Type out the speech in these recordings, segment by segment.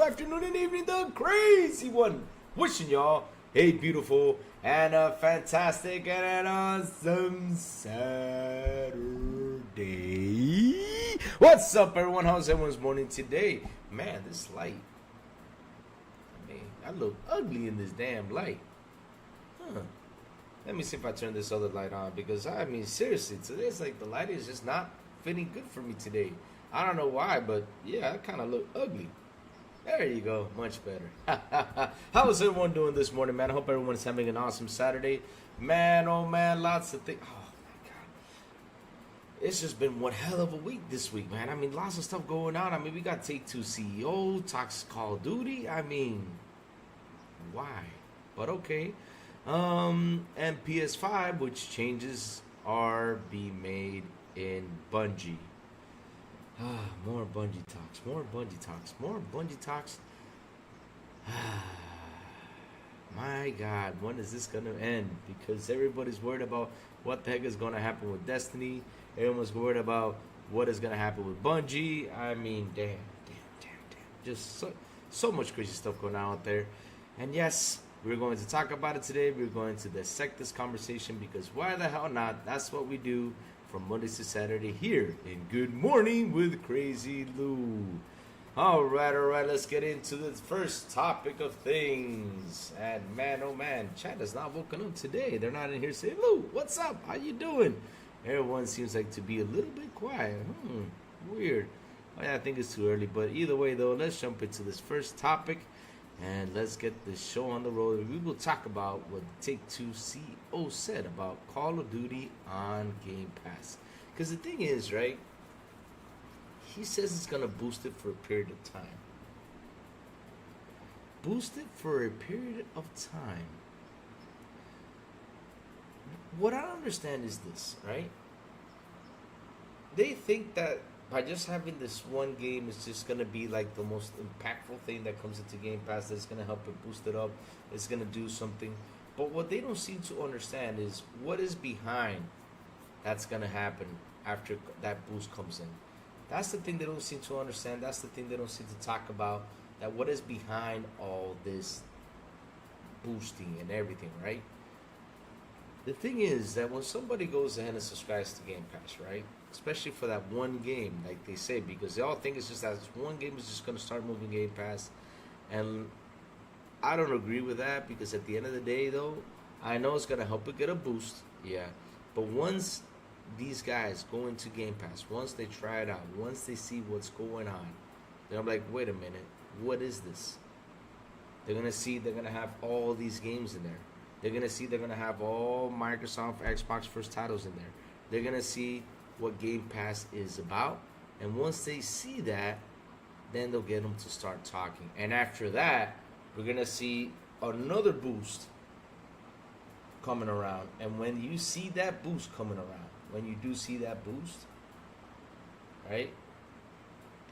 afternoon, and evening, the crazy one. Wishing y'all a beautiful and a fantastic and an awesome Saturday. What's up, everyone? How's everyone's morning today? Man, this light. I mean, I look ugly in this damn light. Let me see if I turn this other light on, because I mean, seriously, today it's like the light is just not fitting good for me today. I don't know why, but yeah, I kind of look ugly. There you go, much better. How's everyone doing this morning, man? I hope everyone's having an awesome Saturday. Man, oh man, lots of things. Oh my God. It's just been one hell of a week this week, man. I mean, lots of stuff going on. I mean, we got Take-Two CEO, talks Call of Duty. I mean, why? But okay. And PS5, which changes are being made in Bungie. More Bungie talks, more Bungie talks, more Bungie talks. My God, when is this going to end? Because everybody's worried about what the heck is going to happen with Destiny. Everyone's worried about what is going to happen with Bungie. I mean, damn. Just so much crazy stuff going on out there. And yes, we're going to talk about it today. We're going to dissect this conversation, because why the hell not? That's what we do from Mondays to Saturday here in Good Morning with Crazy Lou. All right, let's get into the first topic of things. And man, oh man, chat has not woken up today. They're not in here saying, Lou, what's up? How you doing? Everyone seems like to be a little bit quiet. Weird. Oh, yeah, I think it's too early. But either way, though, let's jump into this first topic. And let's get the show on the road. We will talk about what Take-Two CEO said about Call of Duty on Game Pass. Because the thing is, right, he says it's going to boost it for a period of time. Boost it for a period of time. What I don't understand is this, right? They think that by just having this one game, it's just going to be like the most impactful thing that comes into Game Pass, that's going to help it boost it up. It's going to do something. But what they don't seem to understand is what is behind that's going to happen after that boost comes in. That's the thing they don't seem to understand. That's the thing they don't seem to talk about. That what is behind all this boosting and everything, right? The thing is that when somebody goes ahead and subscribes to Game Pass, right? Especially for that one game, like they say, because they all think it's just that one game is just going to start moving Game Pass. And I don't agree with that, because at the end of the day, though, I know it's going to help it get a boost, yeah. But once these guys go into Game Pass, once they try it out, once they see what's going on, they're like, wait a minute, what is this? They're going to see they're going to have all these games in there. They're going to see they're going to have all Microsoft, Xbox first titles in there. They're going to see what Game Pass is about. And once they see that, then they'll get them to start talking. And after that, we're going to see another boost coming around. And when you see that boost coming around, when you do see that boost, right,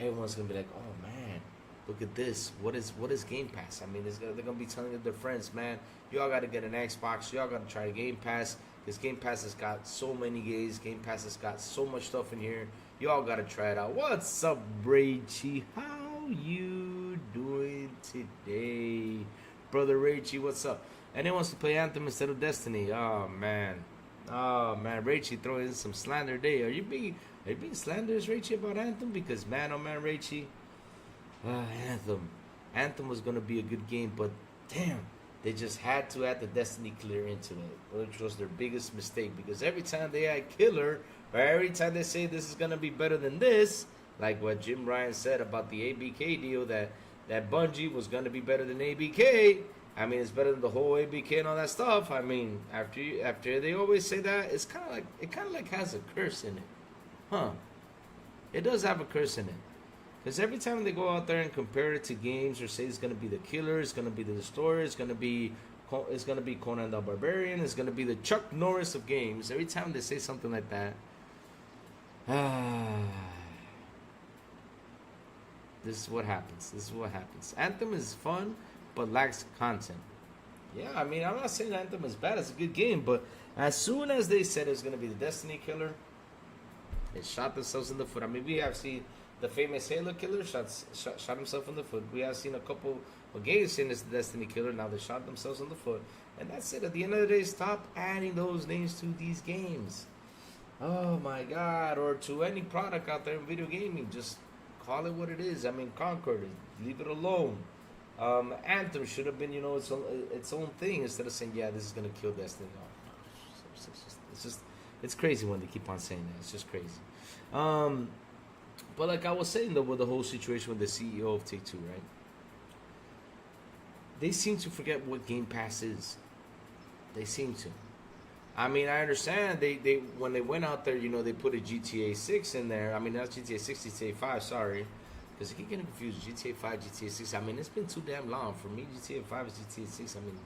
everyone's going to be like, oh man, look at this. What is Game Pass? I mean, they're going to be telling their friends, man, y'all got to get an Xbox. Y'all got to try Game Pass. Because Game Pass has got so many games. Game Pass has got so much stuff in here. Y'all got to try it out. What's up, Rachy? How you doing today? Brother Rachy, what's up? And he wants to play Anthem instead of Destiny. Oh, man. Rachy, throw in some slander day. Are you being slanderous, Rachy, about Anthem? Because, man, oh, man, Rachy. Anthem was going to be a good game, but damn, they just had to add the Destiny killer into it, which was their biggest mistake. Because every time they add killer, or every time they say this is going to be better than this, like what Jim Ryan said about the ABK deal, that Bungie was going to be better than ABK. I mean, it's better than the whole ABK and all that stuff. I mean, after they always say that, it's kind of like has a curse in it, huh? It does have a curse in it. Because every time they go out there and compare it to games, or say it's going to be the killer, it's going to be the destroyer, it's going to be Conan the Barbarian, it's going to be the Chuck Norris of games. Every time they say something like that, this is what happens. Anthem is fun, but lacks content. Yeah, I mean, I'm not saying Anthem is bad. It's a good game, but as soon as they said it's going to be the Destiny killer, they shot themselves in the foot. I mean, we have seen The famous Halo killer shot himself in the foot. We have seen a couple of gays saying it's the Destiny killer. Now they shot themselves in the foot. And that's it. At the end of the day, stop adding those names to these games. Oh my God. Or to any product out there in video gaming. Just call it what it is. I mean, Concord, leave it alone. Anthem should have been, its own thing instead of saying, yeah, this is going to kill Destiny. Oh, it's crazy when they keep on saying that. It's just crazy. But like I was saying, though, with the whole situation with the CEO of Take-Two, right? They seem to forget what Game Pass is. They seem to. I mean, I understand they when they went out there, they put a GTA 6 in there. I mean, not GTA 6, GTA 5, sorry. Because I keep getting confused. GTA 5, GTA 6. I mean, it's been too damn long. For me, GTA 5 is GTA 6. I mean,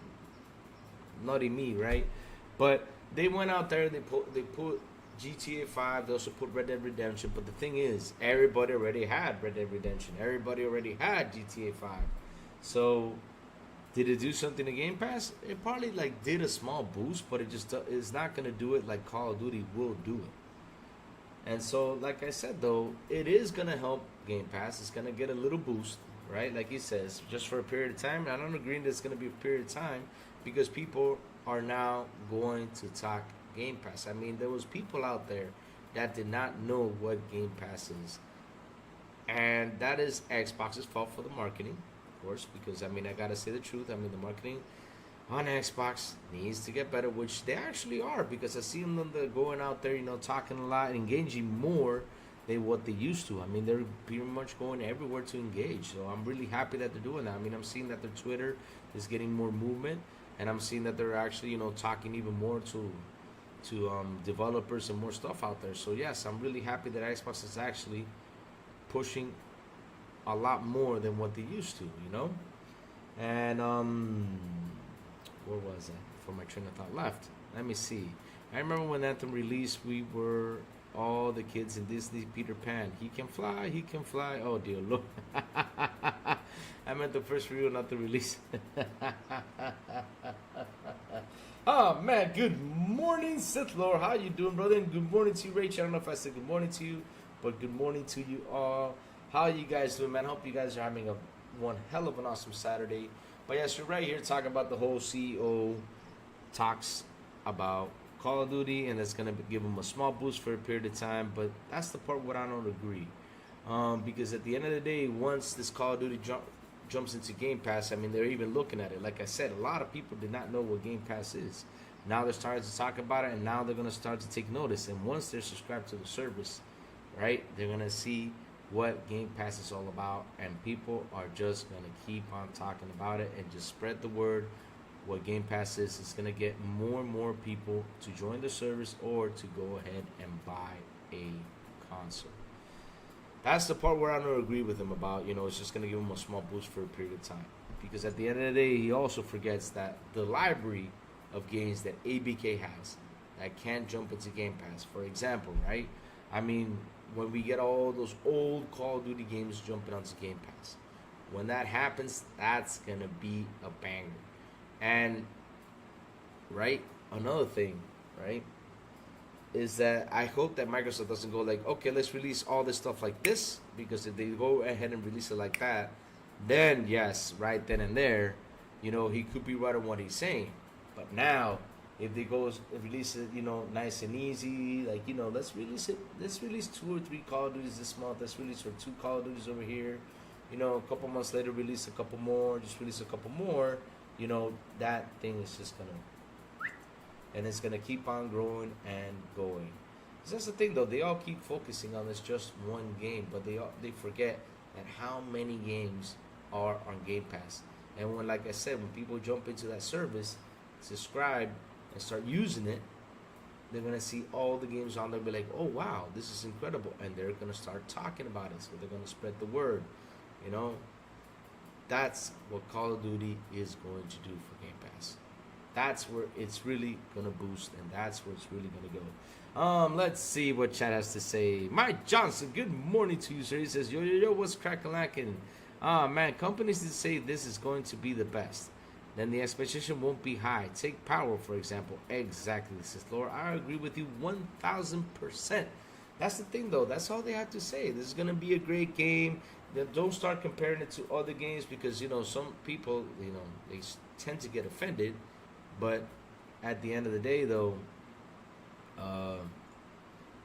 naughty me, right? But they went out there, they put GTA 5, they also put Red Dead Redemption. But the thing is, everybody already had Red Dead Redemption. Everybody already had GTA 5. So, did it do something to Game Pass? It probably did a small boost, but it just is not going to do it like Call of Duty will do it. And so, like I said, though, it is going to help Game Pass. It's going to get a little boost, right? Like he says, just for a period of time. I don't agree that it's going to be a period of time because people are now going to talk Game Pass. I mean, there was people out there that did not know what Game Pass is. And that is Xbox's fault for the marketing, of course, because, I mean, I got to say the truth. I mean, the marketing on Xbox needs to get better, which they actually are, because I see them going out there, talking a lot, engaging more than what they used to. I mean, they're pretty much going everywhere to engage. So I'm really happy that they're doing that. I mean, I'm seeing that their Twitter is getting more movement, and I'm seeing that they're actually, talking even more to developers and more stuff out there. So yes, I'm really happy that Xbox is actually pushing a lot more than what they used to, And where was I? For my train of thought left. Let me see. I remember when Anthem released, we were all the kids in Disney Peter Pan. He can fly, he can fly. Oh dear Lord. I meant the first review, not the release. Oh man, good morning, Sith Lord. How you doing, brother? And good morning to you, Rachel. I don't know if I said good morning to you, but good morning to you all. How you guys doing, man? Hope you guys are having one hell of an awesome Saturday. But yes, we're right here talking about the whole CEO talks about Call of Duty, and it's going to give them a small boost for a period of time. But that's the part where I don't agree. Because at the end of the day, once this Call of Duty jumps into Game Pass, I mean, they're even looking at it. Like I said, a lot of people did not know what Game Pass is. Now they're starting to talk about it, and now they're going to start to take notice. And once they're subscribed to the service, right, they're going to see what Game Pass is all about, and people are just going to keep on talking about it and just spread the word. What Game Pass is, it's going to get more and more people to join the service or to go ahead and buy a console. That's the part where I don't agree with him about, it's just going to give him a small boost for a period of time. Because at the end of the day, he also forgets that the library of games that ABK has that can't jump into Game Pass, for example, right? I mean, when we get all those old Call of Duty games jumping onto Game Pass, when that happens, that's going to be a banger. And, right, another thing, right, is that I hope that Microsoft doesn't go like, okay, let's release all this stuff like this, because if they go ahead and release it like that, then yes, right then and there, he could be right on what he's saying. But now, if they go and release it, nice and easy, like, let's release 2 or 3 Call of Duties this month, let's release 2 Call of Duties over here, a couple months later, release a couple more, just release a couple more, that thing is just gonna, and it's gonna keep on growing and going. That's the thing, though. They all keep focusing on this just one game, but they forget that how many games are on Game Pass. And when, like I said, when people jump into that service, subscribe, and start using it, they're gonna see all the games on there, and be like, "Oh wow, this is incredible!" And they're gonna start talking about it. So they're gonna spread the word. That's what Call of Duty is going to do for Game Pass. That's where it's really gonna boost, and that's where it's really gonna go. Let's see what chat has to say. Mike Johnson, good morning to you, sir. He says, yo, what's crackin'? Man, companies that say this is going to be the best, then the expectation won't be high. Take Power, for example. Exactly, says Laura. I agree with you 1,000%. That's the thing, though. That's all they have to say. This is gonna be a great game. Then don't start comparing it to other games because some people they tend to get offended. But at the end of the day, though, uh,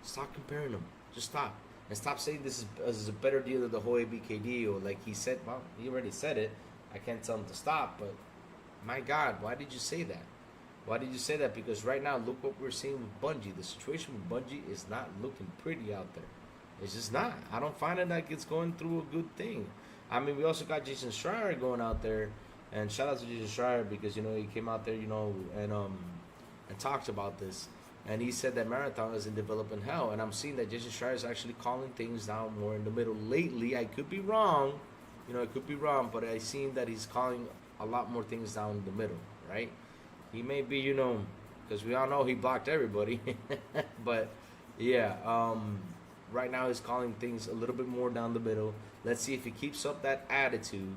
stop comparing them. Just stop and stop saying this is a better deal than the whole ABK deal. Like he said, well, he already said it. I can't tell him to stop, but my God, why did you say that? Why did you say that? Because right now, look what we're seeing with Bungie. The situation with Bungie is not looking pretty out there. It's just not. I don't find it like it's going through a good thing. I mean, we also got Jason Schreier going out there, and shout out to Jason Schreier because he came out there, and talked about this, and he said that Marathon is in development hell, and I'm seeing that Jason Schreier is actually calling things down more in the middle lately. I could be wrong, I could be wrong, but I seen that he's calling a lot more things down in the middle, right? He may be, because we all know he blocked everybody, but yeah, right now he's calling things a little bit more down the middle. Let's see if he keeps up that attitude.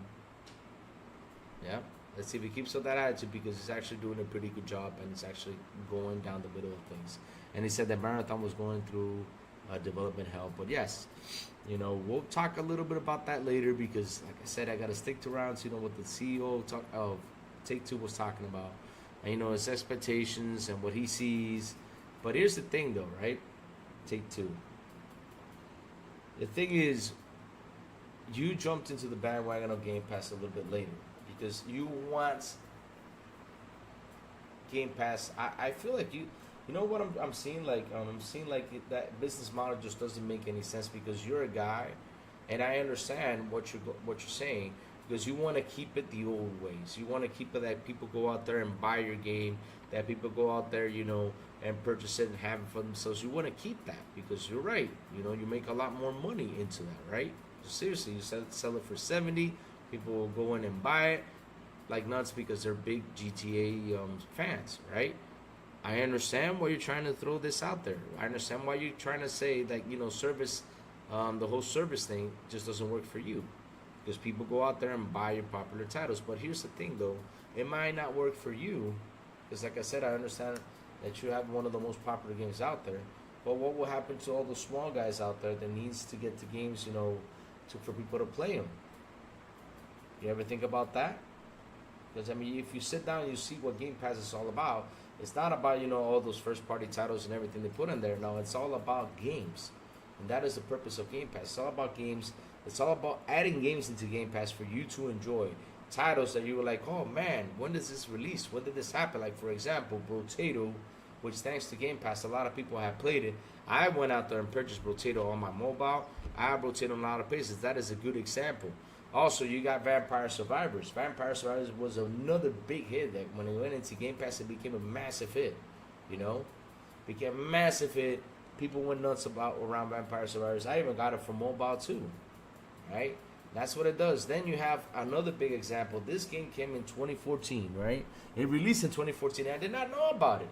Yeah, let's see if he keeps up that attitude because he's actually doing a pretty good job and he's actually going down the middle of things. And he said that Marathon was going through development hell. But yes, we'll talk a little bit about that later because, like I said, I got to stick to rounds, what the CEO of Take-Two was talking about. And, his expectations and what he sees. But here's the thing, though, right? Take-Two. The thing is, you jumped into the bandwagon of Game Pass a little bit later because you want Game Pass. I feel like you know what I'm seeing? I'm seeing like that business model just doesn't make any sense because you're a guy, and I understand what you're saying because you want to keep it the old ways. You want to keep it that people go out there and buy your game, that people go out there, and purchase it and have it for themselves. You want to keep that because you're right. You make a lot more money into that, right? Seriously, you sell it for $70. People will go in and buy it like nuts because they're big GTA fans, right? I understand why you're trying to throw this out there. I understand why you're trying to say that service, the whole service thing just doesn't work for you because people go out there and buy your popular titles. But here's the thing, though, it might not work for you because, like I said, I understand that you have one of the most popular games out there. But what will happen to all the small guys out there that needs to get to games, for people to play them? You ever think about that? Because, I mean, if you sit down and you see what Game Pass is all about, it's not about, all those first-party titles and everything they put in there. No, it's all about games. And that is the purpose of Game Pass. It's all about games. It's all about adding games into Game Pass for you to enjoy. Titles that you were like, oh, man, when does this release? When did this happen? Like, for example, Brotato, which thanks to Game Pass, a lot of people have played it. I went out there and purchased Brotato on my mobile. I have Brotato on a lot of places. That is a good example. Also, you got Vampire Survivors. Vampire Survivors was another big hit that when it went into Game Pass, it became a massive hit. Became a massive hit. People went nuts around Vampire Survivors. I even got it for mobile too, right? That's what it does. Then you have another big example. This game came in 2014, right? It released in 2014. I did not know about it.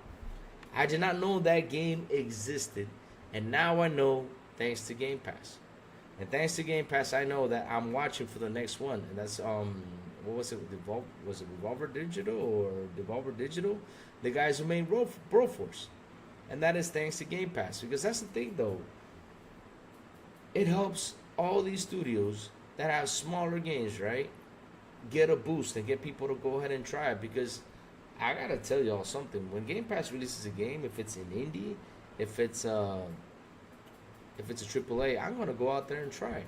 I did not know that game existed, and now I know thanks to Game Pass. And thanks to Game Pass, I know that I'm watching for the next one, and that's what was it? Was it Revolver Digital? The guys who made Broforce, and that is thanks to Game Pass. Because that's the thing, though. It helps all these studios that have smaller games, right, get a boost and get people to go ahead and try it. Because I gotta tell y'all something: when Game Pass releases a game, if it's an indie, if it's a AAA, I'm going to go out there and try it.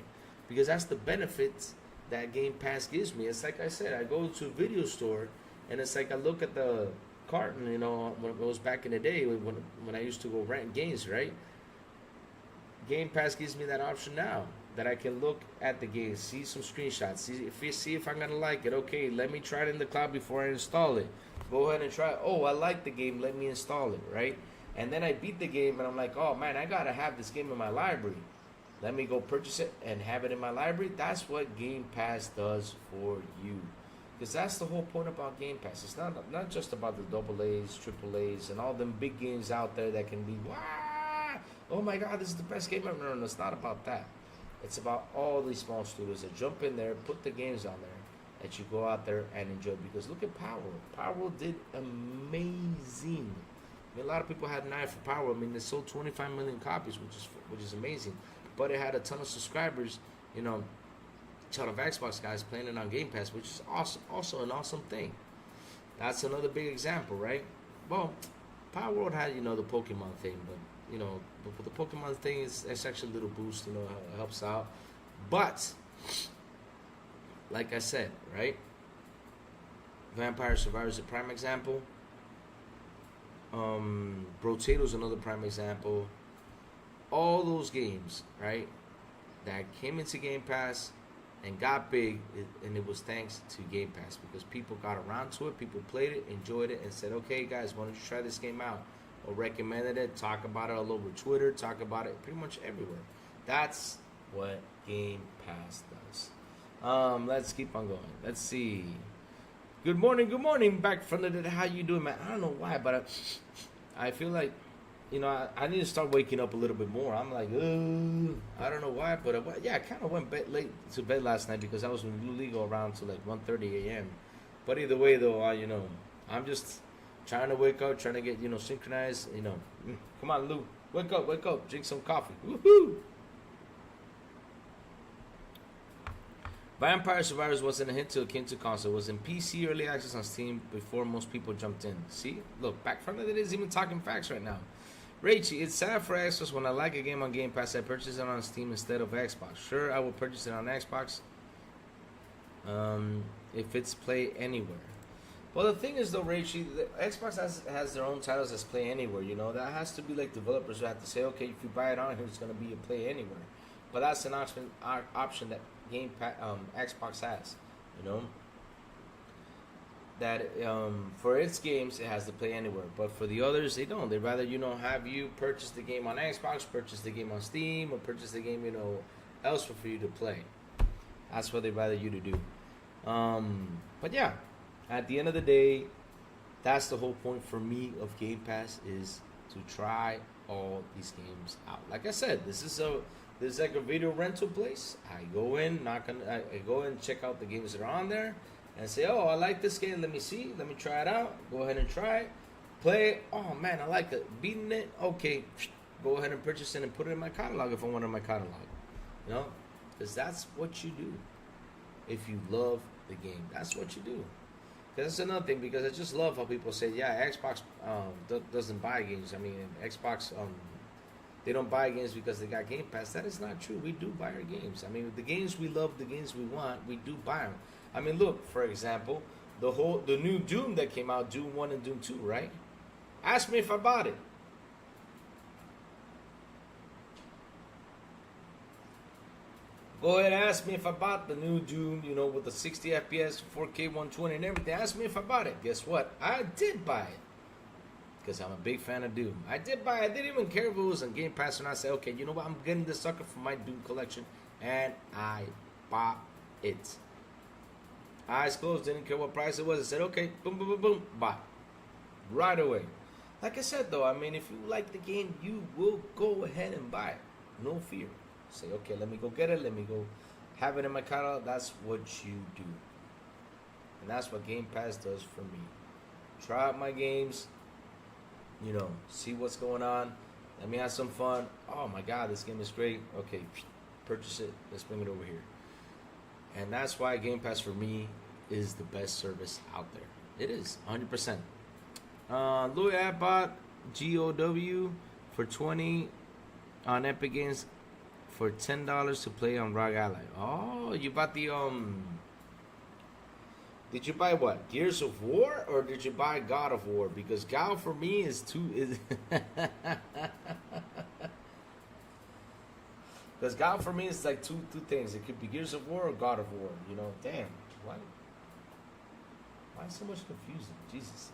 Because that's the benefits that Game Pass gives me. It's like I said, I go to a video store, and it's like I look at the carton, when it was back in the day, when I used to go rent games, right? Game Pass gives me that option now, that I can look at the game, see some screenshots, see if I'm going to like it. Okay, let me try it in the cloud before I install it. Go ahead and try it. Oh, I like the game, let me install it, right? And then I beat the game, and I'm like, oh, man, I got to have this game in my library. Let me go purchase it and have it in my library. That's what Game Pass does for you. Because that's the whole point about Game Pass. It's not just about the AA's, AAA's, and all them big games out there that can be, wow, oh, my God, this is the best game ever. No, it's not about that. It's about all these small studios that jump in there, put the games on there, that you go out there and enjoy. Because look at Power. Power did amazing. I mean, a lot of people had an eye for Power. I mean, they sold 25 million copies, which is amazing. But it had a ton of subscribers. You know, a ton of Xbox guys playing it on Game Pass, which is awesome. Also an awesome thing. That's another big example, right? Well, Power World had the Pokemon thing, but but the Pokemon thing it's actually a little boost. It helps out. But like I said, right? Vampire Survivor is a prime example. Brotato's another prime example. All those games, right, that came into Game Pass and got big, and it was thanks to Game Pass because people got around to it, people played it, enjoyed it, and said, okay, guys, why don't you try this game out? Or recommended it, talk about it all over Twitter, talk about it pretty much everywhere. That's what Game Pass does. Let's keep on going. Let's see. Good morning. Back from the dead. How you doing, man? I don't know why, but I feel like, I need to start waking up a little bit more. I'm like, I don't know why, but I kind of went late to bed last night because I was in Blue League around to like 1:30 a.m. But either way, though, I'm just trying to wake up, trying to get, synchronized, Come on, Lou. Wake up. Drink some coffee. Woohoo! Vampire Survivors wasn't a hit till it came to console. It was in PC early access on Steam before most people jumped in. See? Look, back from it is even talking facts right now. Rachy, it's sad for Xbox when I like a game on Game Pass, I purchase it on Steam instead of Xbox. Sure, I will purchase it on Xbox if it's play anywhere. Well, the thing is, though, Rachy, Xbox has their own titles as play anywhere. That has to be like developers who have to say, okay, if you buy it on here, it's going to be a play anywhere. But that's an option that Xbox has, that for its games it has to play anywhere, but for the others they don't. They'd rather have you purchase the game on Xbox, purchase the game on Steam, or purchase the game elsewhere for you to play. That's what they'd rather you to do. But yeah, at the end of the day, that's the whole point for me of Game Pass, is to try all these games out. Like I said, this is like a video rental place. I go in, check out the games that are on there, and say, oh, I like this game. Let me see. Let me try it out. Go ahead and try it. Play it. Oh man, I like it. Beating it. Okay, go ahead and purchase it and put it in my catalog if I want it in my catalog. Because that's what you do. If you love the game, that's what you do. Because that's another thing. Because I just love how people say, yeah, Xbox doesn't buy games. I mean, Xbox they don't buy games because they got Game Pass. That is not true. We do buy our games. I mean, the games we love, the games we want, we do buy them. I mean, look, for example, the new Doom that came out, Doom 1 and Doom 2, right? Ask me if I bought it. Go ahead and ask me if I bought the new Doom, with the 60 FPS, 4K 120 and everything. Ask me if I bought it. Guess what? I did buy it. Because I'm a big fan of Doom. I didn't even care if it was on Game Pass or not. I said, okay, you know what? I'm getting this sucker for my Doom collection. And I bought it. Eyes closed, didn't care what price it was. I said, okay, boom, buy. Right away. Like I said, though, I mean, if you like the game, you will go ahead and buy it. No fear. Say, okay, let me go get it. Let me go have it in my catalog. That's what you do. And that's what Game Pass does for me. Try out my games. See what's going on. Let me have some fun. Oh my God, this game is great. Okay, purchase it. Let's bring it over here. And that's why Game Pass for me is the best service out there. It is, 100%. Louis, I bought GOW for $20 on Epic Games for $10 to play on ROG Ally. Oh, you bought the Did you buy what? Gears of War, or did you buy God of War? Because God for me is because God for me is like two things. It could be Gears of War or God of War. Damn. Why so much confusion? Jesus.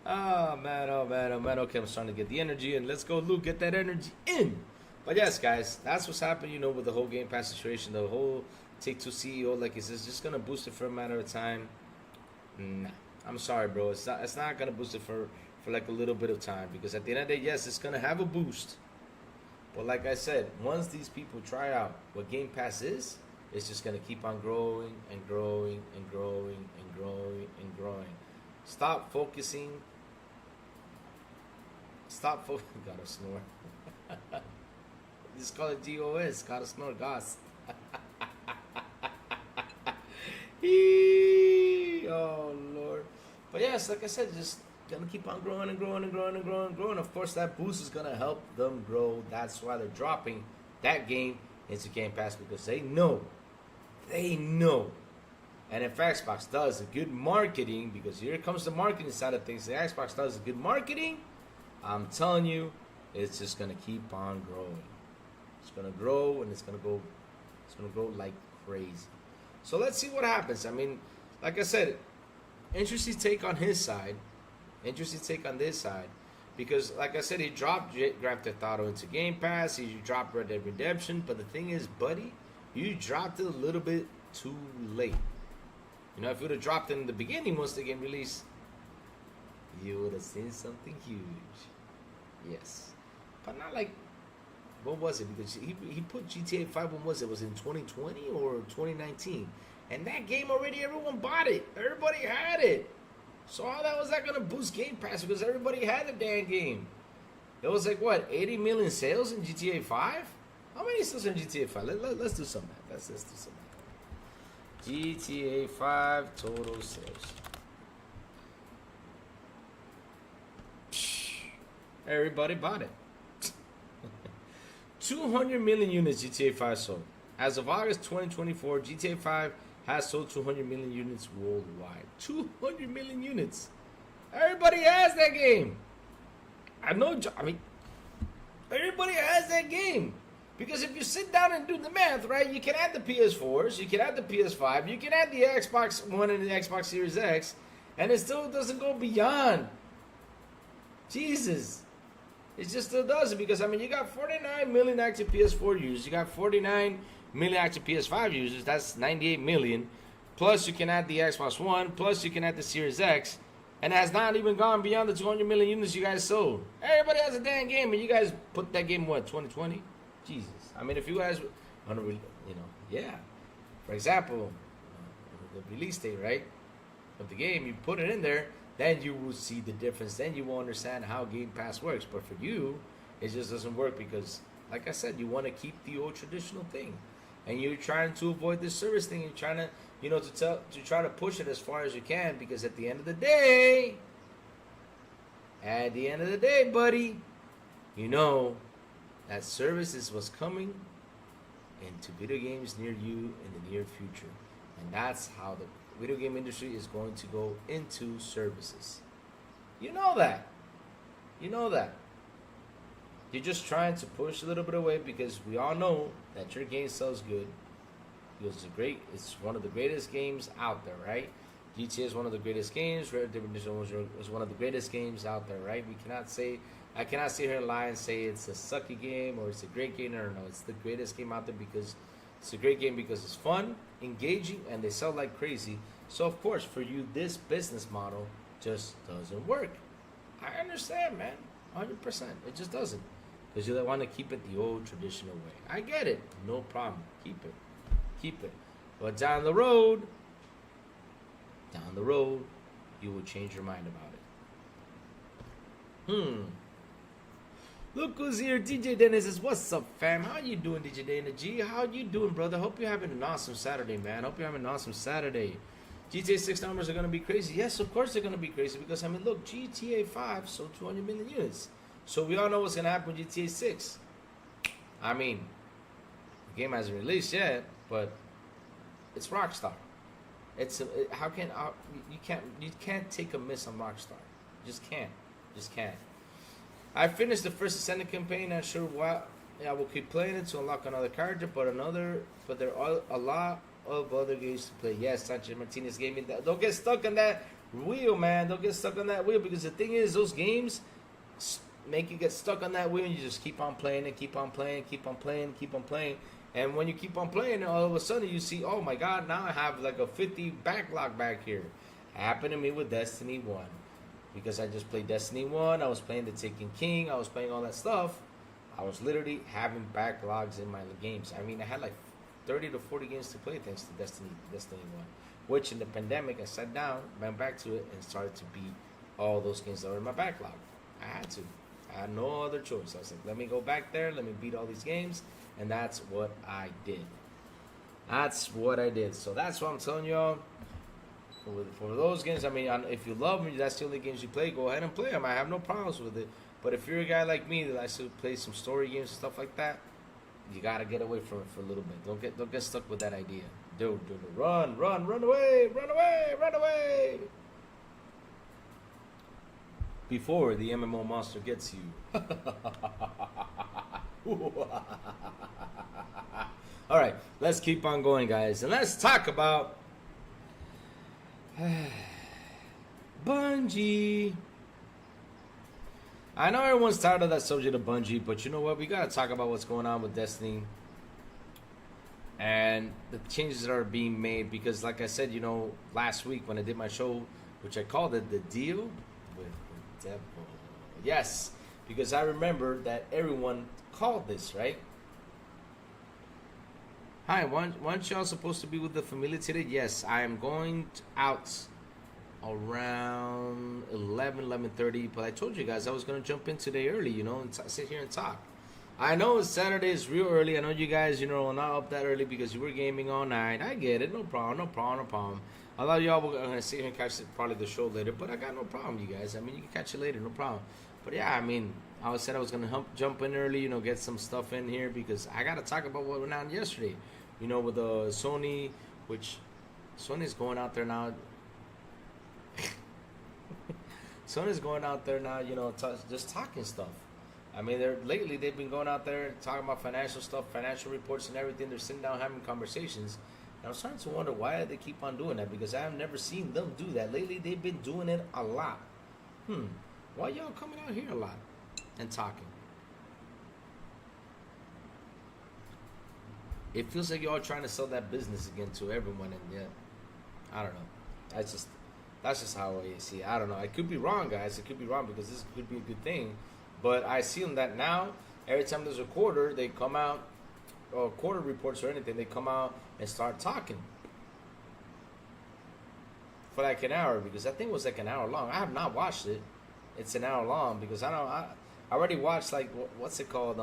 Oh man. Okay, I'm starting to get the energy, and let's go, Luke. Get that energy in. But yes, guys, that's what's happened, with the whole Game Pass situation. The whole Take-Two CEO, like he says, just going to boost it for a matter of time. Nah, I'm sorry, bro. It's not going to boost it for like a little bit of time. Because at the end of the day, yes, it's going to have a boost. But like I said, once these people try out what Game Pass is, it's just going to keep on growing and growing and growing and growing and growing. Stop focusing. Gotta snore. Just call it GOS. Gotta snore. Goss. Oh Lord. But yes, like I said, just gonna keep on growing and growing and growing and growing and growing. Of course, that boost is gonna help them grow. That's why they're dropping that game into Game Pass, because they know. And if Xbox does a good marketing, because here comes the marketing side of things, the Xbox does a good marketing, I'm telling you, it's just gonna keep on growing. It's gonna grow, and it's gonna grow like crazy. So let's see what happens. I mean, like I said, interesting take on his side, interesting take on this side, because like I said, he dropped Grand Theft Auto into Game Pass, he dropped Red Dead Redemption, but the thing is, buddy, you dropped it a little bit too late. You know, if you would have dropped it in the beginning once the game released, you would have seen something huge. Yes. But not like, what was it? Because he put GTA 5, when was it? Was it in 2020 or 2019? And that game already, everyone bought it. Everybody had it. So how was that going to boost Game Pass? Because everybody had the damn game. It was like, what, 80 million sales in GTA 5? How many sales in GTA 5? Let's do some math. Let's do some math. GTA 5 total sales. Everybody bought it. 200 million units GTA 5 sold. As of August 2024, GTA 5 has sold 200 million units worldwide. 200 million units. Everybody has that game. I mean, everybody has that game. Because if you sit down and do the math, right, you can add the PS4s, you can add the PS5, you can add the Xbox One and the Xbox Series X, and it still doesn't go beyond. Jesus. It just still doesn't, because, I mean, you got 49 million active PS4 users, you got 49 million active PS5 users, that's 98 million, plus you can add the Xbox One, plus you can add the Series X, and it has not even gone beyond the 200 million units you guys sold. Everybody has a damn game, and you guys put that game, what, 2020? Jesus. I mean, if you guys, yeah. For example, the release date, right, of the game, you put it in there, then you will see the difference. Then you will understand how Game Pass works. But for you, it just doesn't work because, like I said, you want to keep the old traditional thing. And you're trying to avoid this service thing. You're trying to, to try to push it as far as you can, because at the end of the day, buddy, that service is what's coming into video games near you in the near future. And that's how the video game industry is going to go into services. You know that. You're just trying to push a little bit away, because we all know that your game sells good. It's one of the greatest games out there, right? GTA is one of the greatest games. Red Dead Redemption was one of the greatest games out there, right? I cannot sit here and lie and say it's a sucky game or it's a great game. No, it's the greatest game out there, because it's a great game because it's fun, engaging, and they sell like crazy. So of course, for you, this business model just doesn't work. I understand, man, 100%. It just doesn't, because you want to keep it the old traditional way. I get it, no problem. Keep it. But down the road, you will change your mind about it. Look who's here. DJ Dennis says, what's up, fam? How you doing, DJ Dennis G? How you doing, brother? Hope you're having an awesome Saturday, man. GTA 6 numbers are going to be crazy. Yes, of course they're going to be crazy, because, I mean, look, GTA 5 sold 200 million units. So we all know what's going to happen with GTA 6. I mean, the game hasn't released yet, but it's Rockstar. You can't take a miss on Rockstar. You just can't. I finished the first Ascendant campaign. Not sure why. I will keep playing it to unlock another character, but there are a lot of other games to play. Yes, Sanchez Martinez Gaming. Don't get stuck on that wheel, man. Don't get stuck on that wheel, because the thing is, those games make you get stuck on that wheel, and you just keep on playing and keep on playing. And when you keep on playing, all of a sudden you see, oh my God, now I have like a 50 backlog back here. Happened to me with Destiny 1. Because I just played Destiny 1, I was playing The Taken King, I was playing all that stuff. I was literally having backlogs in my games. I mean, I had like 30 to 40 games to play thanks to Destiny 1. Which in the pandemic, I sat down, went back to it, and started to beat all those games that were in my backlog. I had to. I had no other choice. I was like, let me go back there, let me beat all these games, and that's what I did. That's what I did. So that's what I'm telling y'all. For those games, I mean, if you love them, that's the only games you play, go ahead and play them. I have no problems with it. But if you're a guy like me that likes to play some story games and stuff like that, you gotta get away from it for a little bit. Don't get stuck with that idea. Dude, run away, run away. Before the MMO monster gets you. All right, let's keep on going, guys, and let's talk about Bungie. I know everyone's tired of that subject of Bungie, but you know what? We gotta talk about what's going on with Destiny and the changes that are being made. Because, like I said, you know, last week when I did my show, which I called it "The Deal with the Devil," yes, because I remember that everyone called this, right? Hi, weren't y'all supposed to be with the familia today? Yes, I am going out around 11:30, but I told you guys I was going to jump in today early, you know, and sit here and talk. I know Saturday is real early. I know you guys, you know, are not up that early because you were gaming all night. I get it. No problem. I thought y'all were going to sit here and catch probably the show later, but I got no problem, you guys. I mean, you can catch it later, no problem. But yeah, I mean, I said I was going to jump in early, you know, get some stuff in here because I got to talk about what went on yesterday. You know, with the Sony, which Sony's going out there now. Sony's going out there now, you know, just talking stuff. I mean, lately they've been going out there talking about financial stuff, financial reports and everything. They're sitting down having conversations. And I was starting to wonder why they keep on doing that because I have never seen them do that. Lately they've been doing it a lot. Why y'all coming out here a lot and talking? It feels like y'all trying to sell that business again to everyone, and yeah, I don't know. That's just how I see it. I don't know. I could be wrong, guys. It could be wrong because this could be a good thing. But I see them that now, every time there's a quarter, they come out, or quarter reports or anything, they come out and start talking for like an hour because that thing was like an hour long. I have not watched it. It's an hour long because I already watched like what's it called?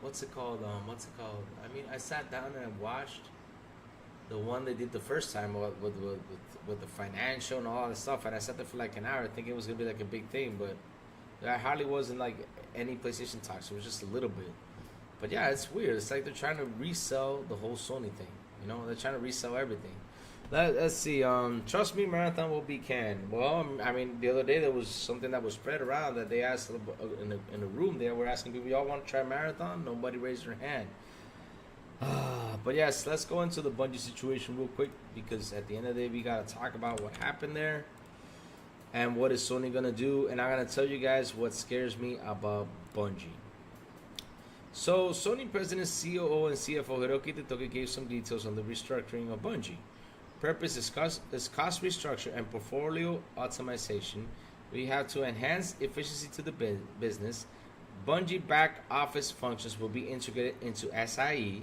What's it called? I mean, I sat down and I watched the one they did the first time with the financial and all that stuff, and I sat there for like an hour thinking it was gonna be like a big thing, but there hardly wasn't like any PlayStation talks. It was just a little bit. But yeah, it's weird. It's like they're trying to resell the whole Sony thing. You know, they're trying to resell everything. Let's see. Trust me, Marathon will be canned. Well, I mean, the other day there was something that was spread around that they asked in a room there. We're asking people, y'all want to try Marathon? Nobody raised their hand. But yes, let's go into the Bungie situation real quick because at the end of the day, we gotta talk about what happened there and what is Sony gonna do. And I'm gonna tell you guys what scares me about Bungie. So, Sony President, COO, and CFO Hiroki Totoki gave some details on the restructuring of Bungie. Purpose is cost restructure and portfolio optimization. We have to enhance efficiency to the business. Bungie back office functions will be integrated into SIE.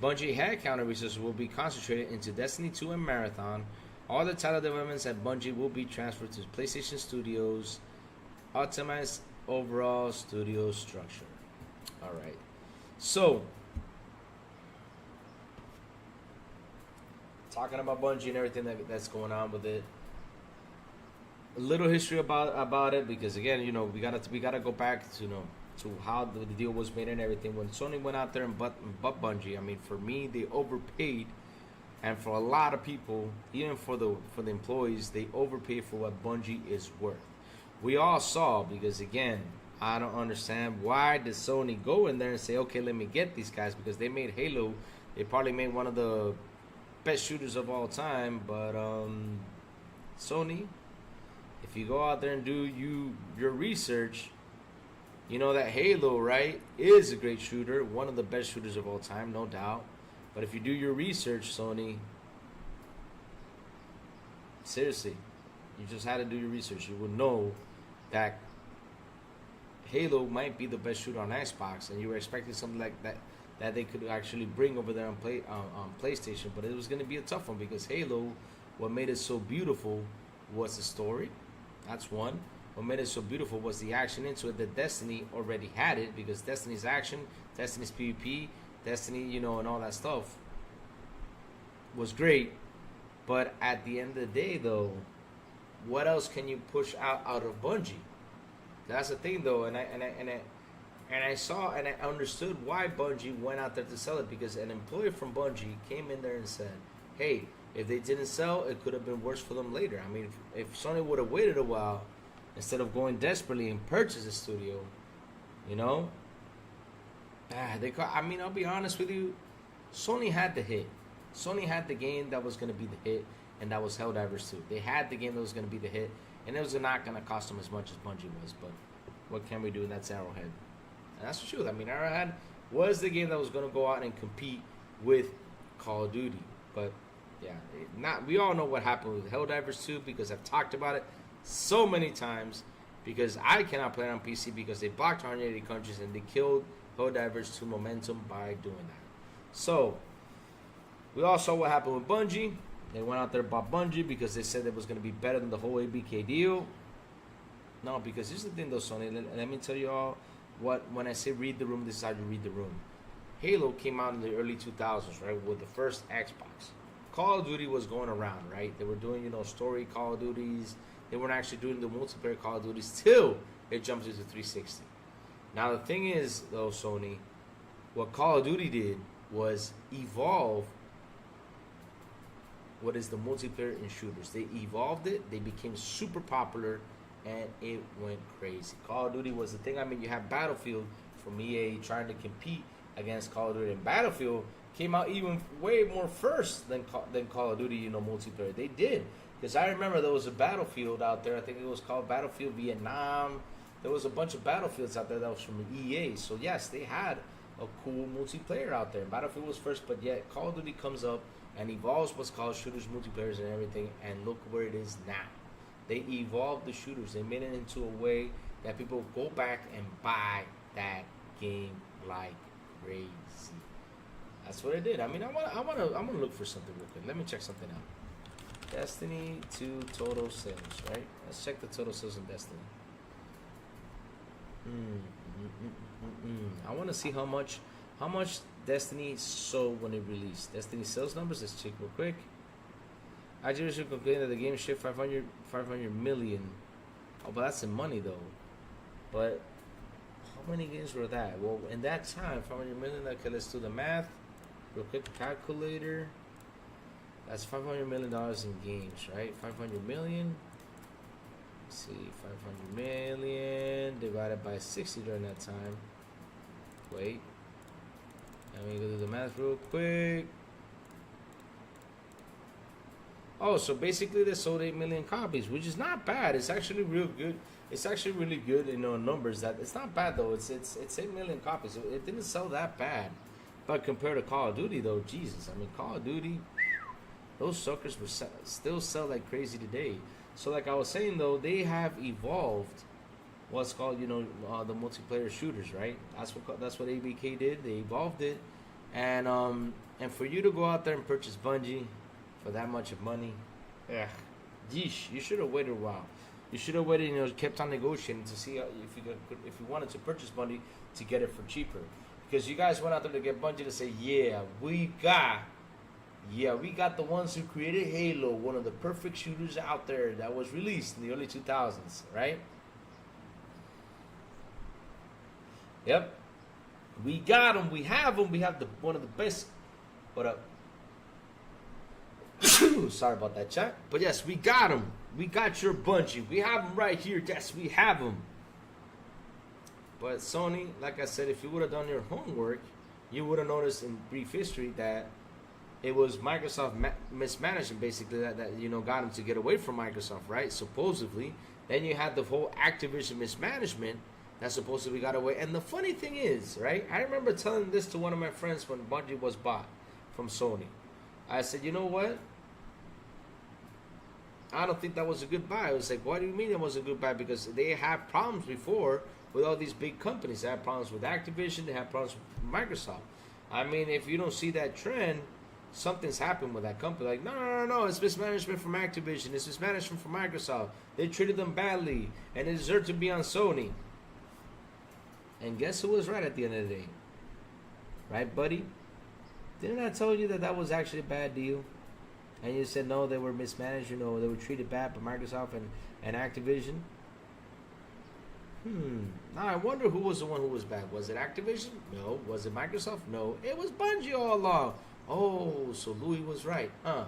Bungie headcount resources will be concentrated into Destiny 2 and Marathon. All the title developments at Bungie will be transferred to PlayStation Studios. Optimize overall studio structure. All right. So, talking about Bungie and everything that's going on with it. A little history about it because again, you know, we gotta go back to to how the deal was made and everything. When Sony went out there and bought Bungie, I mean, for me, they overpaid, and for a lot of people, even for the employees, they overpaid for what Bungie is worth. We all saw because again, I don't understand why did Sony go in there and say, okay, let me get these guys because they made Halo. They probably made one of the best shooters of all time, but Sony, if you go out there and do your research, you know that Halo, right, is a great shooter, one of the best shooters of all time, no doubt. But if you do your research, Sony, seriously, you just had to do your research. You would know that Halo might be the best shooter on Xbox, and you were expecting something like that that they could actually bring over there on PlayStation. But it was going to be a tough one because Halo, what made it so beautiful was the story. That's one. What made it so beautiful was the action into it that Destiny already had it, because Destiny's action, Destiny's PvP, Destiny, you know, and all that stuff was great. But at the end of the day, though, what else can you push out of Bungie? That's the thing, though, and I saw and I understood why Bungie went out there to sell it, because an employee from Bungie came in there and said, "Hey, if they didn't sell, it could have been worse for them later." I mean, if Sony would have waited a while instead of going desperately and purchase a studio, you know, I mean, I'll be honest with you, Sony had the hit. Sony had the game that was going to be the hit, and that was Helldivers 2. They had the game that was going to be the hit, and it was not going to cost them as much as Bungie was. But what can we do? And that's Arrowhead. And that's the truth. I mean, Arrowhead was the game that was going to go out and compete with Call of Duty. But yeah, we all know what happened with Helldivers 2, because I've talked about it so many times, because I cannot play it on PC because they blocked 180 countries and they killed Helldivers 2 momentum by doing that. So we all saw what happened with Bungie. They went out there and bought Bungie because they said it was going to be better than the whole ABK deal. No, because here's the thing though, Sony. Let me tell you all when I say read the room, this is how you read the room. Halo came out in the early 2000s, right, with the first Xbox. Call of Duty was going around, right? They were doing, you know, story Call of Duties. They weren't actually doing the multiplayer Call of Duties till it jumped into 360. Now the thing is, though, Sony, what Call of Duty did was evolve what is the multiplayer in shooters. They evolved it. They became super popular, and it went crazy. Call of Duty was the thing. I mean, you have Battlefield from EA trying to compete against Call of Duty, and Battlefield came out even way more first than Call of Duty, you know, multiplayer. They did, because I remember there was a Battlefield out there. I think it was called Battlefield Vietnam. There was a bunch of Battlefields out there that was from EA. So yes, they had a cool multiplayer out there. Battlefield was first, but yet Call of Duty comes up and evolves what's called shooters, multiplayers, and everything. And look where it is now. They evolved the shooters. They made it into a way that people go back and buy that game like crazy. That's what it did. I mean, I want to look for something real quick. Let me check something out. Destiny 2 total sales, right? Let's check the total sales in Destiny. I want to see how much Destiny sold when it released. Destiny sales numbers. Let's check real quick. Activision complained that the game shipped 500 million. Oh, but that's in money though. But how many games were that? Well, in that time, 500 million. Okay, let's do the math. Real quick calculator. That's $500 million in games, right? 500 million. Let's see, 500 million divided by 60 during that time. Wait. Let me go do the math real quick. Oh, so basically they sold 8 million copies, which is not bad. It's actually real good. It's actually really good, you know, numbers. That it's not bad though. It's 8 million copies. It didn't sell that bad. But compared to Call of Duty though, Jesus, I mean, Call of Duty, those suckers were still sell like crazy today. So like I was saying though, they have evolved what's called, you know, the multiplayer shooters, right? That's what ABK did. They evolved it, and for you to go out there and purchase Bungie for that much of money, yeesh, you should have waited a while. You should have waited, you know, kept on negotiating to see if you wanted to purchase Bungie to get it for cheaper, because you guys went out there to get Bungie to say, we got the ones who created Halo, one of the perfect shooters out there that was released in the early 2000s, right? Yep. We got them. We have them. We have one of the best. What up? Sorry about that, chat. But yes, we got them. We got your Bungie. We have them right here. Yes, we have them. But Sony, like I said, if you would have done your homework, you would have noticed in brief history that it was Microsoft mismanagement, basically, that you know, got them to get away from Microsoft, right? Supposedly. Then you had the whole Activision mismanagement that supposedly got away. And the funny thing is, right, I remember telling this to one of my friends when Bungie was bought from Sony. I said, you know what? I don't think that was a good buy. I was like, what do you mean it was a good buy? Because they had problems before with all these big companies. They had problems with Activision. They had problems with Microsoft. I mean, if you don't see that trend, something's happened with that company. Like, no, it's mismanagement from Activision. It's mismanagement from Microsoft. They treated them badly, and they deserve to be on Sony. And guess who was right at the end of the day? Right, buddy? Didn't I tell you that that was actually a bad deal? And you said, no, they were mismanaged. You know, they were treated bad by Microsoft and Activision. Now I wonder who was the one who was bad. Was it Activision? No. Was it Microsoft? No. It was Bungie all along. Oh, so Louis was right, huh?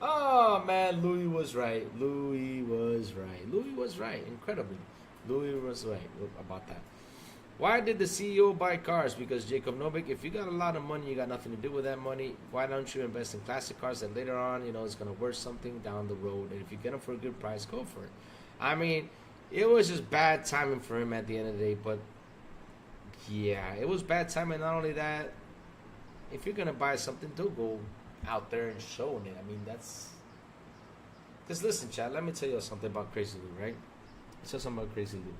Oh man, Louis was right. Louis was right. Incredibly, Louis was right about that. Why did the CEO buy cars? Because Jacob Novik, if you got a lot of money, you got nothing to do with that money. Why don't you invest in classic cars that later on, you know, it's going to worth something down the road? And if you get them for a good price, go for it. I mean, it was just bad timing for him at the end of the day. But, yeah, it was bad timing. Not only that, if you're going to buy something, don't go out there and showing it. I mean, that's... Because listen, Chad, let me tell you something about Crazy Lou, right? Let's tell you something about Crazy Lou.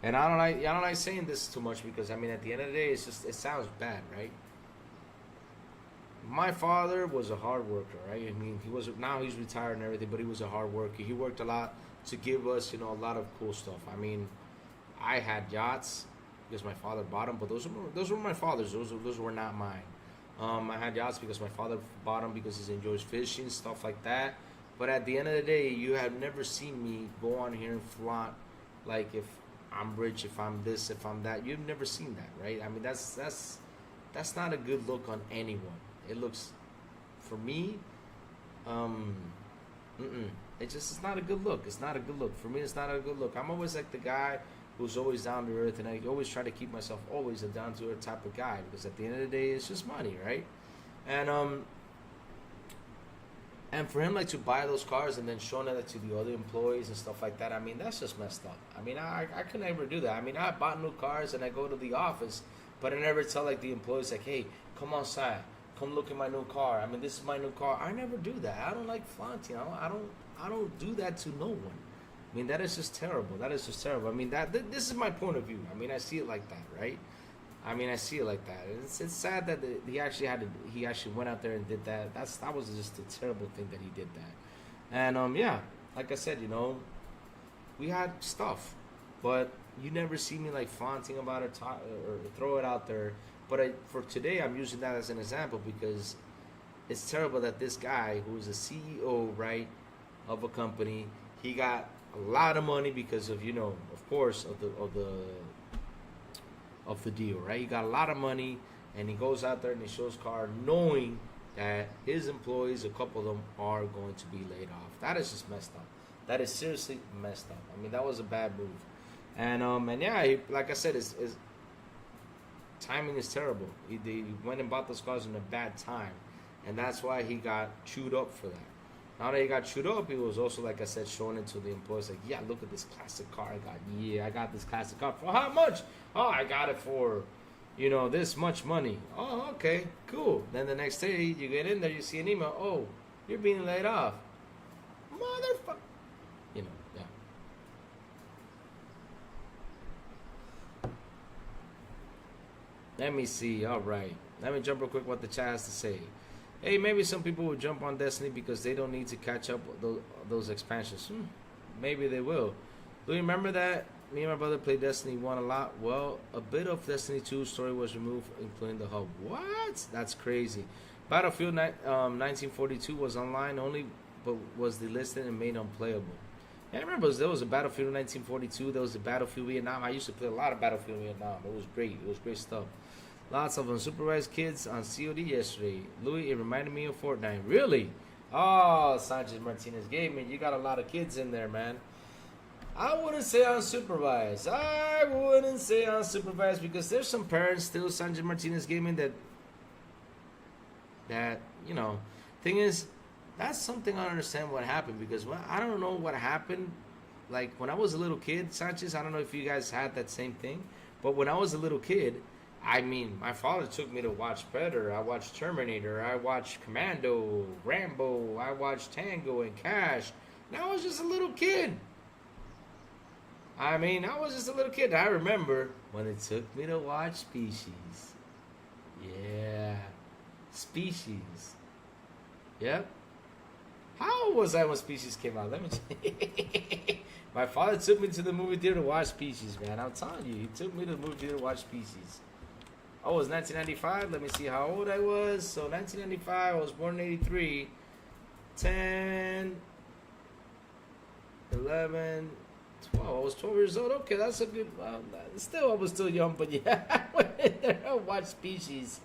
And I don't like saying this too much because, I mean, at the end of the day, it sounds bad, right? My father was a hard worker, right? I mean, now he's retired and everything, but he was a hard worker. He worked a lot to give us, you know, a lot of cool stuff. I mean, I had yachts because my father bought them, but those were my father's. Those were not mine. I had yachts because my father bought them because he enjoys fishing, stuff like that. But at the end of the day, you have never seen me go on here and flaunt like if I'm rich, if I'm this, if I'm that. You've never seen that, right? I mean, that's not a good look on anyone. It looks, for me, it's not a good look. It's not a good look. For me, it's not a good look. I'm always like the guy who's always down to earth, and I always try to keep myself always a down to earth type of guy because at the end of the day, it's just money, right? And for him, like, to buy those cars and then showing that to the other employees and stuff like that, I mean, that's just messed up. I mean, I could never do that. I mean, I bought new cars and I go to the office, but I never tell, like, the employees, like, hey, come outside. Come look at my new car. I mean, this is my new car. I never do that. I don't like flaunting. I don't do that to no one. I mean, that is just terrible. That is just terrible. I mean, this is my point of view. I mean, I see it like that, right? I mean, I see it like that. It's sad that he actually went out there and did that. That was just a terrible thing that he did that. And yeah, like I said, you know, we had stuff, but you never see me like flaunting about it or throw it out there. But for today, I'm using that as an example because it's terrible that this guy who is a CEO, right, of a company, he got a lot of money because of, you know, of course, of the deal, right? He got a lot of money, and he goes out there and he shows car knowing that his employees, a couple of them, are going to be laid off. That is just messed up. That is seriously messed up. I mean, that was a bad move. And yeah, like I said, his timing is terrible. He went and bought those cars in a bad time, and that's why he got chewed up for that. Now that he got chewed up, he was also, like I said, showing it to the employees, like, yeah, look at this classic car I got. Yeah, I got this classic car. For how much? Oh, I got it for, you know, this much money. Oh, okay, cool. Then the next day, you get in there, you see an email. Oh, you're being laid off. Motherfucker. You know, yeah. Let me see. All right. Let me jump real quick what the chat has to say. Hey, maybe some people will jump on Destiny because they don't need to catch up those expansions. Maybe they will. Do you remember that? Me and my brother played Destiny 1 a lot. Well, a bit of Destiny 2 story was removed, including the hub. What? That's crazy. Battlefield 1942 was online only, but was delisted and made unplayable. Yeah, I remember there was a Battlefield 1942. There was a Battlefield Vietnam. I used to play a lot of Battlefield Vietnam. It was great. It was great stuff. Lots of unsupervised kids on COD yesterday. Louis, it reminded me of Fortnite. Really? Oh, Sanchez Martinez Gaming, you got a lot of kids in there, man. I wouldn't say unsupervised. Because there's some parents still, Sanchez Martinez Gaming, that, you know, thing is, that's something I don't understand what happened, because I don't know what happened. Like, when I was a little kid, Sanchez, I don't know if you guys had that same thing, but when I was a little kid, I mean, my father took me to watch Predator. I watched Terminator. I watched Commando, Rambo. I watched Tango and Cash. And I was just a little kid. I mean, I was just a little kid. I remember when it took me to watch Species. Yeah. Species. Yep. How old was I when Species came out? Let me check. My father took me to the movie theater to watch Species, man. I'm telling you, he took me to the movie theater to watch Species. Oh, it was 1995. Let me see how old I was. So 1995, I was born in 83. 10, 11, 12. I was 12 years old. Okay, that's a good. Still, I was still young, but yeah, I went in there and watched Species.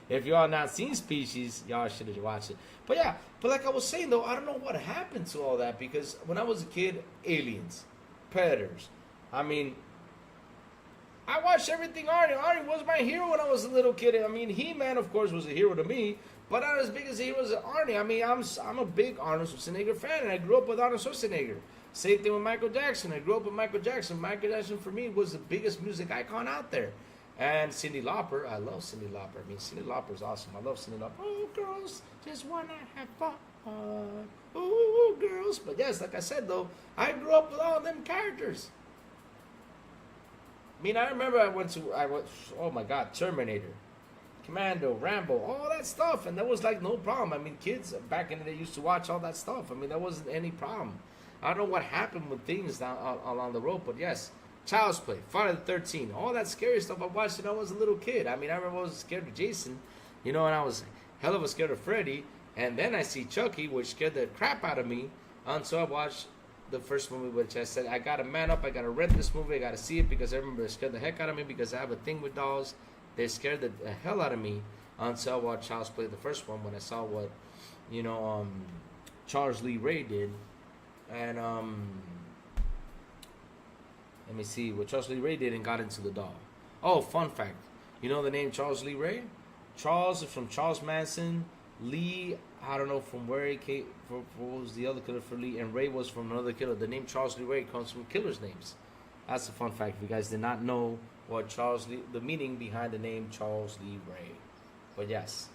If y'all not seen Species, y'all should have watched it. But yeah, but like I was saying though, I don't know what happened to all that because when I was a kid, aliens, predators. I mean, I watched everything Arnie. Arnie was my hero when I was a little kid. I mean, He-Man, of course, was a hero to me, but not as big as he was Arnie. I mean, I'm a big Arnold Schwarzenegger fan, and I grew up with Arnold Schwarzenegger. Same thing with Michael Jackson. I grew up with Michael Jackson. Michael Jackson, for me, was the biggest music icon out there. And Cyndi Lauper, I love Cyndi Lauper. I mean, Cyndi Lauper is awesome. I love Cyndi Lauper. Oh, girls, just wanna have fun. Ooh, girls. But yes, like I said, though, I grew up with all them characters. I mean, I remember I went, oh my God, Terminator, Commando, Rambo, all that stuff. And that was like no problem. I mean, kids back in the day used to watch all that stuff. I mean, that wasn't any problem. I don't know what happened with things down along the road, but yes. Child's Play, Friday the 13th, all that scary stuff I watched when I was a little kid. I mean, I remember I was scared of Jason, and I was hell of a scared of Freddy. And then I see Chucky, which scared the crap out of me. And so I watched the first movie, which I said, I gotta man up, I gotta rent this movie, I gotta see it, because I remember it scared the heck out of me, because I have a thing with dolls. They scared the hell out of me. Until I watched Child's Play, the first one, when I saw what, Charles Lee Ray did. And, let me see what Charles Lee Ray did and got into the doll. Oh, fun fact. You know the name Charles Lee Ray? Charles is from Charles Manson. Lee, I don't know from where he came, what was the other killer for Lee, and Ray was from another killer. The name Charles Lee Ray comes from killers' names. That's a fun fact. If you guys did not know what the meaning behind the name Charles Lee Ray. But yes.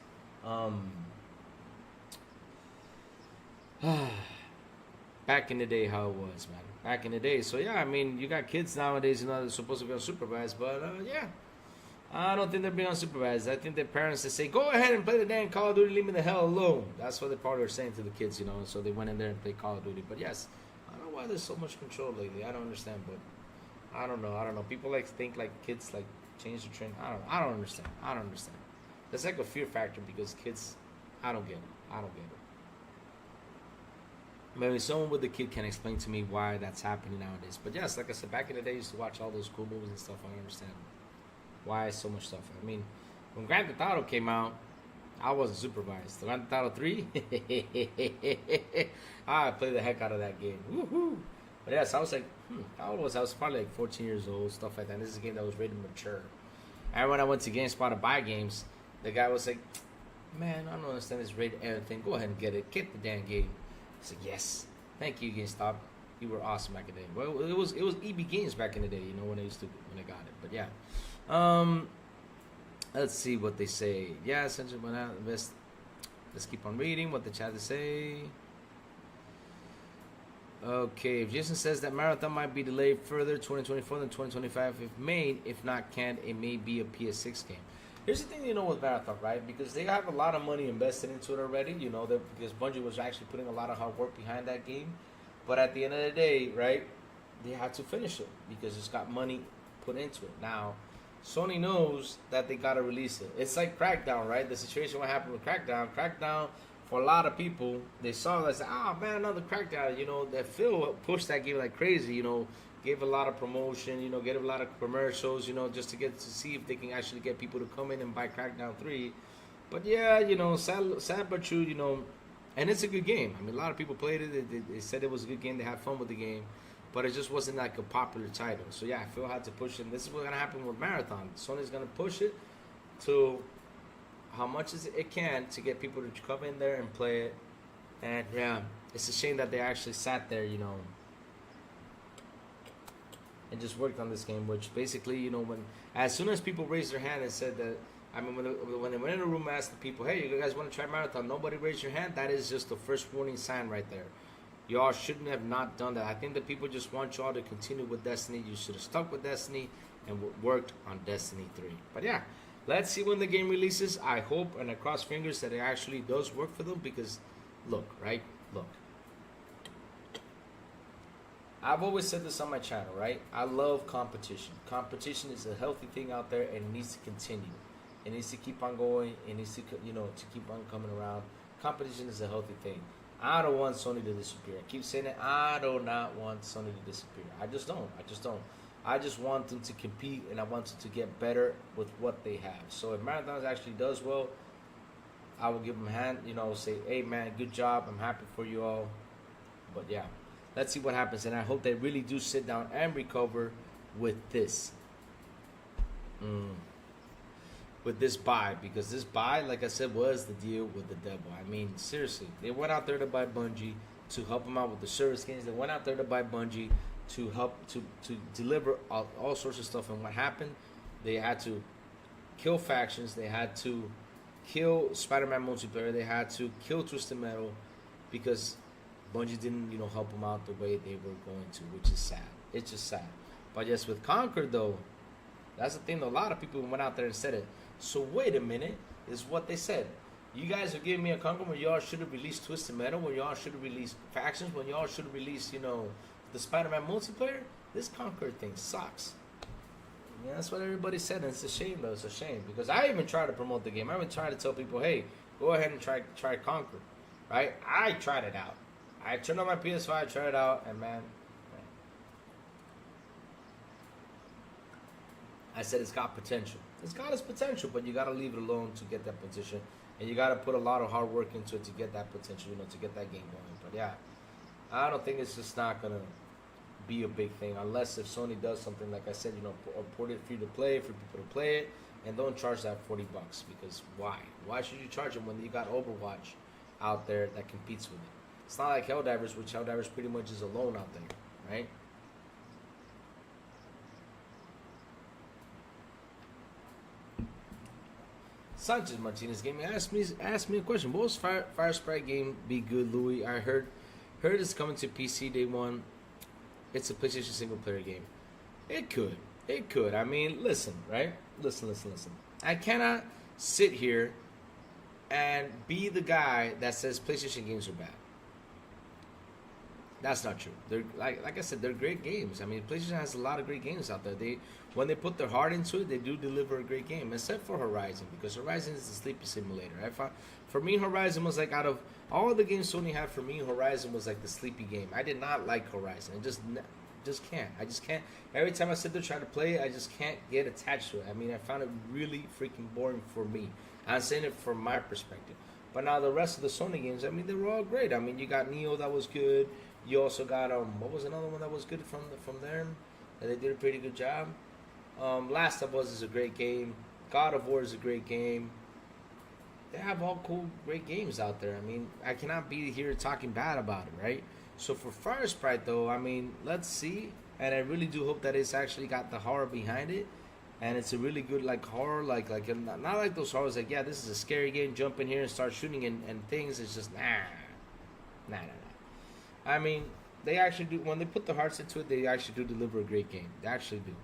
Back in the day, how it was, man. Back in the day. So, yeah, I mean, you got kids nowadays, they're supposed to be unsupervised. But, yeah, I don't think they're being unsupervised. I think their parents, they say, go ahead and play the damn Call of Duty, leave me the hell alone. That's what they probably are saying to the kids, So they went in there and played Call of Duty. But, yes, I don't know why there's so much control lately. I don't understand. But I don't know. People think like kids like change the trend. I don't understand. That's like a fear factor because kids, I don't get it. Maybe someone with a kid can explain to me why that's happening nowadays. But yes, like I said, back in the day, I used to watch all those cool movies and stuff. I don't understand why so much stuff. I mean, when Grand Theft Auto came out, I wasn't supervised. Grand Theft Auto 3, I played the heck out of that game. Woohoo! But yes, I was like, how old was I? I was probably like 14 years old, stuff like that. And this is a game that was rated mature. And when I went to GameSpot to buy games, the guy was like, man, I don't understand this rated R thing. Go ahead and get it. Get the damn game. I said, yes. Thank you, GameStop. You were awesome back in the day. Well, it was EB Games back in the day, when I got it. But yeah. Let's see what they say. Yeah, essentially went out. Let's keep on reading what the chat is saying. Okay, if Jason says that Marathon might be delayed further 2024 than 2025 if made, if not canned, it may be a PS6 game. Here's the thing, with Marathon, right? Because they have a lot of money invested into it already, because Bungie was actually putting a lot of hard work behind that game. But at the end of the day, right, they had to finish it because it's got money put into it. Now, Sony knows that they got to release it. It's like Crackdown, right? The situation what happened with Crackdown. Crackdown, for a lot of people, they saw that and said, man, another Crackdown. That Phil pushed that game like crazy, gave a lot of promotion, gave a lot of commercials, just to see if they can actually get people to come in and buy Crackdown 3. But yeah, sad but true, and it's a good game. I mean, a lot of people played it. They said it was a good game. They had fun with the game, but it just wasn't like a popular title. So yeah, Phil had to push it. And this is what's going to happen with Marathon. Sony's going to push it to how much as it can to get people to come in there and play it. And yeah, it's a shame that they actually sat there, and just worked on this game, which basically, as soon as people raised their hand and said that, I mean, when they went in the room and asked the people, hey, you guys want to try Marathon? Nobody raised your hand. That is just the first warning sign right there. Y'all shouldn't have not done that. I think that people just want y'all to continue with Destiny. You should have stuck with Destiny and worked on Destiny 3. But yeah, let's see when the game releases. I hope and I cross fingers that it actually does work for them because, look, right? Look. I've always said this on my channel, right? I love competition. Competition is a healthy thing out there and it needs to continue. It needs to keep on going. It needs to, to keep on coming around. Competition is a healthy thing. I don't want Sony to disappear. I keep saying it. I do not want Sony to disappear. I just don't. I just want them to compete and I want them to get better with what they have. So if Marathons actually does well, I will give them a hand, say, hey man, good job. I'm happy for you all. But yeah, let's see what happens. And I hope they really do sit down and recover with this. With this buy, because this buy, like I said, was the deal with the devil. I mean, seriously, they went out there to buy Bungie to help them out with the service games. They went out there to buy Bungie to help to deliver all sorts of stuff. And what happened? They had to kill factions. They had to kill Spider-Man multiplayer. They had to kill Twisted Metal because Bungie didn't, help them out the way they were going to, which is sad. It's just sad. But yes, with Conquer though, that's the thing. A lot of people went out there and said it. So wait a minute, is what they said. You guys are giving me a Conquer when y'all should have released Twisted Metal, when y'all should have released Factions, when y'all should have released, the Spider-Man multiplayer. This Conquer thing sucks. Yeah, that's what everybody said, and it's a shame though. It's a shame because I even tried to promote the game. I even tried to tell people, hey, go ahead and try Conquer, right? I tried it out. I turned on my PS5, tried it out, and man, I said it's got potential. It's got its potential, but you got to leave it alone to get that potential. And you got to put a lot of hard work into it to get that potential, to get that game going. But yeah, I don't think it's just not going to be a big thing unless if Sony does something, like I said, or put it free to play for people to play it and don't charge that $40 because why? Why should you charge them when you got Overwatch out there that competes with it? It's not like Helldivers, which Helldivers pretty much is alone out there, right? Sanchez Martinez Gaming asked me a question. Will Fire Sprite game be good, Louis? I heard it's coming to PC day one. It's a PlayStation single player game. It could. I mean, listen, right? Listen. I cannot sit here and be the guy that says PlayStation games are bad. That's not true. They're like I said, they're great games. I mean, PlayStation has a lot of great games out there. When they put their heart into it, they do deliver a great game. Except for Horizon, because Horizon is the sleepy simulator. For me, Horizon was like out of all the games Sony had. For me, Horizon was like the sleepy game. I did not like Horizon. I just can't. I just can't. Every time I sit there trying to play it, I just can't get attached to it. I mean, I found it really freaking boring for me. I'm saying it from my perspective. But now the rest of the Sony games, I mean, they were all great. I mean, you got Neo that was good. You also got what was another one that was good from them? That they did a pretty good job. Last of Us is a great game. God of War is a great game. They have all cool, great games out there. I mean, I cannot be here talking bad about it, right? So for Fire Sprite, though, I mean, let's see. And I really do hope that it's actually got the horror behind it. And it's a really good, like, horror, like not like those horrors, like, yeah, this is a scary game, jump in here and start shooting and things. It's just, nah. I mean, they actually do, when they put the hearts into it, they actually do deliver a great game. They actually do.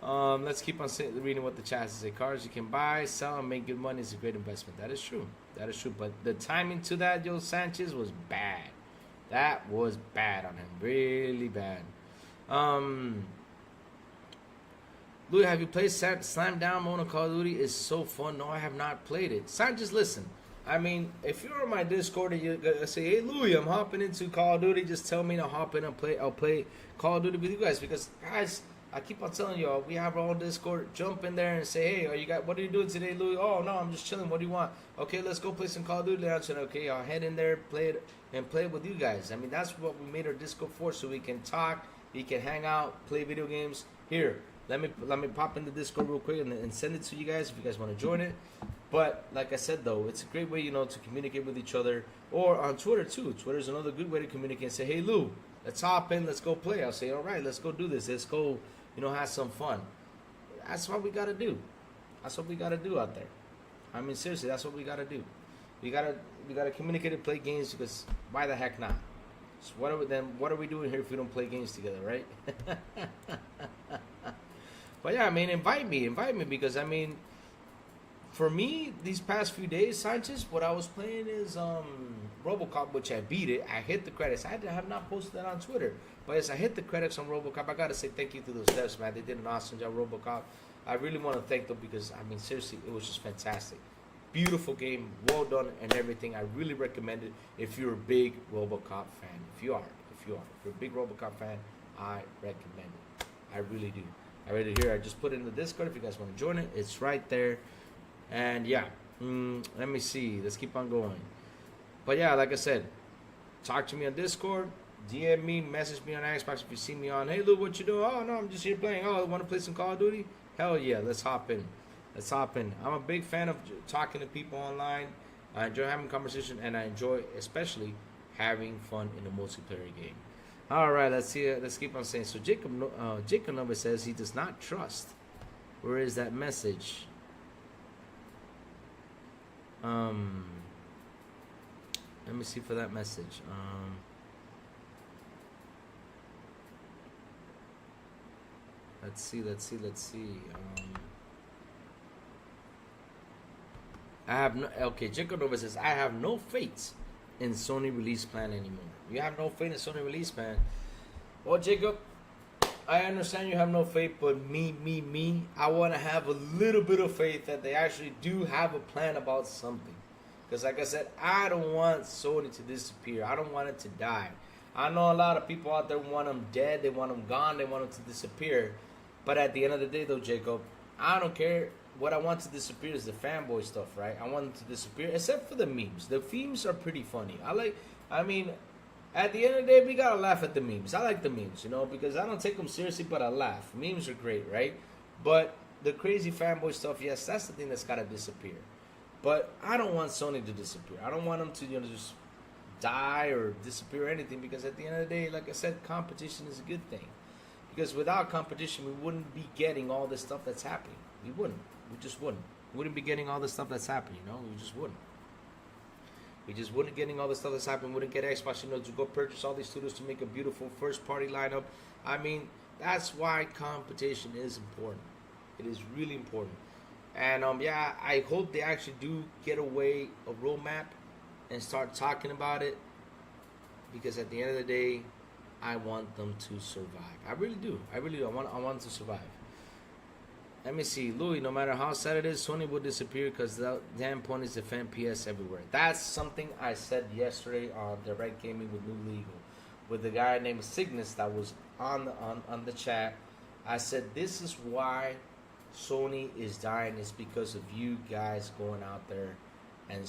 Let's keep on reading what the chat says. Cars you can buy, sell, and make good money is a great investment. That is true. But the timing to that, Joe Sanchez, was bad. That was bad on him. Really bad. Louis, have you played Slam Down mode on Call of Duty? It's so fun. No, I have not played it. Sanchez, listen. I mean, if you're on my Discord and you say, hey, Louis, I'm hopping into Call of Duty, just tell me to hop in and play. I'll play Call of Duty with you guys. Because, guys, I keep on telling y'all, we have our own Discord. Jump in there and say, hey, what are you doing today, Louis? Oh, no, I'm just chilling. What do you want? Okay, let's go play some Call of Duty. I said, okay, I'll head in there, play it with you guys. I mean, that's what we made our Discord for, so we can talk, we can hang out, play video games. Here, let me pop in the Discord real quick and send it to you guys if you guys want to join it. But like I said, though, it's a great way, to communicate with each other. Or on Twitter, too. Twitter's another good way to communicate and say, hey, Lou, let's hop in, let's go play. I'll say, all right, let's go do this. Let's go, have some fun. That's what we got to do. That's what we got to do out there. I mean, seriously, that's what we got to do. We gotta communicate and play games because why the heck not? So what are we doing here if we don't play games together, right? But yeah, I mean, invite me because I mean, for me, these past few days, Sanchez, what I was playing is RoboCop, which I beat it. I hit the credits. I have not posted that on Twitter, but as I hit the credits on RoboCop, I gotta say thank you to those devs, man. They did an awesome job, RoboCop. I really want to thank them because I mean, seriously, it was just fantastic. Beautiful game, well done, and everything. I really recommend it if you're a big RoboCop fan. If you're a big RoboCop fan, I recommend it. I really do. I read it here. I just put it in the Discord if you guys want to join it. It's right there. And yeah, let me see. Let's keep on going. But yeah, like I said, talk to me on Discord, DM me, message me on Xbox if you see me on. Hey, Lou, what you doing? Oh no, I'm just here playing. Oh, want to play some Call of Duty? Hell yeah, let's hop in. I'm a big fan of talking to people online. I enjoy having conversation, and I enjoy especially having fun in a multiplayer game. All right, let's see. Let's keep on saying. So Jacob Nova says he does not trust. Where is that message? Let me see for that message. Let's see. I have no. Okay, Jacob Nova says I have no faith in Sony release plan anymore. You have no faith in Sony release plan. Well, Jacob, I understand you have no faith, but me, I want to have a little bit of faith that they actually do have a plan about something. Because like I said, I don't want Sony to disappear. I don't want it to die. I know a lot of people out there want them dead. They want them gone. They want them to disappear. But at the end of the day, though, Jacob, I don't care. What I want to disappear is the fanboy stuff, right? I want them to disappear, except for the memes. The memes are pretty funny. I mean, at the end of the day, we gotta laugh at the memes. I like the memes, because I don't take them seriously, but I laugh. Memes are great, right? But the crazy fanboy stuff, yes, that's the thing that's gotta disappear. But I don't want Sony to disappear. I don't want them to, just die or disappear or anything, because at the end of the day, like I said, competition is a good thing. Because without competition, we wouldn't be getting all this stuff that's happening. We wouldn't. We just wouldn't. We wouldn't be getting all the stuff that's happening, We just wouldn't. We just wouldn't getting all the stuff that's happening. We wouldn't get Xbox, to go purchase all these studios to make a beautiful first-party lineup. I mean, that's why competition is important. It is really important. And, yeah, I hope they actually do get away a roadmap and start talking about it. Because at the end of the day, I want them to survive. I really do. I want them to survive. Let me see, Louis, no matter how sad it is, Sony will disappear because the damn ponies defend PS everywhere. That's something I said yesterday on Direct Gaming with New Legal. With the guy named Cygnus that was on the chat. I said, this is why Sony is dying. Is because of you guys going out there and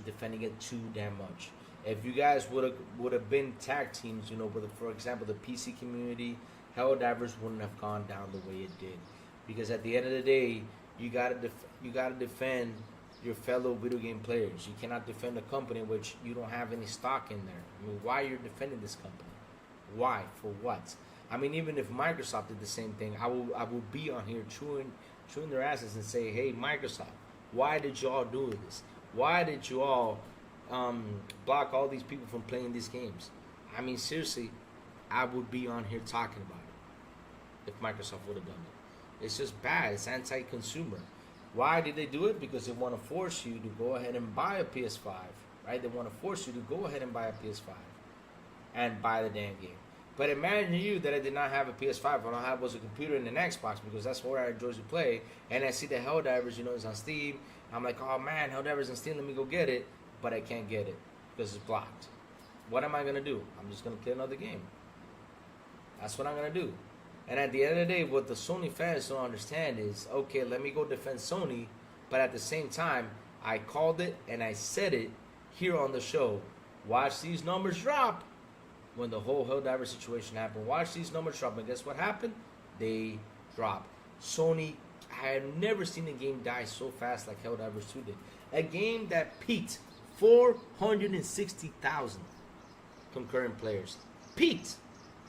defending it too damn much. If you guys would have been tag teams, with, for example, the PC community, Helldivers wouldn't have gone down the way it did. Because at the end of the day, you gotta defend your fellow video game players. You cannot defend a company in which you don't have any stock in there. I mean, why you're defending this company? Why? For what? I mean, even if Microsoft did the same thing, I will be on here chewing their asses and say, hey, Microsoft, why did you all do this? Why did you all block all these people from playing these games? I mean, seriously, I would be on here talking about it if Microsoft would have done it. It's just bad. It's anti-consumer. Why did they do it? Because they want to force you to go ahead and buy a PS5, right? They want to force you to go ahead and buy a PS5 and buy the damn game. But imagine you that I did not have a PS5. All I had was a computer and an Xbox because that's where I enjoy to play. And I see the Helldivers, is on Steam. I'm like, oh man, Helldivers on Steam. Let me go get it. But I can't get it because it's blocked. What am I going to do? I'm just going to play another game. That's what I'm going to do. And at the end of the day, what the Sony fans don't understand is, okay, let me go defend Sony, but at the same time, I called it and I said it here on the show. Watch these numbers drop when the whole Helldiver situation happened. Watch these numbers drop, and guess what happened? They dropped. Sony, I have never seen a game die so fast like Helldivers 2 did. A game that peaked 460,000 concurrent players. Peaked.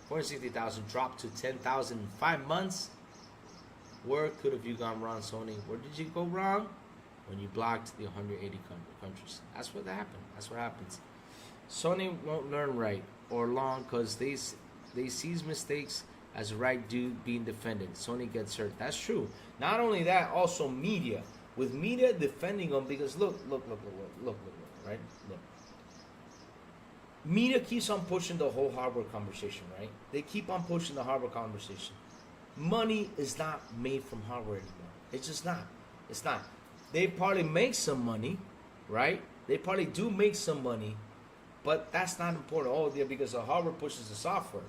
460,000 dropped to 10,000 in 5 months. Where could have you gone wrong, Sony? Where did you go wrong? when you blocked the 180 countries. That's what happened. That's what happens. Sony won't learn right or long because they seize mistakes as a right dude being defended. Sony gets hurt. That's true. Not only that, also media. With media defending them because look, right? Look. Media keeps on pushing the whole hardware conversation, right? They keep on pushing the hardware conversation. Money is not made from hardware anymore. It's just not. It's not. They probably make some money, right? They probably do make some money, but that's not important. Oh, yeah, because the hardware pushes the software.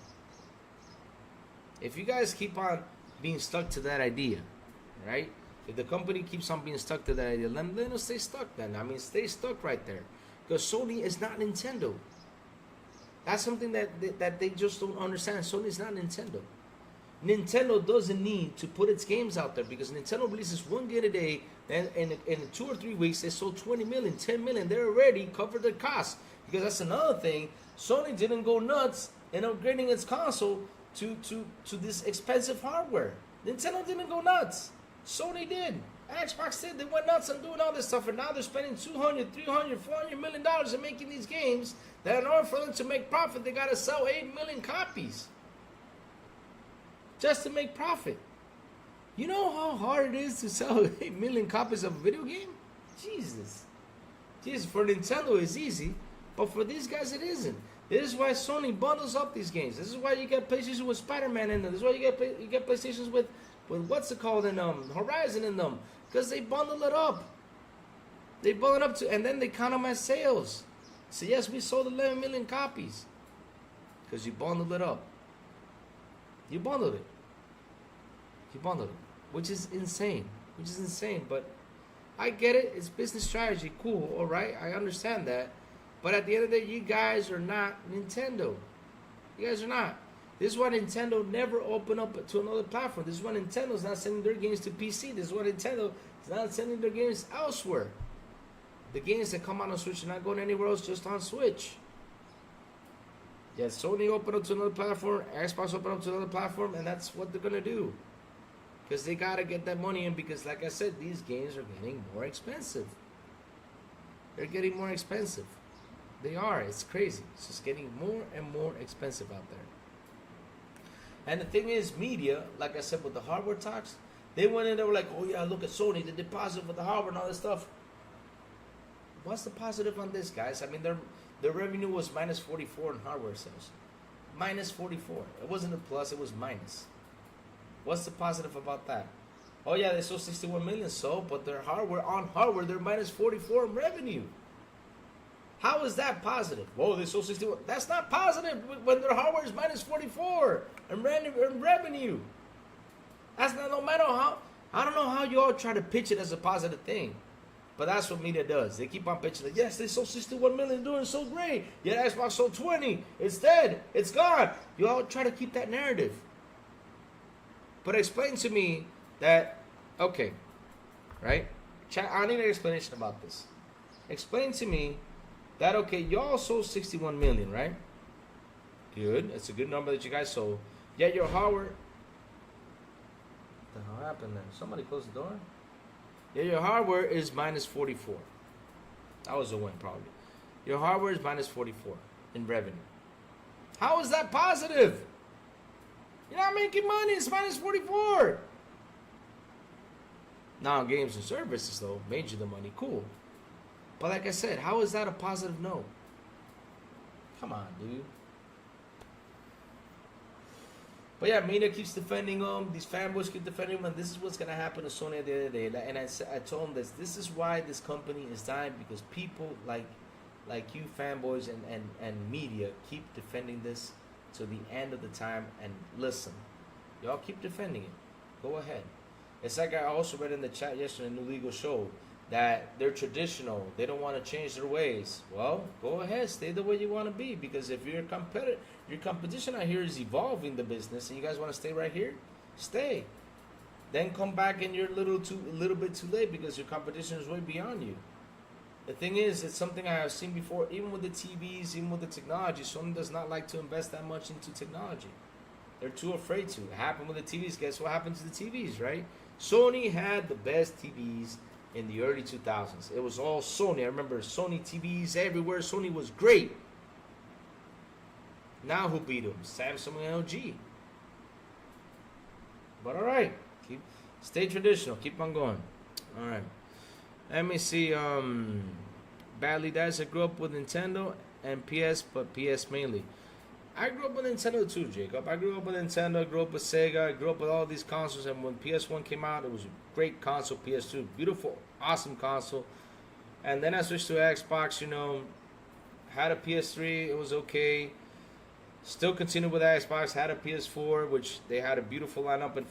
If you guys keep on being stuck to that idea, right? If the company keeps on being stuck to that idea, then it'll stay stuck then. I mean, stay stuck right there. Because Sony is not Nintendo. That's something that they just don't understand. Sony is not Nintendo. Nintendo doesn't need to put its games out there because Nintendo releases one game a day, and in 2 or 3 weeks they sold 20 million, 10 million. They already covered their costs. Because that's another thing. Sony didn't go nuts in upgrading its console to this expensive hardware. Nintendo didn't go nuts. Sony did. Xbox did. They went nuts on doing all this stuff, and now they're spending $200, $300, $400 million in making these games that in order for them to make profit, they got to sell 8 million copies just to make profit. You know how hard it is to sell 8 million copies of a video game? Jesus, for Nintendo it's easy, but for these guys it isn't. This is why Sony bundles up these games. This is why you get PlayStation with Spider-Man in them. This is why you get PlayStations with what's it called in Horizon in them, because they bundle it up. They bundle it up to, and then they count them as sales. So yes, we sold 11 million copies because you bundled it up. You bundled it. Which is insane. But I get it. It's business strategy. Cool. All right. I understand that. But at the end of the day, you guys are not Nintendo. You guys are not. This is why Nintendo never opened up to another platform. This is why Nintendo's not sending their games to PC. This is why Nintendo is not sending their games elsewhere. The games that come out on Switch are not going anywhere else, just on Switch. Yeah, Sony opened up to another platform, Xbox opened up to another platform, and that's what they're going to do. Because they got to get that money in because, like I said, these games are getting more expensive. They're getting more expensive. They are. It's crazy. It's just getting more and more expensive out there. And the thing is, media, like I said, with the hardware talks, they went in, they were like, oh yeah, look at Sony, the deposit for the hardware and all this stuff. What's the positive on this, guys? I mean, their revenue was minus 44 in hardware sales. Minus 44. It wasn't a plus, it was minus. What's the positive about that? Oh yeah, they sold 61 million, but their hardware, they're minus 44 in revenue. How is that positive? Whoa, they sold 61. That's not positive when their hardware is minus 44 in revenue. That's not, no matter how, I don't know how you all try to pitch it as a positive thing. But that's what media does. They keep on pitching it. Yes, they sold 61 million, doing so great. Yeah, Xbox sold 20. It's dead. It's gone. You all try to keep that narrative. But explain to me that, okay, right? I need an explanation about this. Explain to me that, okay, y'all sold 61 million, right? Good. It's a good number that you guys sold. Yet your hardware... What the hell happened there? Somebody closed the door? Yeah, your hardware is minus 44. That was a win, probably. Your hardware is minus 44 in revenue. How is that positive? You're not making money. It's minus 44. Now, games and services, though, made you the money. Cool. But like I said, how is that a positive note? Come on, dude. But yeah, media keeps defending them. These fanboys keep defending them, and this is what's gonna happen to Sony at the end of the day. And I told them this. This is why this company is dying, because people like you fanboys and media keep defending this to the end of the time. And listen, y'all keep defending it. Go ahead. It's like I also read in the chat yesterday in the New Legal Show that they're traditional. They don't want to change their ways. Well, go ahead, stay the way you want to be, because if your competition out here is evolving the business, and you guys want to stay right here, stay. Then come back, and you're a little bit too late because your competition is way beyond you. The thing is, it's something I have seen before, even with the TVs, even with the technology. Sony does not like to invest that much into technology. They're too afraid to. It happened with the TVs. Guess what happened to the TVs, right? Sony had the best TVs in the early 2000s. It was all Sony. I remember Sony TVs everywhere. Sony was great. Now who beat them? Samsung and LG. But all right, stay traditional. Keep on going. All right. Let me see. Badly Dash. I grew up with Nintendo and PS, but PS mainly. I grew up with Nintendo too, Jacob. I grew up with Nintendo. I grew up with Sega. I grew up with all these consoles. And when PS1 came out, it was a great console. PS2, beautiful, awesome console. And then I switched to Xbox. You know, had a PS3. It was okay. Still continued with Xbox. Had a PS4, which they had a beautiful lineup and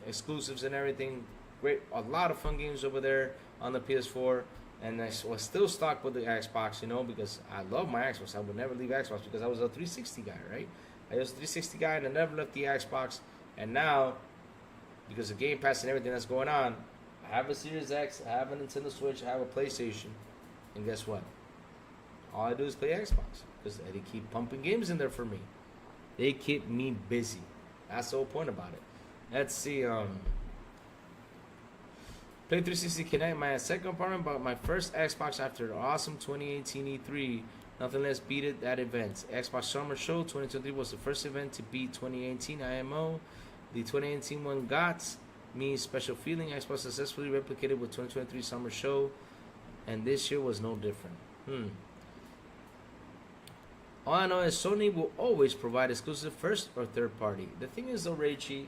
exclusives and everything. Great, a lot of fun games over there on the PS4. And I was still stuck with the Xbox, you know, because I love my Xbox. I would never leave Xbox because I was a 360 guy, right? I was a 360 guy and I never left the Xbox. And now, because of Game Pass and everything that's going on, I have a Series X, I have a Nintendo Switch, I have a PlayStation. And guess what? All I do is play Xbox because they keep pumping games in there for me. They keep me busy. That's the whole point about it. Let's see. Played 360 Connect, my second apartment, but my first Xbox after the awesome 2018 E3. Nothing less beat it that event. Xbox Summer Show 2023 was the first event to beat 2018 IMO. The 2018 one got me special feeling. Xbox successfully replicated with 2023 Summer Show, and this year was no different. All I know is Sony will always provide exclusive first or third party. The thing is though, Raichi,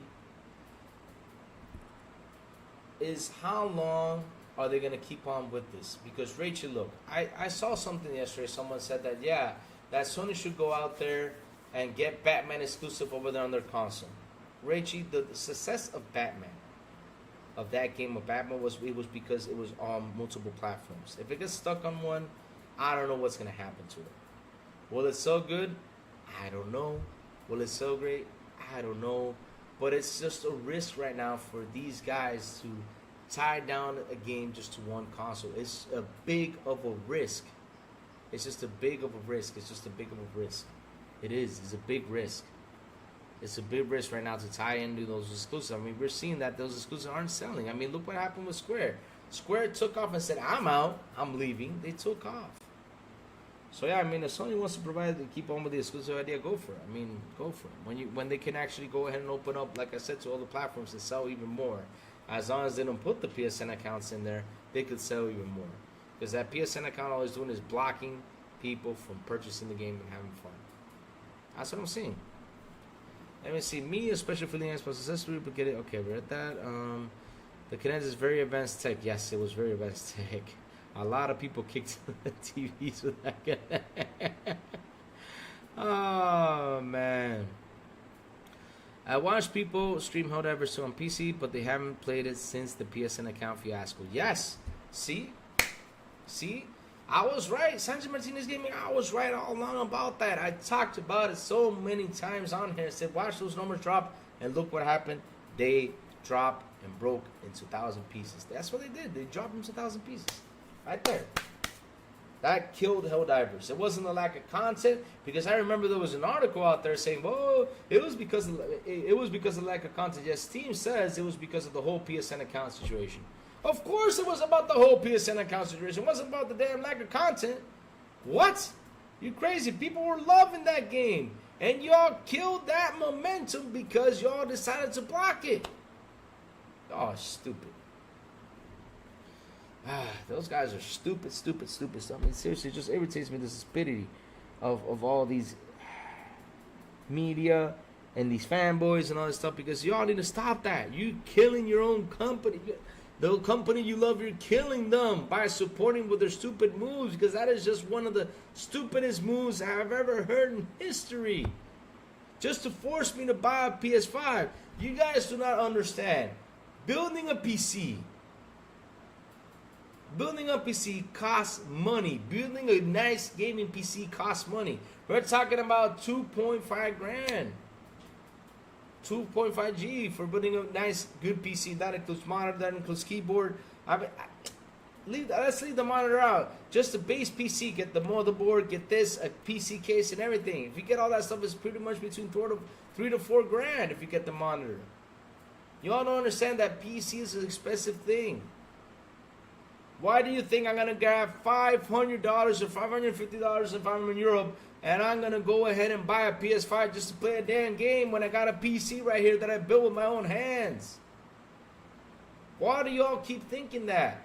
is how long are they going to keep on with this? Because Rachel, look, I saw something yesterday. Someone said that, yeah, that Sony should go out there and get Batman exclusive over there on their console. Rachel, the success of Batman, of that game of Batman, was because it was on multiple platforms. If it gets stuck on one, I don't know what's going to happen to it. Will it sell good? I don't know. Will it sell great? I don't know. But it's just a risk right now for these guys to tie down a game just to one console. It's a big of a risk. It's just a big of a risk. It's just a big of a risk. It is. It's a big risk. It's a big risk right now to tie into those exclusives. I mean, we're seeing that those exclusives aren't selling. I mean, look what happened with Square. Square took off and said, I'm out. I'm leaving. They took off. So yeah, I mean, if Sony wants to provide to keep on with the exclusive idea, go for it. I mean, go for it. When they can actually go ahead and open up, like I said, to all the platforms and sell even more. As long as they don't put the PSN accounts in there, they could sell even more. Because that PSN account all it's doing is blocking people from purchasing the game and having fun. That's what I'm seeing. Let me see. Me, a special feeling Xbox successfully replicated. Okay, we're at that. The Kinect is very advanced tech. Yes, it was very advanced tech. A lot of people kicked the TVs with that. Oh, man. I watched people stream Helldivers 2 on PC, but they haven't played it since the PSN account fiasco. Yes. See? I was right. Sanchez Martinez Gaming, I was right all along about that. I talked about it so many times on here. I said, watch those numbers drop, and look what happened. They dropped and broke into 1,000 pieces. That's what they did. They dropped into 1,000 pieces. Right there. That killed Helldivers. It wasn't a lack of content, because I remember there was an article out there saying, "Oh, it was because of lack of content." Yes, Steam says it was because of the whole PSN account situation. Of course, it was about the whole PSN account situation. It wasn't about the damn lack of content. What? You crazy? People were loving that game, and y'all killed that momentum because y'all decided to block it. Oh, stupid. Those guys are stupid. I mean, seriously, it just irritates me, the stupidity of all these media and these fanboys and all this stuff, because y'all need to stop that. You killing your own company. The company you love, you're killing them by supporting with their stupid moves, because that is just one of the stupidest moves I've ever heard in history. Just to force me to buy a PS5. You guys do not understand. Building a PC costs money. Building a nice gaming PC costs money. We're talking about 2.5 grand. 2.5 G for building a nice, good PC. That includes monitor, that includes keyboard. Let's leave the monitor out. Just the base PC, get the motherboard, get this, a PC case and everything. If you get all that stuff, it's pretty much between 3 to 4 grand if you get the monitor. You all don't understand that PC is an expensive thing. Why do you think I'm gonna grab $500 or $550 if I'm in Europe and I'm gonna go ahead and buy a PS5 just to play a damn game when I got a PC right here that I built with my own hands? Why do y'all keep thinking that?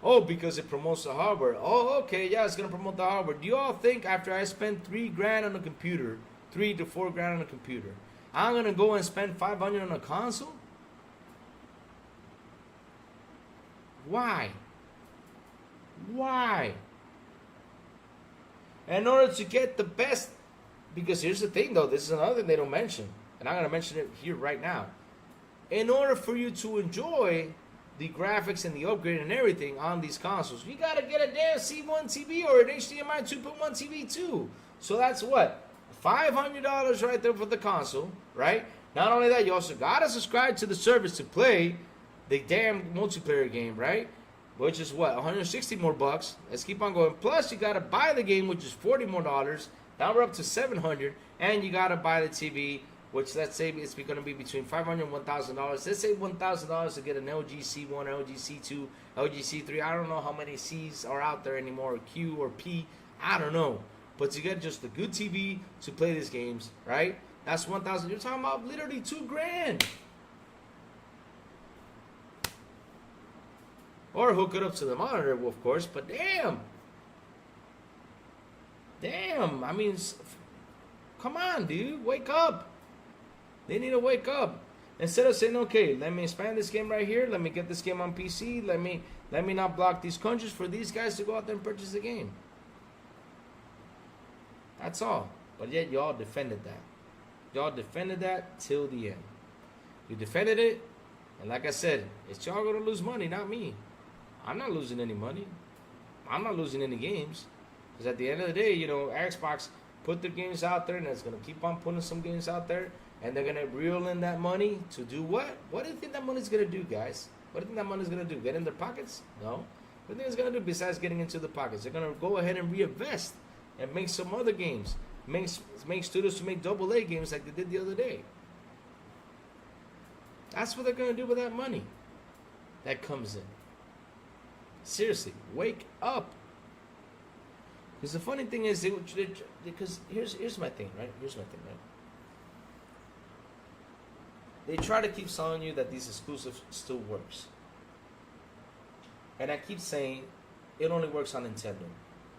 Oh, because it promotes the hardware. Oh, okay, yeah, it's gonna promote the hardware. Do y'all think after I spend $3,000 on a computer, $3 to $4,000 on a computer, I'm gonna go and spend $500 on a console? Why? Why? In order to get the best, because here's the thing though, this is another thing they don't mention, and I'm gonna mention it here right now. In order for you to enjoy the graphics and the upgrade and everything on these consoles, you gotta get a damn C1 TV or an HDMI 2.1 TV too. So that's what? $500 right there for the console, right? Not only that, you also gotta subscribe to the service to play the damn multiplayer game, right? Which is what? 160 more bucks. Let's keep on going. Plus, you gotta buy the game, which is $40 more. Now we're up to $700, and you gotta buy the TV, which let's say it's going to be between $500 and $1,000. Let's say $1,000 to get an LG C1, LG C2, LG C3. I don't know how many C's are out there anymore, Q or P. I don't know. But to get just a good TV to play these games, right? That's $1,000. You're talking about literally $2,000. Or hook it up to the monitor, of course. But damn. Damn. I mean, come on, dude. Wake up. They need to wake up. Instead of saying, okay, let me expand this game right here. Let me get this game on PC. Let me not block these countries for these guys to go out there and purchase the game. That's all. But yet y'all defended that. Y'all defended that till the end. You defended it. And like I said, it's y'all going to lose money, not me. I'm not losing any money. I'm not losing any games. Because at the end of the day, you know, Xbox put their games out there and it's going to keep on putting some games out there. And they're going to reel in that money to do what? What do you think that money's going to do, guys? What do you think that money's going to do? Get in their pockets? No. What do you think it's going to do besides getting into the pockets? They're going to go ahead and reinvest and make some other games. Make studios to make AA games like they did the other day. That's what they're going to do with that money that comes in. Seriously, wake up. Because the funny thing is, because here's my thing, right? They try to keep telling you that these exclusives still works. And I keep saying it only works on Nintendo.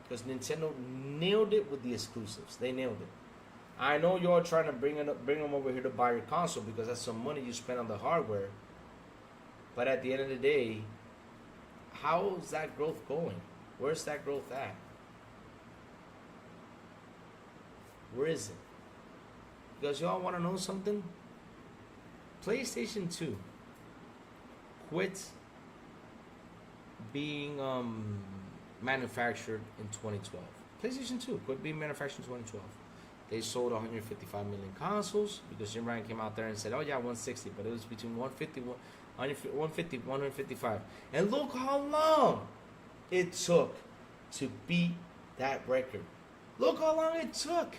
Because Nintendo nailed it with the exclusives. They nailed it. I know you're trying to bring them over here to buy your console because that's some money you spend on the hardware. But at the end of the day, how is that growth going? Where's that growth at? Where is it? Because y'all want to know something? PlayStation 2 quit being manufactured in 2012. PlayStation 2 quit being manufactured in 2012. They sold 155 million consoles because Jim Ryan came out there and said, oh yeah, 160, but it was between 155. And look how long it took to beat that record. Look how long it took.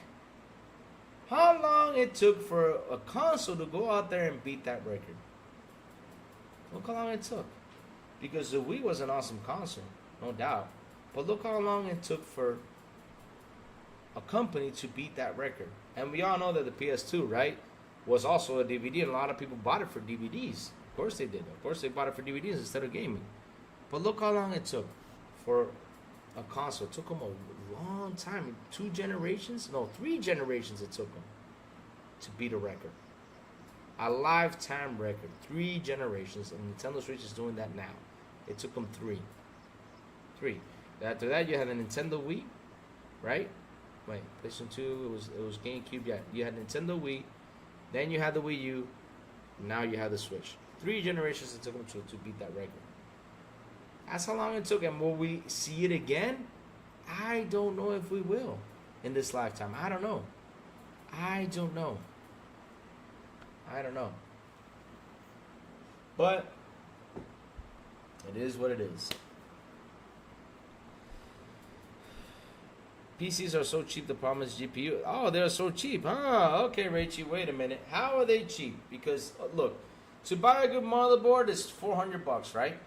How long it took for a console to go out there and beat that record. Look how long it took. Because the Wii was an awesome console, no doubt. But look how long it took for a company to beat that record. And we all know that the PS2, right, was also a DVD, and a lot of people bought it for DVDs. Of course they did. Of course they bought it for DVDs instead of gaming. But look how long it took for a console. It took them a long time. 3 generations it took them to beat a record. A lifetime record. 3 generations. And Nintendo Switch is doing that now. It took them 3. After that, you had a Nintendo Wii, right? Wait, PlayStation 2, it was GameCube. Yeah, you had Nintendo Wii. Then you had the Wii U. Now you have the Switch. 3 generations it took them to beat that record. That's how long it took. And will we see it again? I don't know if we will in this lifetime. I don't know. But it is what it is. PCs are so cheap, the problem is GPU. Oh, they're so cheap. Okay, Rachie, wait a minute. How are they cheap? Because, look, To buy a good motherboard is $400, right?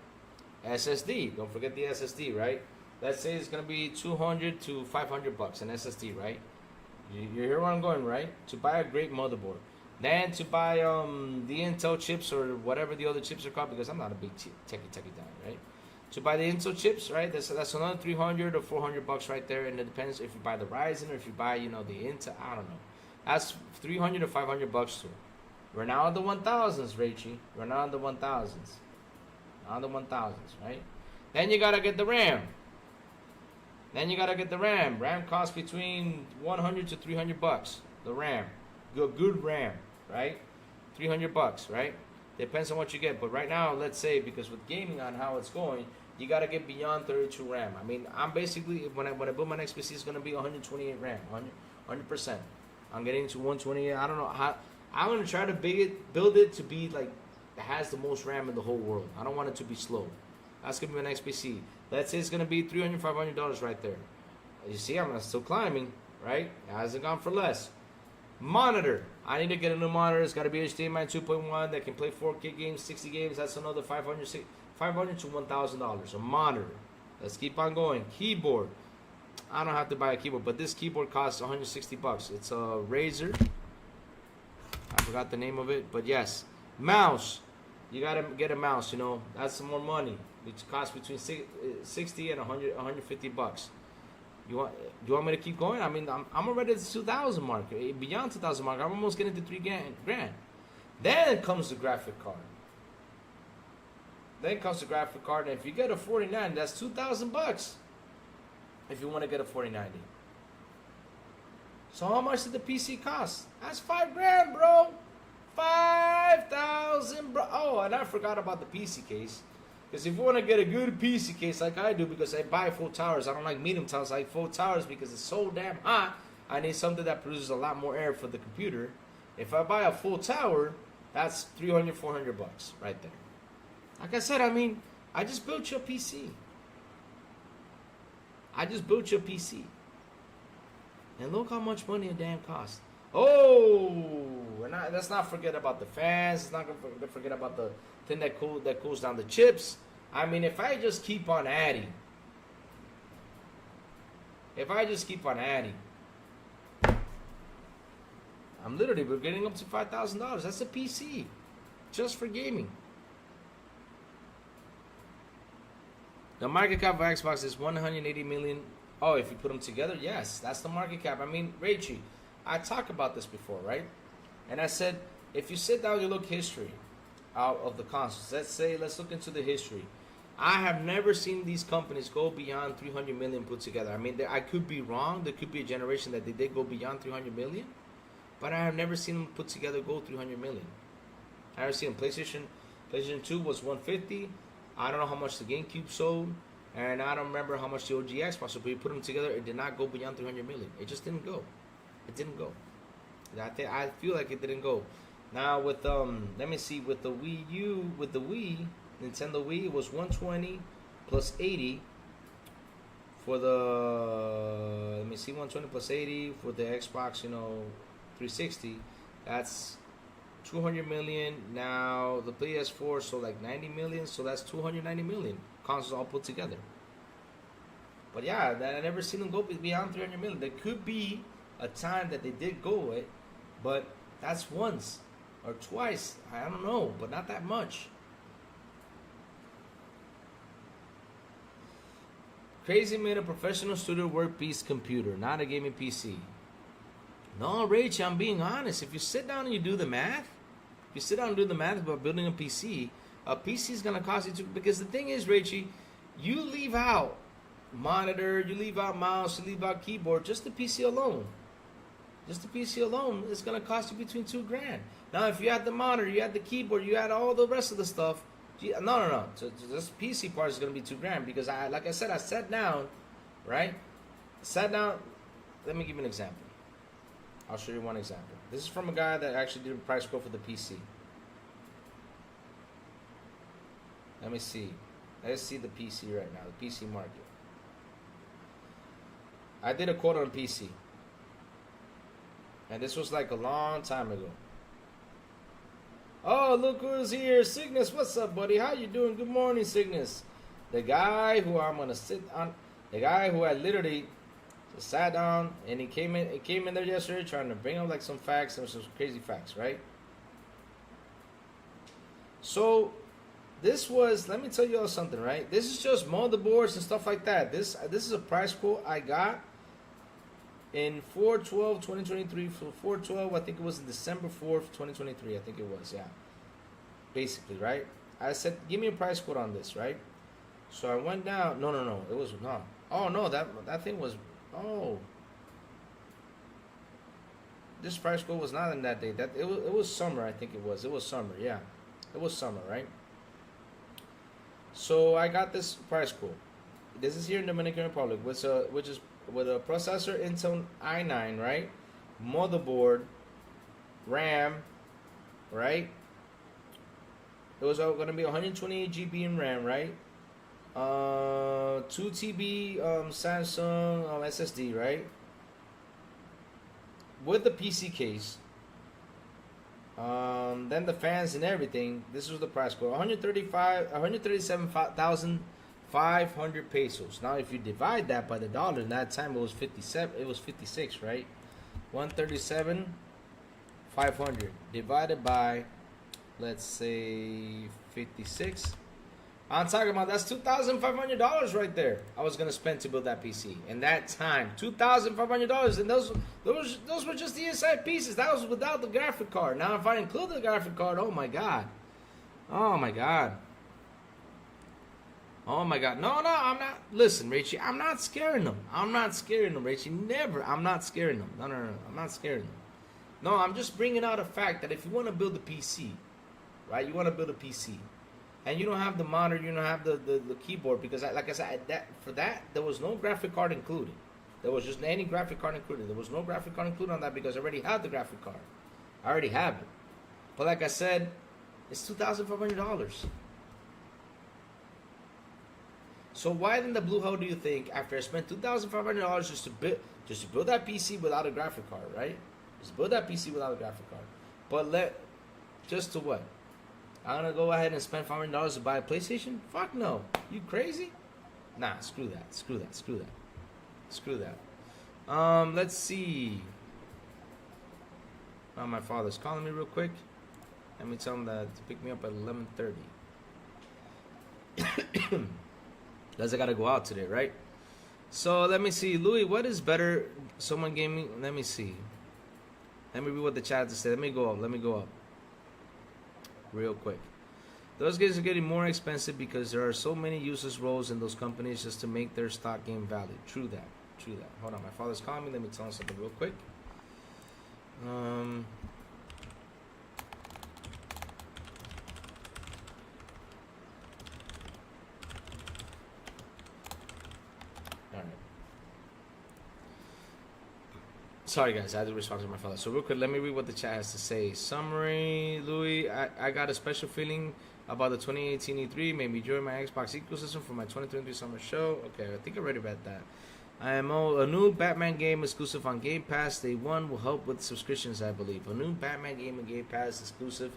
SSD, don't forget the SSD, right? Let's say it's gonna be $200 to $500 an SSD, right? You hear where I'm going, right? To buy a great motherboard. Then to buy the Intel chips or whatever the other chips are called, because I'm not a big techie guy, right? To buy the Intel chips, right? That's another $300 or $400 right there, and it depends if you buy the Ryzen or if you buy, the Intel. I don't know. That's $300 to $500 too. We're now in the 1000s, Rachy. We're now in the 1000s. On the 1000s, right? Then you gotta get the RAM. RAM costs between $100 to $300. The RAM, good RAM, right? $300, right? Depends on what you get. But right now, let's say, because with gaming on how it's going, you gotta get beyond 32 RAM. I mean, I'm basically when I build my next PC, it's gonna be 128 RAM, 100%. I'm getting to 128. I don't know how. I'm gonna try to build it to be like it has the most RAM in the whole world. I don't want it to be slow. That's gonna be my next PC. Let's say it's gonna be $300, $500 right there. You see, I'm still climbing, right? It hasn't gone for less. Monitor. I need to get a new monitor. It's gotta be HDMI 2.1 that can play 4K games, 60 games. That's another $500 to $1,000. A monitor. Let's keep on going. Keyboard. I don't have to buy a keyboard, but this keyboard costs $160. It's a Razer. I forgot the name of it, but yes. Mouse. You gotta get a mouse, that's some more money. It costs between 60 and 150 bucks. You want me to keep going? I mean, I'm already at the 2,000 mark. Beyond 2,000 mark, I'm almost getting to $3,000. Then comes the graphic card. And if you get a 4090, that's 2,000 bucks. If you want to get a 4090. So how much did the PC cost? That's $5,000, bro. 5,000, bro. Oh, and I forgot about the PC case. Because if you want to get a good PC case like I do, because I buy full towers, I don't like medium towers, I like full towers because it's so damn hot. I need something that produces a lot more air for the computer. If I buy a full tower, that's $300, $400 right there. Like I said, I mean, I just built your PC. And look how much money a damn costs. Oh, and let's not forget about the fans. Let's not forget about the thing that cools down the chips. I mean, if I just keep on adding, we're getting up to $5,000. That's a PC, just for gaming. The market cap of Xbox is 180 million. Oh, if you put them together, yes, that's the market cap. I mean, Rachy, I talked about this before, right? And I said, if you sit down and you look history out of the consoles, let's look into the history. I have never seen these companies go beyond 300 million put together. I mean, I could be wrong. There could be a generation that they did go beyond 300 million, but I have never seen them put together go 300 million. I never seen them. PlayStation 2 was 150. I don't know how much the GameCube sold, and I don't remember how much the OG Xbox sold, but you put them together, it did not go beyond 300 million. It just didn't go. It didn't go. I feel like it didn't go. Now with let me see, with the Wii U, with the Nintendo Wii, it was 120 plus 80 for the, 120 plus 80 for the Xbox, 360. That's 200 million. Now the PS4 sold like 90 million, so that's 290 million consoles all put together. But yeah, I never seen them go beyond 300 million. There could be a time that they did go it, but that's once or twice. I don't know, but not that much. Crazy made a professional studio workpiece computer, not a gaming PC. No, Rach, I'm being honest. If you sit down and you do the math, about building a PC is going to cost you because the thing is, Rachy, you leave out monitor, you leave out mouse, you leave out keyboard, just the PC alone. It's going to cost you between $2,000. Now, if you add the monitor, you add the keyboard, you add all the rest of the stuff, no. So this PC part is going to be $2,000 because I sat down, right? Let me give you an example. I'll show you one example. This is from a guy that actually did a price quote for the PC. Let me see. Let's see the PC right now, the PC market. I did a quote on PC. And this was like a long time ago. Oh, look who's here. Cygnus, what's up, buddy? How you doing? Good morning, Cygnus. The guy who I'm gonna sit on, the guy who I literally just sat down and he came in there yesterday trying to bring up like some facts and some crazy facts, right? So this was, let me tell you all something, right? This is just motherboards and stuff like that. This is a price quote I got in 4/12/2023. For 4/12, I think it was December 4th, 2023. I think it was, yeah. Basically, right? I said, give me a price quote on this, right? So I went down. No. It was not. Oh no, that thing was. Oh, this price quote was not in that day. That it was summer. I think it was. It was summer. Yeah, it was summer, right? So I got this price quote. This is here in Dominican Republic, which is with a processor Intel i9, right? Motherboard, RAM, right? It was going to be 128 GB in RAM, right? 2 TB Samsung SSD, right? With the PC case. Then the fans and everything. This was the price quote: 137,500 pesos. Now, if you divide that by the dollar, in that time it was 57. It was 56, right? 137,500 divided by, let's say, 56. I'm talking about, that's $2,500 right there. I was gonna spend to build that PC in that time. $2,500, and those were just the inside pieces. That was without the graphic card. Now, if I include the graphic card, oh my god, oh my god, oh my god. No, I'm not. Listen, Richie, I'm not scaring them. I'm not scaring them, Richie. Never. I'm not scaring them. No. I'm not scaring them. No, I'm just bringing out a fact that if you want to build a PC, right? You want to build a PC. And you don't have the monitor, you don't have the keyboard, because like I said, for that there was no graphic card included. There was just any graphic card included. There was no graphic card included on that because I already had the graphic card. I already have it. But like I said, it's $2,500. So why then the blue hell do you think, after I spent $2,500 just to build that PC without a graphic card, right? Just build that PC without a graphic card. But just to what? I'm gonna go ahead and spend $500 to buy a PlayStation? Fuck no. You crazy? Nah, screw that. Let's see. Oh, my father's calling me real quick. Let me tell him that to pick me up at 11:30. Because I gotta go out today, right? So let me see. Louis, what is better? Someone gave me. Let me see. Let me read what the chat has to say. Let me go up. Real quick. Those games are getting more expensive because there are so many useless roles in those companies just to make their stock game valid. True that. Hold on, my father's calling me. Let me tell him something real quick. Sorry guys, I had to respond to my father. So real quick, let me read what the chat has to say. Summary, Louis, I got a special feeling about the 2018 E3. Made me join my Xbox ecosystem for my 2023 summer show. Okay, I think I read about that. A new Batman game exclusive on Game Pass Day 1 will help with subscriptions, I believe. A new Batman game on Game Pass exclusive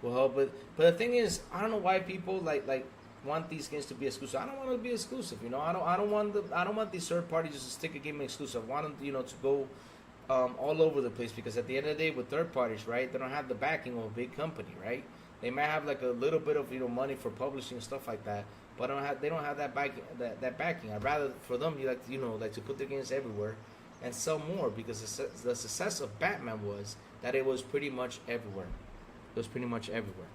will help with. But the thing is, I don't know why people like want these games to be exclusive. I don't want to be exclusive, you know. I don't want these third parties just to stick a game exclusive. I want them, you know, to go all over the place, because at the end of the day, with third parties, right, they don't have the backing of a big company, right? They might have like a little bit of, you know, money for publishing and stuff like that, but they don't have that backing. That backing. I'd rather for them, like to put their games everywhere and sell more, because the success of Batman was that it was pretty much everywhere. It was pretty much everywhere.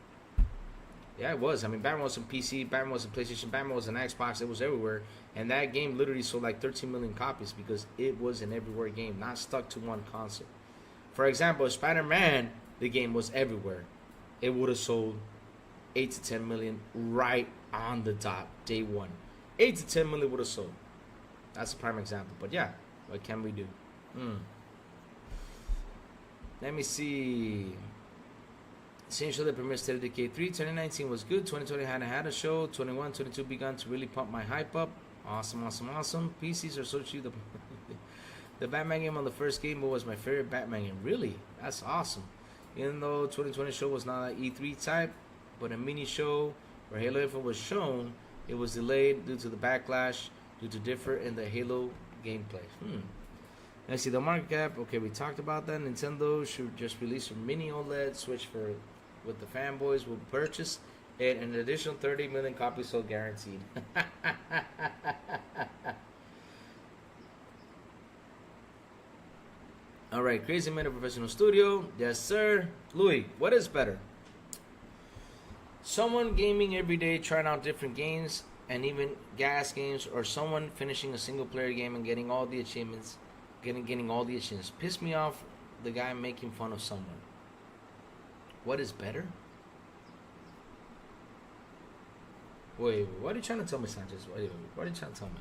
Yeah, it was. I mean, Batman was on PC, Batman was on PlayStation, Batman was on Xbox. It was everywhere. And that game literally sold like 13 million copies because it was an everywhere game, not stuck to one console. For example, Spider-Man, the game was everywhere. It would have sold 8 to 10 million right on the dot, day one. 8 to 10 million would have sold. That's a prime example. But yeah, what can we do? Let me see. Same show that premiered State of Decay 3. 2019 was good. 2020 had a show. 21, 22 begun to really pump my hype up. Awesome. PCs are so cheap. The Batman game on the first Game Boy was my favorite Batman game. Really? That's awesome. Even though 2020 show was not an E3 type, but a mini show where Halo Infinite was shown, it was delayed due to the backlash due to differ in the Halo gameplay. Let's see the market cap. Okay, we talked about that. Nintendo should just release a mini OLED Switch for what the fanboys will purchase, and an additional 30 million copies sold guaranteed. All right, Crazy Man of Professional Studio. Yes, sir. Louis, what is better? Someone gaming every day, trying out different games and even gas games, or someone finishing a single player game and getting all the achievements, getting all the achievements. Piss me off, the guy making fun of someone. What is better? Wait, what are you trying to tell me, Sanchez? What are you trying to tell me?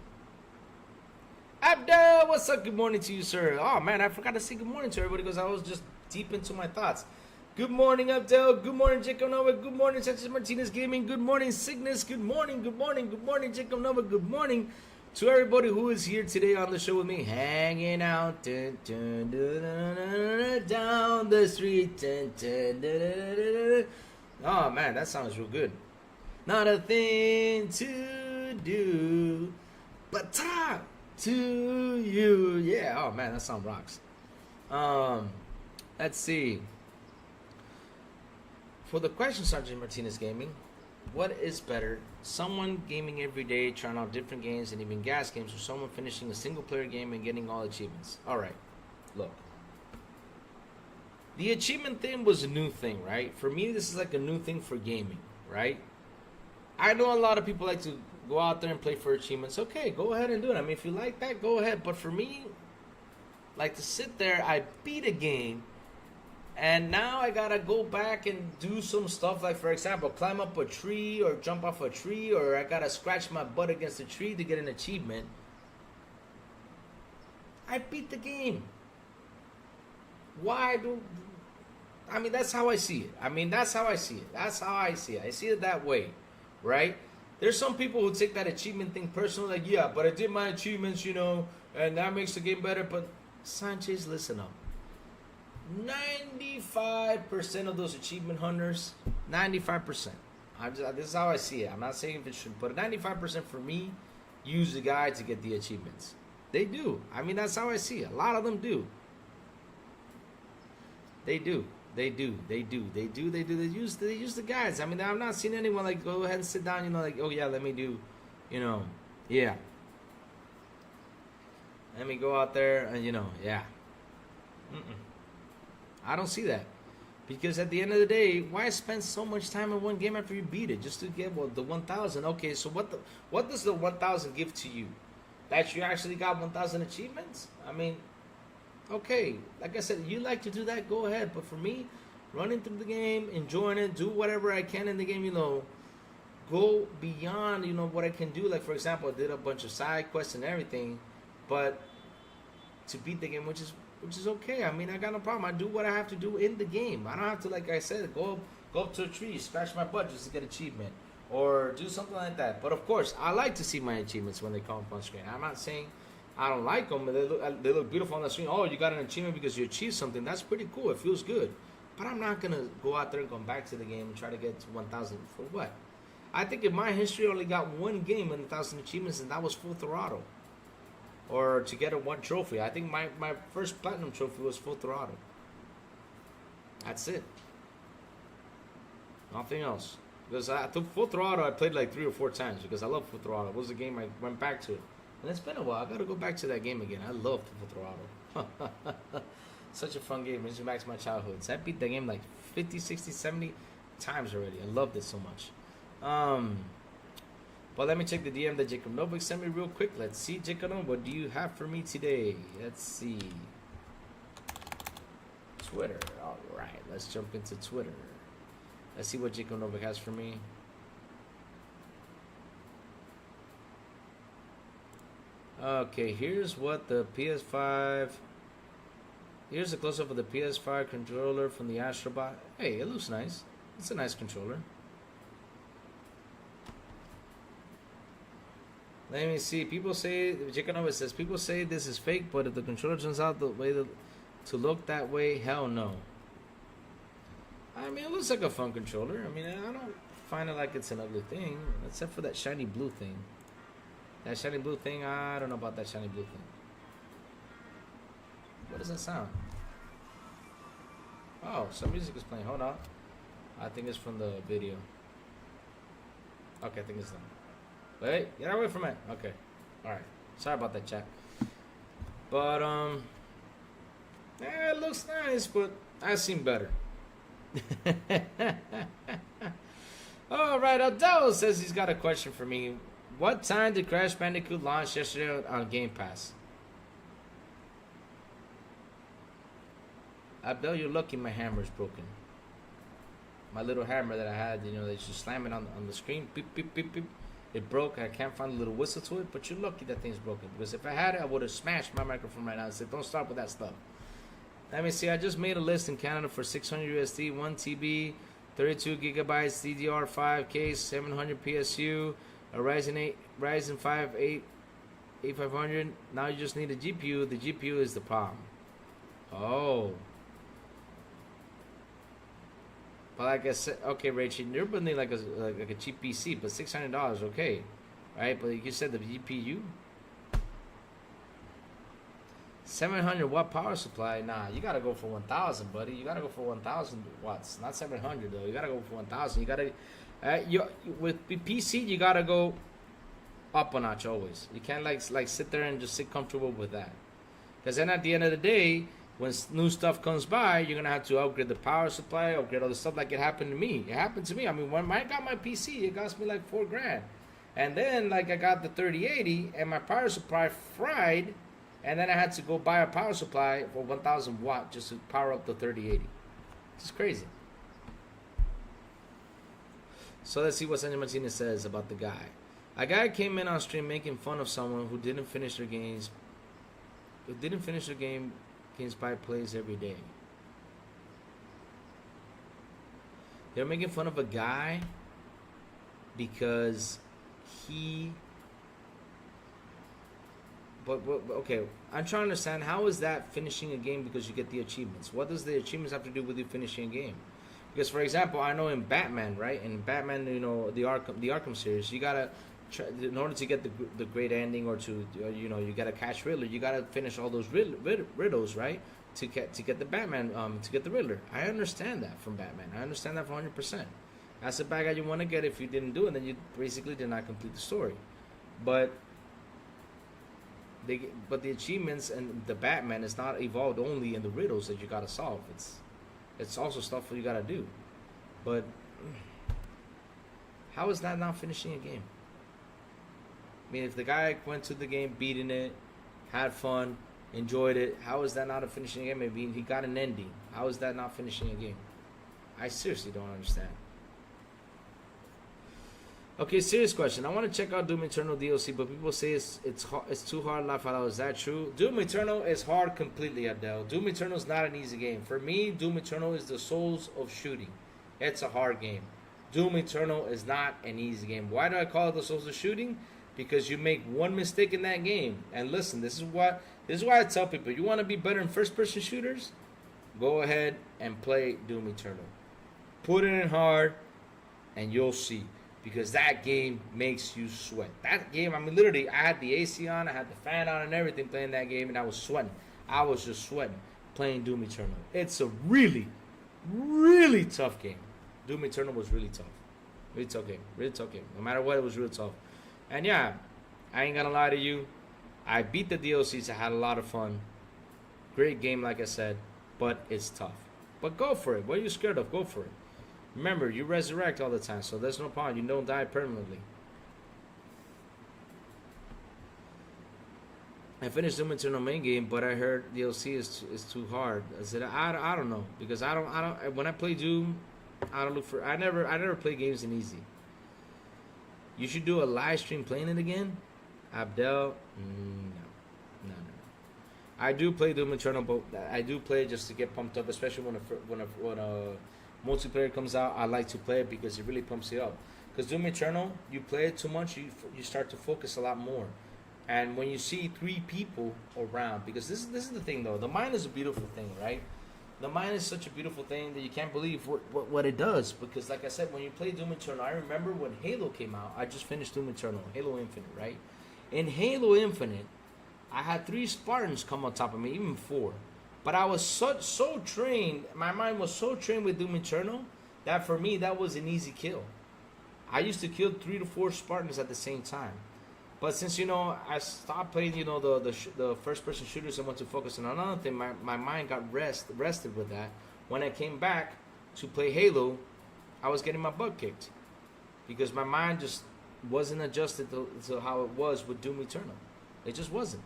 Abdel, what's up? Good morning to you, sir. Oh, man, I forgot to say good morning to everybody because I was just deep into my thoughts. Good morning, Abdel. Good morning, Jacob Nova. Good morning, Sanchez Martinez Gaming. Good morning, Cygnus. Good morning, good morning, good morning, Jacob Nova. Good morning to everybody who is here today on the show with me, hanging out down the street. Oh, man, that sounds real good. Not a thing to do but talk to you. Yeah, oh man, that song rocks. Let's see. For the question, Sergeant Martinez Gaming, what is better? Someone gaming every day, trying out different games and even gas games, or someone finishing a single player game and getting all achievements? Alright, look. The achievement thing was a new thing, right? For me, this is like a new thing for gaming, right? I know a lot of people like to go out there and play for achievements. Okay, go ahead and do it. I mean, if you like that, go ahead. But for me, like to sit there, I beat a game, and now I gotta go back and do some stuff. Like, for example, climb up a tree or jump off a tree, or I gotta scratch my butt against a tree to get an achievement. I beat the game. Why do... I mean, that's how I see it. That's how I see it. I see it that way. Right? There's some people who take that achievement thing personally, like, yeah, but I did my achievements, you know, and that makes the game better. But Sanchez, listen up. 95% of those achievement hunters, 95%. This is how I see it. I'm not saying if it should, but 95% for me use the guide to get the achievements. They do. I mean, that's how I see it. A lot of them do. They do. They use the guides. I mean, I'm not seeing anyone like go ahead and sit down, you know, like, oh yeah, let me do, you know, yeah. Let me go out there and, you know, yeah. I don't see that. Because at the end of the day, why spend so much time in one game after you beat it just to get the 1,000? Okay, so what does the 1,000 give to you? That you actually got 1,000 achievements? I mean, okay, like I said, you like to do that, go ahead. But for me, running through the game, enjoying it, do whatever I can in the game, you know, go beyond, you know, what I can do. Like, for example, I did a bunch of side quests and everything, but to beat the game, which is okay. I mean, I got no problem. I do what I have to do in the game. I don't have to, like I said, go up to a tree, scratch my butt just to get achievement, or do something like that. But of course, I like to see my achievements when they come up on screen. I'm not saying I don't like them, but they look beautiful on the screen. Oh, you got an achievement because you achieved something. That's pretty cool. It feels good. But I'm not going to go out there and come back to the game and try to get to 1,000 for what? I think in my history, I only got one game in 1,000 achievements, and that was Full Throttle. Or to get one trophy. I think my first platinum trophy was Full Throttle. That's it. Nothing else. Because I took Full Throttle, I played like 3 or 4 times because I love Full Throttle. It was the game I went back to. And it's been a while. I gotta go back to that game again. I love Full Throttle. Such a fun game. Brings me back to my childhood. So I beat the game like 50, 60, 70 times already. I loved it so much. But let me check the DM that Jacob Novak sent me real quick. Let's see, Jacob Novak, what do you have for me today? Let's see. Twitter. Alright, let's jump into Twitter. Let's see what Jacob Novak has for me. Okay, here's what the PS5... Here's a close-up of the PS5 controller from the Astrobot. Hey, it looks nice. It's a nice controller. Let me see. People say, Jikanova says, people say this is fake, but if the controller turns out the way to look that way, hell no. I mean, it looks like a fun controller. I mean, I don't find it like it's an ugly thing, except for that shiny blue thing. That shiny blue thing, I don't know about that shiny blue thing. What does that sound? Oh, some music is playing. Hold on. I think it's from the video. Okay, I think it's done. Wait, get away from it. Okay. Alright. Sorry about that, chat. But, yeah, it looks nice, but I've seen better. Alright, Adele says he's got a question for me. What time did Crash Bandicoot launch yesterday on Game Pass? Abdel, you're lucky my hammer's broken. My little hammer that I had, you know, that you slam it on the screen, beep, beep, beep, beep. It broke. I can't find a little whistle to it, but you're lucky that thing's broken. Because if I had it, I would have smashed my microphone right now and said, don't start with that stuff. Let me see. I just made a list in Canada for 600 USD, 1 TB, 32 gigabytes, DDR5 case, 700 PSU, a Ryzen 5 8500. Now you just need a GPU. The GPU is the problem. Oh. But like I said, okay, Rachel, you're building like a cheap PC, but $600, okay, right? But you said the GPU, 700 watt power supply. Nah, you gotta go for 1,000, buddy. You gotta go for 1,000 watts, not 700 though. You gotta go for 1,000. You gotta, with PC, you gotta go up a notch always. You can't like sit there and just sit comfortable with that, because then at the end of the day, when new stuff comes by, you're gonna have to upgrade the power supply, upgrade all the stuff. Like it happened to me. It happened to me. I mean, when I got my PC, it cost me like $4,000, and then like I got the 3080, and my power supply fried, and then I had to go buy a power supply for 1,000 watt just to power up the 3080. It's crazy. So let's see what Sanjay Martinez says about the guy. A guy came in on stream making fun of someone who didn't finish their games. Who didn't finish their game. By plays every day. They're making fun of a guy because he. But okay, I'm trying to understand, how is that finishing a game because you get the achievements? What does the achievements have to do with you finishing a game? Because for example, I know in Batman, right? In Batman, you know, the Arkham series, you gotta. In order to get the great ending, or to you gotta catch Riddler, you gotta finish all those riddles, right? To get the Batman, to get the Riddler. I understand that from Batman. I understand that for 100%. That's the bad guy you want to get. If you didn't do it, then you basically did not complete the story. But the achievements and the Batman is not evolved only in the riddles that you gotta solve. It's also stuff that you gotta do. But how is that not finishing a game? I mean, if the guy went to the game, beating it, had fun, enjoyed it, how is that not a finishing game? I mean, he got an ending. How is that not finishing a game? I seriously don't understand. Okay, serious question. I want to check out Doom Eternal DLC, but people say it's too hard. Laugh out loud. Is that true? Doom Eternal is hard completely, Abdel. Doom Eternal is not an easy game. For me, Doom Eternal is the Souls of shooting. It's a hard game. Doom Eternal is not an easy game. Why do I call it the Souls of shooting? Because you make one mistake in that game. And listen, this is why I tell people, you want to be better in first-person shooters? Go ahead and play Doom Eternal. Put it in hard, and you'll see. Because that game makes you sweat. That game, I mean, literally, I had the AC on, I had the fan on and everything playing that game, and I was sweating. I was just sweating playing Doom Eternal. It's a really, really tough game. Doom Eternal was really tough. Really tough game. Really tough game. No matter what, it was really tough. And yeah, I ain't gonna lie to you. I beat the DLCs. I had a lot of fun. Great game, like I said, but it's tough. But go for it. What are you scared of? Go for it. Remember, you resurrect all the time, so there's no problem. You don't die permanently. I finished Doom Eternal main game, but I heard DLC is too hard. I said I don't know, because I don't when I play Doom, I don't look for I never play games in easy. You should do a live stream playing it again, Abdel. No. I do play Doom Eternal, but I do play it just to get pumped up, especially when a multiplayer comes out. I like to play it because it really pumps you up. Because Doom Eternal, you play it too much, you start to focus a lot more. And when you see 3 people around, because this is the thing though, the mind is a beautiful thing, right? The mind is such a beautiful thing that you can't believe what it does. Because, like I said, when you play Doom Eternal, I remember when Halo came out. I just finished Doom Eternal, Halo Infinite, right? In Halo Infinite, I had 3 Spartans come on top of me, even 4. But I was so trained, my mind was so trained with Doom Eternal, that for me, that was an easy kill. I used to kill 3 to 4 Spartans at the same time. But since, I stopped playing, the first-person shooters and went to focus on another thing, my mind got rested with that. When I came back to play Halo, I was getting my butt kicked. Because my mind just wasn't adjusted to how it was with Doom Eternal. It just wasn't.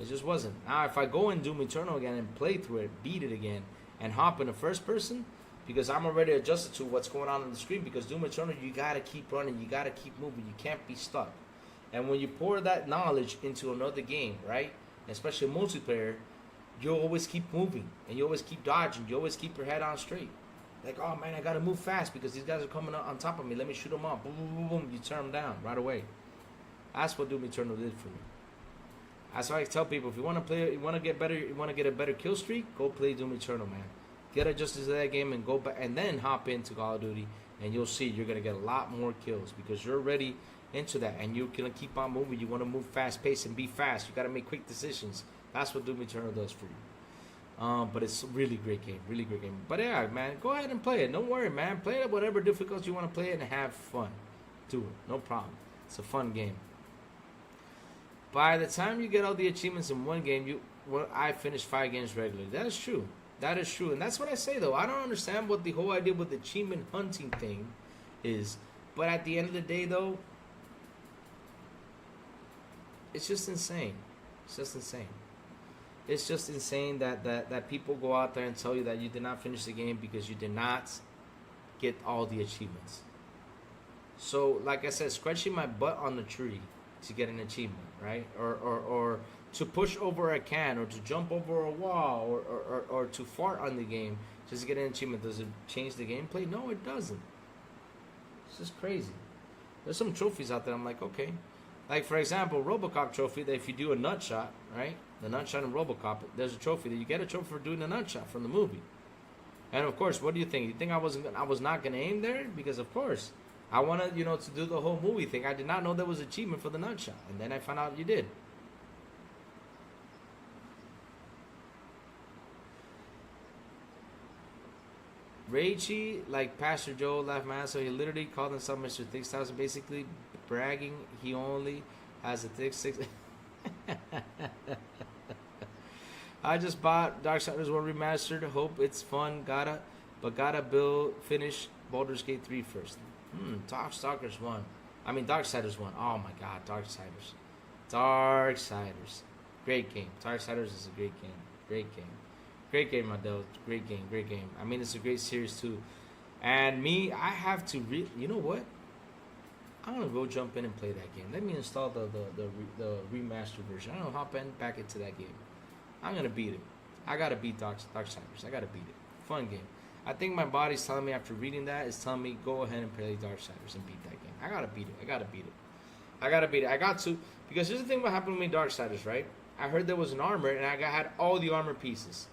It just wasn't. Now, if I go in Doom Eternal again and play through it, beat it again, and hop in the first person, because I'm already adjusted to what's going on the screen, because Doom Eternal, you got to keep running, you got to keep moving, you can't be stuck. And when you pour that knowledge into another game, right, especially multiplayer, you'll always keep moving, and you always keep dodging, you always keep your head on straight. Like, oh man, I got to move fast because these guys are coming on top of me, let me shoot them up, boom, boom, boom, boom, you turn them down right away. That's what Doom Eternal did for me. That's why I tell people, if you want to play, you want to get better, you want to get a better kill streak, go play Doom Eternal, man. Get adjusted to that game and go back, and then hop into Call of Duty, and you'll see you're gonna get a lot more kills because you're already into that, and you're gonna keep on moving. You want to move fast paced and be fast. You got to make quick decisions. That's what Doom Eternal does for you. But it's a really great game, really great game. But yeah, man, go ahead and play it. Don't worry, man. Play it at whatever difficulty you want to play it and have fun. Do it, no problem. It's a fun game. By the time you get all the achievements in one game, I finished 5 games regularly. That is true. That is true. And that's what I say, though. I don't understand what the whole idea with the achievement hunting thing is. But at the end of the day, though, it's just insane. It's just insane. It's just insane that people go out there and tell you that you did not finish the game because you did not get all the achievements. So, like I said, scratching my butt on the tree to get an achievement, right? Or to push over a can, or to jump over a wall, or to fart on the game just to get an achievement. Does it change the gameplay? No, it doesn't. It's just crazy. There's some trophies out there I'm like, okay. Like, for example, RoboCop trophy, that if you do a nut shot, right? The nut shot in RoboCop, there's a trophy that you get a trophy for doing a nut shot from the movie. And of course, what do you think? You think I was not going to aim there? Because of course, I wanted, to do the whole movie thing. I did not know there was achievement for the nut shot. And then I found out you did. Raichi, like Pastor Joe Laugh Man, so he literally called himself Mr. Thick 6000, basically bragging he only has a thick 6. I just bought Darksiders 1 Remastered. Hope it's fun. Gotta finish Baldur's Gate 3 first. Darksiders 1. Darksiders 1. Oh my god, Darksiders. Darksiders. Great game. Darksiders is a great game. Great game. Great game, my dude. Great game. Great game. It's a great series too. And me, I have to you know what? I'm gonna go jump in and play that game. Let me install the remastered version. I'm gonna hop in back into that game. I'm gonna beat it. I gotta beat Darksiders. I gotta beat it. Fun game. I think my body's telling me after reading that, it's telling me go ahead and play Darksiders and beat that game. I gotta beat it. I gotta beat it. I got to, because here's the thing what happened with me Darksiders, right? I heard there was an armor and I had all the armor pieces.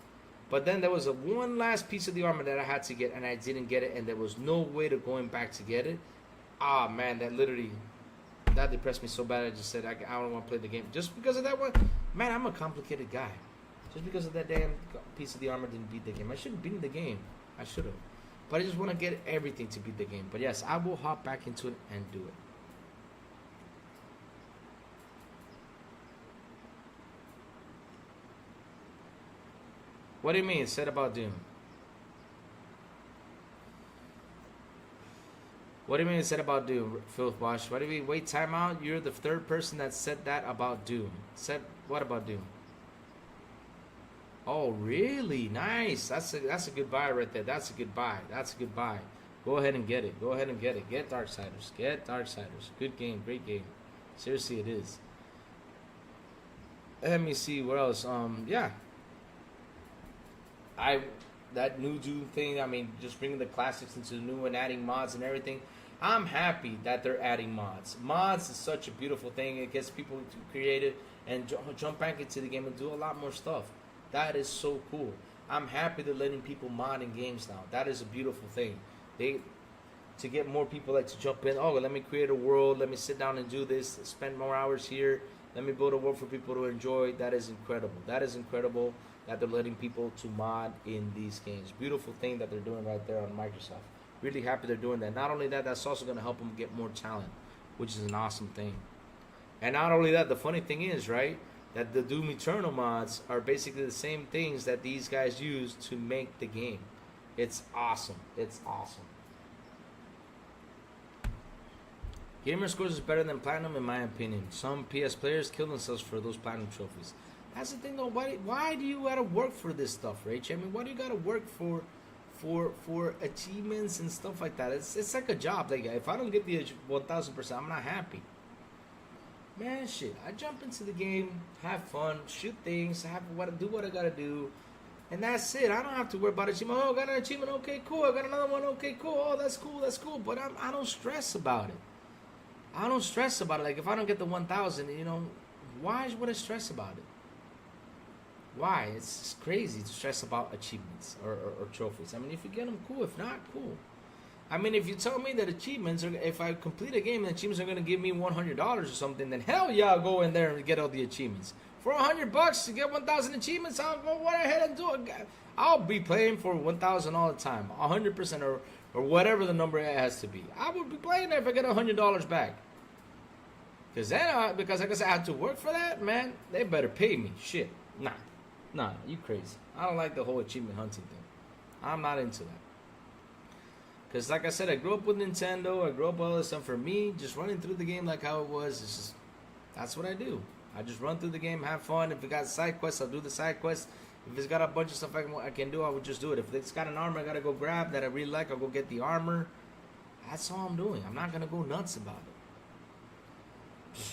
But then there was one last piece of the armor that I had to get, and I didn't get it, and there was no way to going back to get it. Ah, man, that depressed me so bad. I just said, I don't want to play the game. Just because of that one, man, I'm a complicated guy. Just because of that damn piece of the armor didn't beat the game. I should have beaten the game. I should have. But I just want to get everything to beat the game. But yes, I will hop back into it and do it. What do you mean? Said about Doom? What do you mean it said about Doom, Filthwash? What do you mean? Wait, time out. You're the third person that said that about Doom. Said what about Doom? Oh, really? Nice. That's a good buy right there. That's a good buy. That's a good buy. Go ahead and get it. Go ahead and get it. Get Darksiders. Get Darksiders. Good game. Great game. Seriously, it is. Let me see what else. Yeah. That new Doom thing, just bringing the classics into the new and adding mods and everything. I'm happy that they're adding mods. Mods is such a beautiful thing. It gets people to create it and jump back into the game and do a lot more stuff. That is so cool. I'm happy they're letting people mod in games now. That is a beautiful thing. To get more people like to jump in. Oh, let me create a world. Let me sit down and do this. Spend more hours here. Let me build a world for people to enjoy. That is incredible. That is incredible that they're letting people to mod in these games. Beautiful thing that they're doing right there on Microsoft. Really happy they're doing that. Not only that, that's also going to help them get more talent, which is an awesome thing. And not only that, the funny thing is, right, that the Doom Eternal mods are basically the same things that these guys use to make the game. It's awesome. It's awesome. Gamer scores is better than platinum in my opinion. Some PS players kill themselves for those platinum trophies. That's the thing though. Why do you gotta work for this stuff, Rach? I mean, why do you gotta work for achievements and stuff like that? It's like a job. Like if I don't get the 1000%, I'm not happy. Man, shit. I jump into the game, have fun, shoot things, do what I gotta do, and that's it. I don't have to worry about achievement. Oh, I got an achievement. Okay, cool. I got another one. Okay, cool. Oh, that's cool. That's cool. But I don't stress about it. I don't stress about it. Like if I don't get the 1,000, why would I stress about it? Why? It's crazy to stress about achievements or trophies. I mean, if you get them, cool. If not, cool. I mean, if you tell me that achievements are, if I complete a game and achievements are going to give me $100 or something, then hell yeah, I'll go in there and get all the achievements. For $100 to get 1,000 achievements, I'll go right ahead and do it. I'll be playing for 1,000 all the time, 100% or whatever the number it has to be. I would be playing there if I get $100 back. Because like I said, I have to work for that, man. They better pay me. Shit. Nah, you crazy. I don't like the whole achievement hunting thing. I'm not into that. Because like I said, I grew up with Nintendo. I grew up with all this stuff. For me, just running through the game like how it was, it's just, that's what I do. I just run through the game, have fun. If it got side quests, I'll do the side quests. If it's got a bunch of stuff I can do, I would just do it. If it's got an armor I gotta go grab that I really like, I'll go get the armor. That's all I'm doing. I'm not gonna go nuts about it.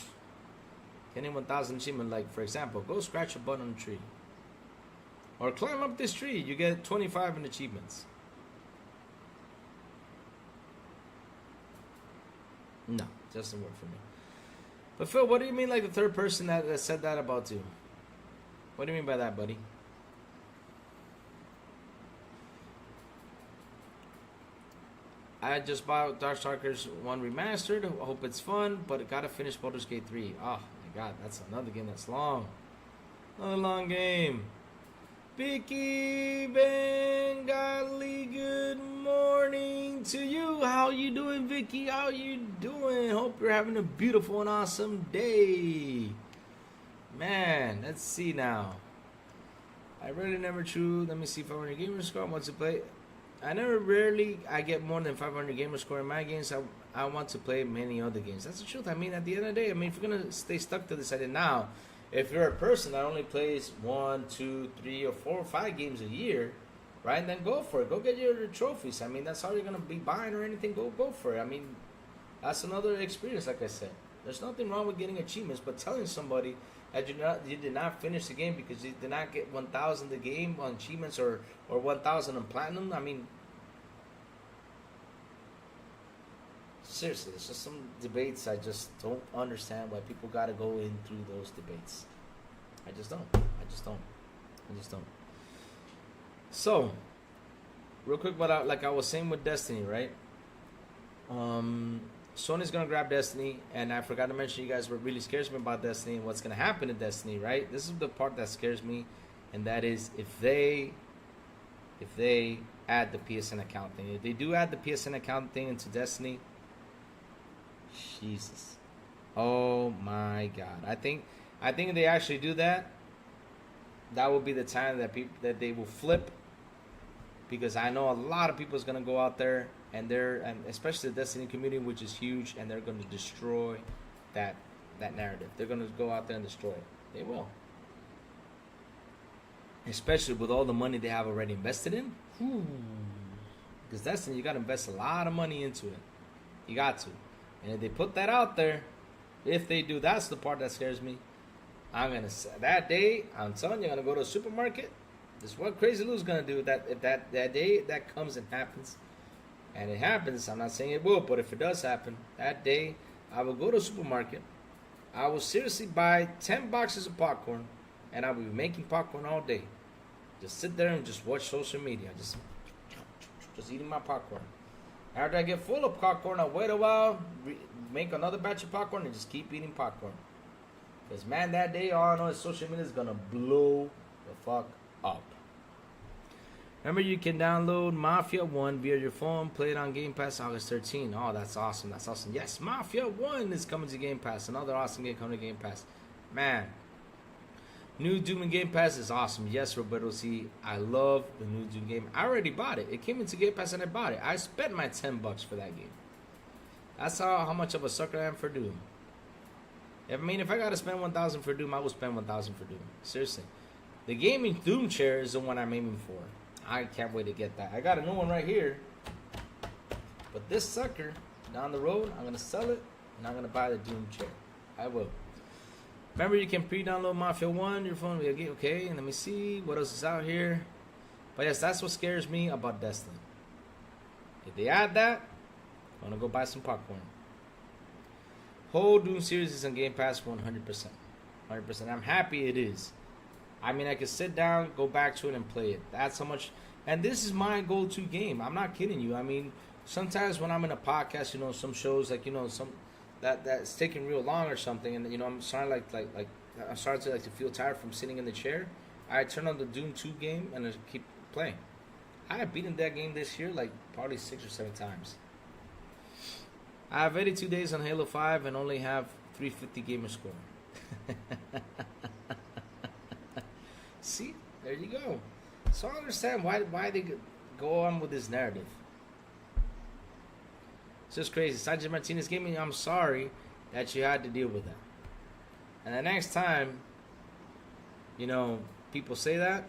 Getting 1,000 achievement, like for example, go scratch a button on a tree. Or climb up this tree, you get 25 in achievements. No, doesn't work for me. But Phil, what do you mean like the third person that said that about you? What do you mean by that, buddy? I just bought Darkstalkers 1 Remastered. I hope it's fun, but I gotta finish Baldur's Gate 3. Oh my god, that's another game that's long. Another long game. Vicky Bengali, good morning to you. How you doing, Vicky? How you doing? Hope you're having a beautiful and awesome day. Man, let's see now. I really never true. Let me see 500 gamer score. I want to play. I get more than 500 gamer score in my games. I want to play many other games. That's the truth. I mean, at the end of the day, I mean, if you're gonna stay stuck to this idea now, if you're a person that only plays 1, 2, 3, or 4 or 5 games a year, right, then go for it. Go get your trophies. I mean, that's all you're gonna be buying or anything. Go for it. I mean, that's another experience. Like I said, there's nothing wrong with getting achievements, but telling somebody that you did not finish the game because you did not get 1,000 the game on achievements or 1,000 on platinum. I mean, seriously, there's just some debates I just don't understand why people got to go in through those debates. I just don't. So, real quick, but like I was saying with Destiny, right? Sony's gonna grab Destiny, and I forgot to mention you guys what really scares me about Destiny and what's gonna happen to Destiny, right? This is the part that scares me, and that is if they add the PSN account thing. If they do add the PSN account thing into Destiny, Jesus, oh my God! I think if they actually do that, that will be the time that they will flip, because I know a lot of people is gonna go out there and especially the Destiny community, which is huge, and they're gonna destroy that narrative. They're gonna go out there and destroy it. They will, especially with all the money they have already invested in. Because Destiny, you gotta invest a lot of money into it. You got to. And if they put that out there, if they do, that's the part that scares me. I'm gonna say that day, I'm telling you, I'm gonna go to a supermarket. This is what Crazy Lou's gonna do. If that day that comes and happens, and it happens, I'm not saying it will, but if it does happen, that day I will go to a supermarket. I will seriously buy 10 boxes of popcorn, and I will be making popcorn all day. Just sit there and just watch social media. Just eating my popcorn. After I get full of popcorn, I wait a while, make another batch of popcorn, and just keep eating popcorn. Because, man, that day, all I know is social media is going to blow the fuck up. Remember, you can download Mafia 1 via your phone, play it on Game Pass August 13. Oh, that's awesome. That's awesome. Yes, Mafia 1 is coming to Game Pass. Another awesome game coming to Game Pass. Man, new Doom in Game Pass is awesome. Yes, Roberto C. I love the new Doom game. I already bought it. It came into Game Pass and I bought it. I spent my $10 for that game. That's how much of a sucker I am for Doom. I mean, if I gotta spend $1,000 for Doom, I will spend $1,000 for Doom. Seriously. The gaming Doom chair is the one I'm aiming for. I can't wait to get that. I got a new one right here. But this sucker, down the road, I'm gonna sell it and I'm gonna buy the Doom chair. I will. Remember, you can pre-download Mafia 1, your phone. Okay, and let me see what else is out here. But yes, that's what scares me about Destiny. If they add that, I'm gonna go buy some popcorn. Whole Doom series is on Game Pass 100%. 100%. I'm happy it is. I mean, I can sit down, go back to it, and play it. That's how much. And this is my go-to game. I'm not kidding you. I mean, sometimes when I'm in a podcast, you know, some shows like, you know, some that's taking real long or something, and you know, I'm starting I'm starting to feel tired from sitting in the chair. I turn on the Doom 2 game and I keep playing. I have beaten that game this year like probably 6 or 7 times. I have 82 days on Halo 5 and only have 350 gamer score. See, there you go. So I understand why they go on with this narrative. It's just crazy. Sanchez Martinez Gaming, I'm sorry that you had to deal with that. And the next time, you know, people say that,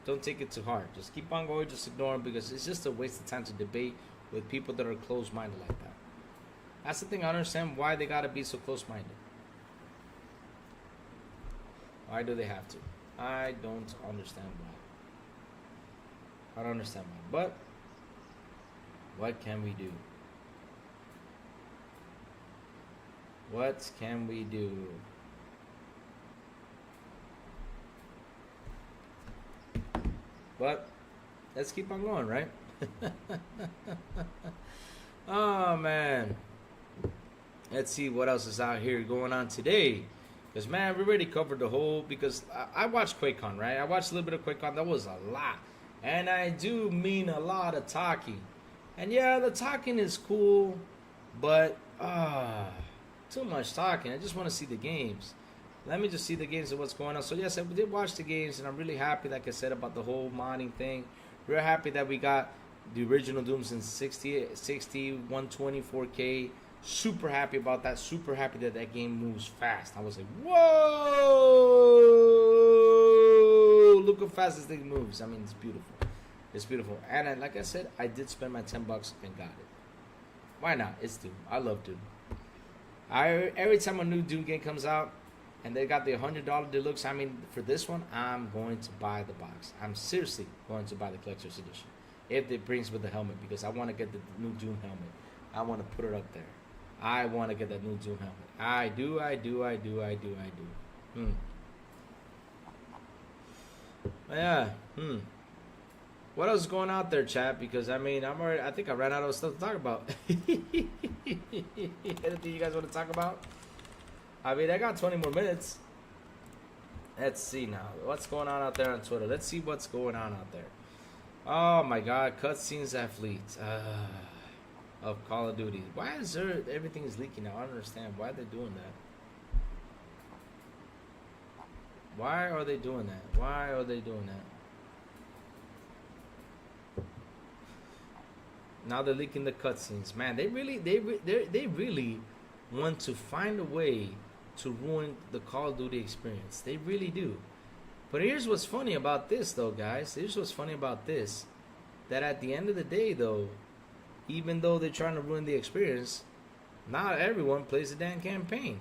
don't take it too hard. Just keep on going, just ignore them, because it's just a waste of time to debate with people that are closed-minded like that. That's the thing. I understand why they gotta be so close-minded. Why do they have to? I don't understand why. I don't understand why. But what can we do? What can we do? But let's keep on going, right? Oh, man. Let's see what else is out here going on today. Because, man, we already covered the whole... Because I watched QuakeCon, right? I watched a little bit of QuakeCon. That was a lot. And I do mean a lot of talking. And, yeah, the talking is cool. But, too much talking. I just want to see the games. Let me just see the games and what's going on. So, yes, I did watch the games. And I'm really happy, like I said, about the whole modding thing. Real happy that we got the original Dooms in 60, 120, 4K. Super happy about that. Super happy that that game moves fast. I was like, whoa! Look how fast this thing moves. I mean, it's beautiful. It's beautiful. And like I said, I did spend my $10 and got it. Why not? It's Doom. I love Doom. Every time a new Doom game comes out and they got the $100 deluxe, I mean, for this one, I'm going to buy the box. I'm seriously going to buy the collector's edition. If it brings with the helmet, because I want to get the new Doom helmet. I want to put it up there. I want to get that new Doom helmet. I do. Yeah. What else is going out there, chat? Because I mean, I think I ran out of stuff to talk about. Anything you guys want to talk about? I mean, I got 20 more minutes. Let's see now. What's going on out there on Twitter? Let's see what's going on out there. Oh my God, cutscenes at Fleet. Of Call of Duty. Why is there everything is leaking now? I don't understand why they're doing that. Why are they doing that? Why are they doing that? Now they're leaking the cutscenes. Man, they really want to find a way to ruin the Call of Duty experience. They really do. But here's what's funny about this, though, guys. Here's what's funny about this. That at the end of the day, though, even though they're trying to ruin the experience, not everyone plays the damn campaign.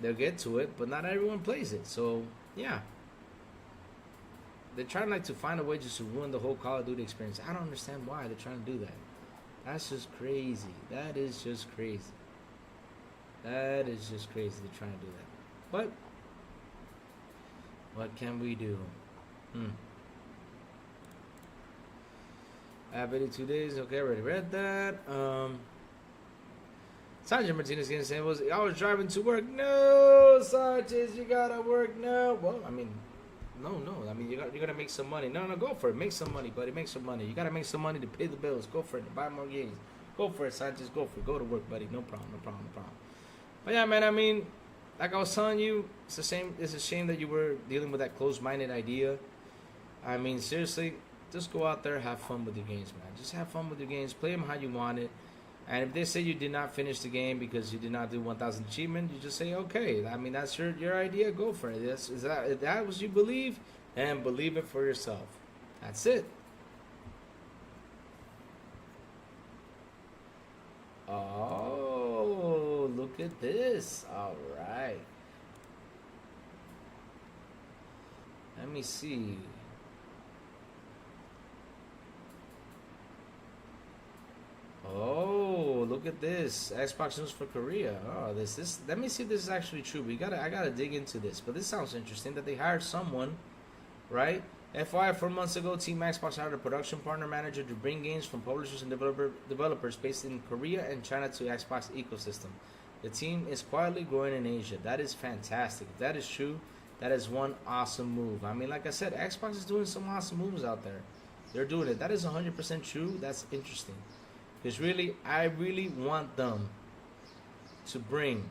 They'll get to it, but not everyone plays it. So, yeah. They're trying to find a way just to ruin the whole Call of Duty experience. I don't understand why they're trying to do that. That's just crazy. That is just crazy. That is just crazy they're trying to do that. But what can we do? I have 82 days. Okay, I already read that. Sanchez Martinez getting saying was I was driving to work. No, Sanchez, you gotta work now. Well, I mean, no. I mean, you gotta make some money. No, go for it. Make some money, buddy. Make some money. You gotta make some money to pay the bills. Go for it. To buy more games. Go for it, Sanchez. Go for it. Go to work, buddy. No problem. But yeah, man. I mean, like I was telling you, it's a shame that you were dealing with that closed-minded idea. I mean, seriously, just go out there, have fun with your games, man. Just have fun with your games. Play them how you want it. And if they say you did not finish the game because you did not do 1,000 achievement, you just say, okay. I mean, that's your idea. Go for it. Is that what you believe? And believe it for yourself. That's it. Oh, look at this. All right. Let me see. Oh, look at this. Xbox news for Korea. Oh, this. Let me see if this is actually true. I gotta dig into this. But this sounds interesting that they hired someone, right? FYI, 4 months ago, Team Xbox hired a production partner manager to bring games from publishers and developers based in Korea and China to Xbox ecosystem. The team is quietly growing in Asia. That is fantastic. If that is true, that is one awesome move. I mean, like I said, Xbox is doing some awesome moves out there. They're doing it. That is 100% true. That's interesting. Because I really want them to bring,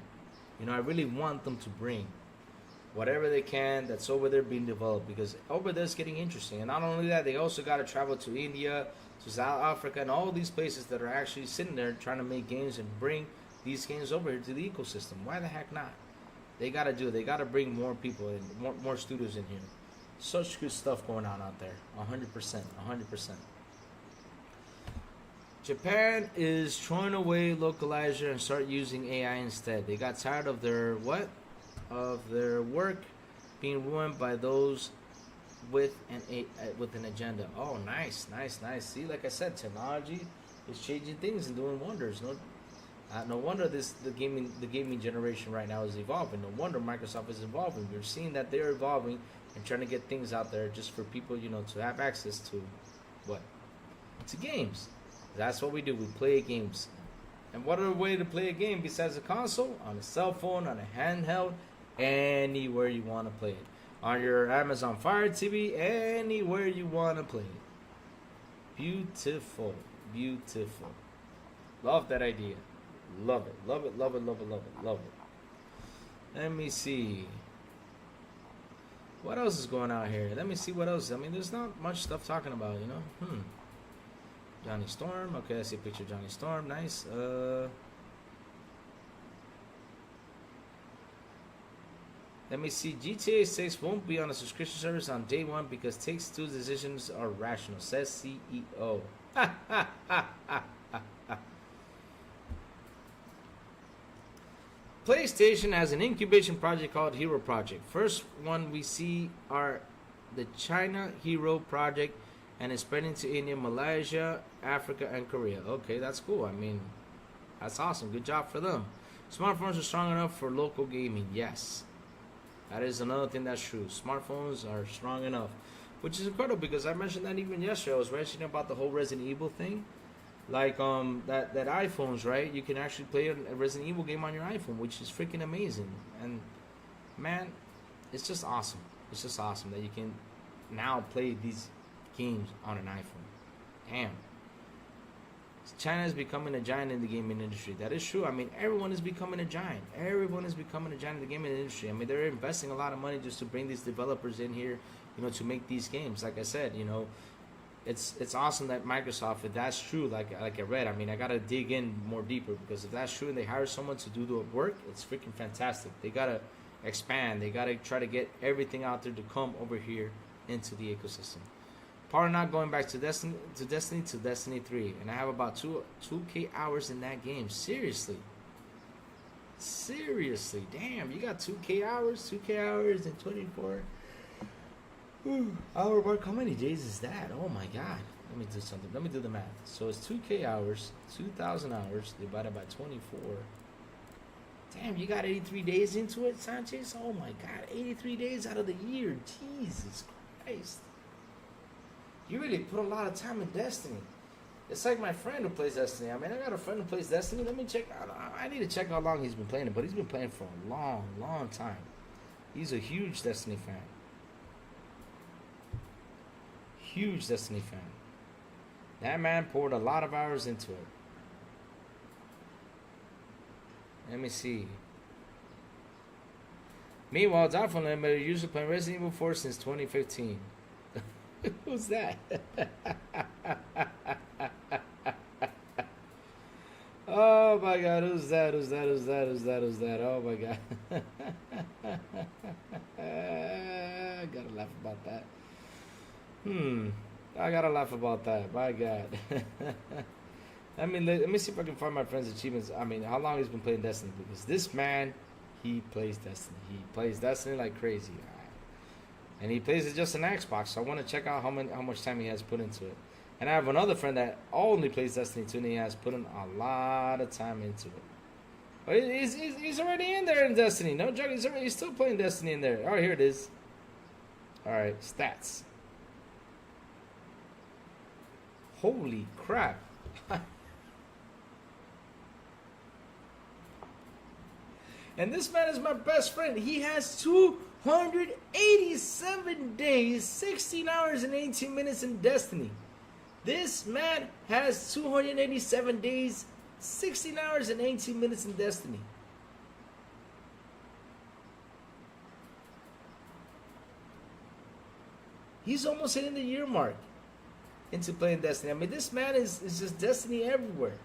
whatever they can that's over there being developed. Because over there it's getting interesting. And not only that, they also got to travel to India, to South Africa, and all these places that are actually sitting there trying to make games and bring these games over here to the ecosystem. Why the heck not? They got to do it. They got to bring more people in, more studios in here. Such good stuff going on out there. 100%. Japan is throwing away localizer and start using AI instead. They got tired of their work being ruined by those with an agenda. Oh, nice. See, like I said, technology is changing things and doing wonders. No wonder the gaming generation right now is evolving. No wonder Microsoft is evolving. We're seeing that they're evolving and trying to get things out there just for people, to have access to to games. That's what we do. We play games. And what other way to play a game besides a console? On a cell phone, on a handheld, anywhere you want to play it. On your Amazon Fire TV, anywhere you want to play it. Beautiful. Love that idea. Love it. Let me see. What else is going on here? Let me see what else. I mean, there's not much stuff talking about, Johnny Storm. Okay, I see a picture of Johnny Storm. Nice. Let me see. GTA 6 won't be on a subscription service on day one because Take-Two's decisions are rational, says CEO. PlayStation has an incubation project called Hero Project. First one we see are the China Hero Project, and it's spreading to India, Malaysia, Africa, and Korea. Okay, that's cool. I mean, that's awesome. Good job for them. Smartphones are strong enough for local gaming. Yes. That is another thing that's true. Smartphones are strong enough. Which is incredible because I mentioned that even yesterday. I was mentioning about the whole Resident Evil thing. Like, that iPhones, right? You can actually play a Resident Evil game on your iPhone, which is freaking amazing. And, man, it's just awesome. It's just awesome that you can now play these games on an iPhone. Damn. China is becoming a giant in the gaming industry. That is true. I mean, everyone is becoming a giant. Everyone is becoming a giant in the gaming industry. I mean, they're investing a lot of money just to bring these developers in here, to make these games. Like I said, it's awesome that Microsoft, if that's true, like I read, I mean, I gotta dig in more deeper because if that's true and they hire someone to do the work, it's freaking fantastic. They gotta expand. They gotta try to get everything out there to come over here into the ecosystem. Part of not going back to Destiny 3, and I have about 2K hours in that game. Seriously, damn, you got 2K hours and 24 hour work. How many days is that? Oh my god. Let me do something. Let me do the math. So it's 2K hours, 2,000 hours divided by 24. Damn, you got 83 days into it, Sanchez? Oh my god, 83 days out of the year. Jesus Christ. You really put a lot of time in Destiny. It's like my friend who plays Destiny. I mean, I got a friend who plays Destiny. Let me check out. I need to check how long he's been playing it, but he's been playing for a long, long time. He's a huge Destiny fan. Huge Destiny fan. That man poured a lot of hours into it. Let me see. Meanwhile, Doubtful Limited usually playing Resident Evil 4 since 2015. Who's that? Oh my God, who's that? Who's that? Who's that? Who's that? Who's that? Oh my God. I gotta laugh about that. I gotta laugh about that. My God. let me see if I can find my friend's achievements. I mean, how long he's been playing Destiny? Because this man, he plays Destiny. He plays Destiny like crazy. And he plays it just on Xbox. So I want to check out how much time he has put into it. And I have another friend that only plays Destiny 2, and he has put in a lot of time into it. But he's already in there in Destiny. No joke, he's still playing Destiny in there. Oh, here it is. All right, stats. Holy crap. And this man is my best friend. He has 287 days, 16 hours, and 18 minutes in Destiny. This man has 287 days, 16 hours, and 18 minutes in Destiny. He's almost hitting the year mark into playing Destiny. I mean, this man is just Destiny everywhere.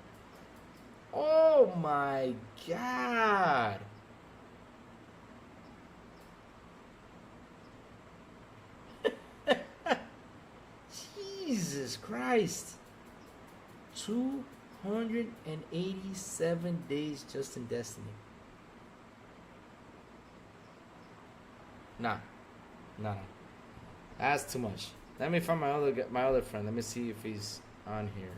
Oh my God. Jesus Christ. 287 days just in Destiny. Nah. That's too much. Let me find my other friend. Let me see if he's on here.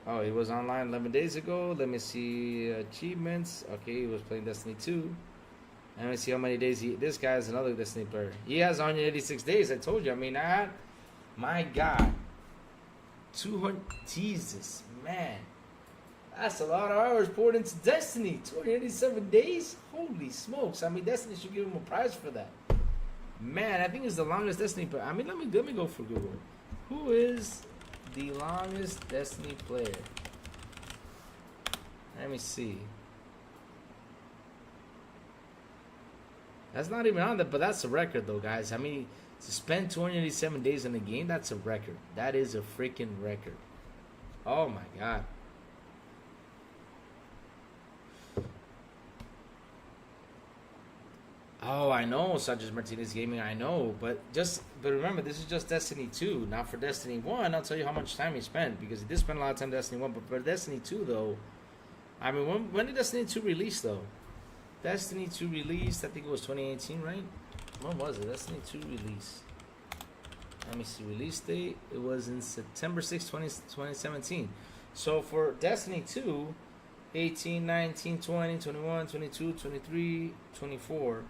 Oh, he was online 11 days ago. Let me see achievements. Okay, he was playing Destiny 2. Let me see how many days this guy is another Destiny player. He has 186 days. I told you. I mean, my God. 200. Jesus, man. That's a lot of hours poured into Destiny. 287 days? Holy smokes. I mean, Destiny should give him a prize for that. Man, I think it's the longest Destiny player. I mean, let me go for Google. Who is the longest Destiny player? Let me see. That's not even on there, but that's a record, though, guys. I mean, to spend 287 days in a game, that's a record. That is a freaking record. Oh, my God. Oh, I know, Sanchez Martinez Gaming, I know. But remember, this is just Destiny 2. Now, for Destiny 1, I'll tell you how much time he spent. Because he did spend a lot of time in Destiny 1. But for Destiny 2, though, I mean, when did Destiny 2 release, though? Destiny 2 released, I think it was 2018, right? When was it? Destiny 2 release. Let me see, release date. It was in September 6, 2017. So for Destiny 2, 18, 19, 20, 21, 22, 23, 24.